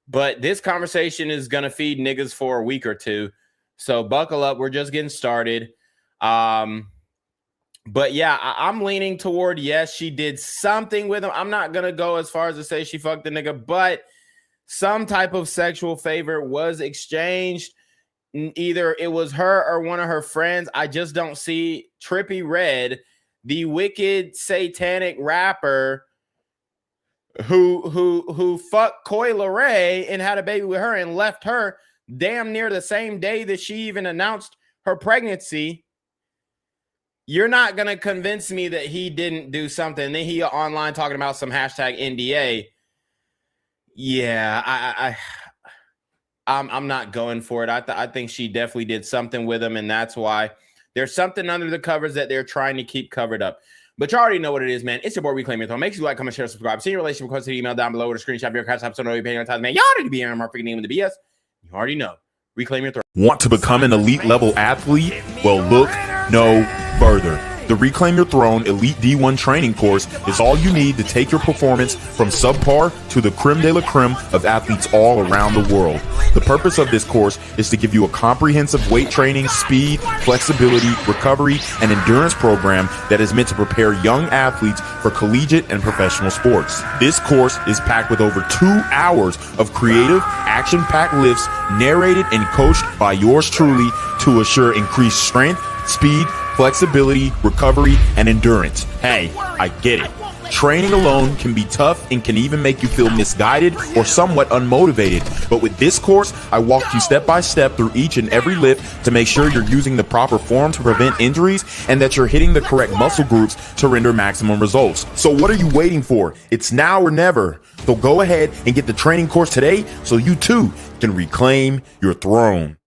But this conversation is going to feed niggas for a week or two. So buckle up. We're just getting started. But yeah, I'm leaning toward, yes, she did something with him. I'm not going to go as far as to say she fucked the nigga, but some type of sexual favor was exchanged. Either it was her or one of her friends. I just don't see Trippie Redd, the wicked satanic rapper who fucked Coi Leray and had a baby with her and left her damn near the same day that she even announced her pregnancy. You're not going to convince me that he didn't do something. And then he online talking about some hashtag NDA. Yeah, I'm not going for it. I think she definitely did something with him, and that's why there's something under the covers that they're trying to keep covered up. But you already know what it is, man. It's your boy Reclaim Your Throne. Make sure you like, comment, share, subscribe. See your relationship request to the email down below with a screenshot of your CashApp so you're paying on time. Man, y'all already be in my freaking name with the BS. You already know. Reclaim Your Throne. Want to become an elite level athlete? Well, look no further. The Reclaim Your Throne Elite D1 training course is all you need to take your performance from subpar to the creme de la creme of athletes all around the world. The purpose of this course is to give you a comprehensive weight training, speed, flexibility, recovery, and endurance program that is meant to prepare young athletes for collegiate and professional sports. This course is packed with over 2 hours of creative, action-packed lifts narrated and coached by yours truly to assure increased strength, speed, flexibility, recovery, and endurance. Hey, I get it. Training alone can be tough and can even make you feel misguided or somewhat unmotivated. But with this course, I walk you step by step through each and every lift to make sure you're using the proper form to prevent injuries and that you're hitting the correct muscle groups to render maximum results. So what are you waiting for? It's now or never. So go ahead and get the training course today so you too can reclaim your throne.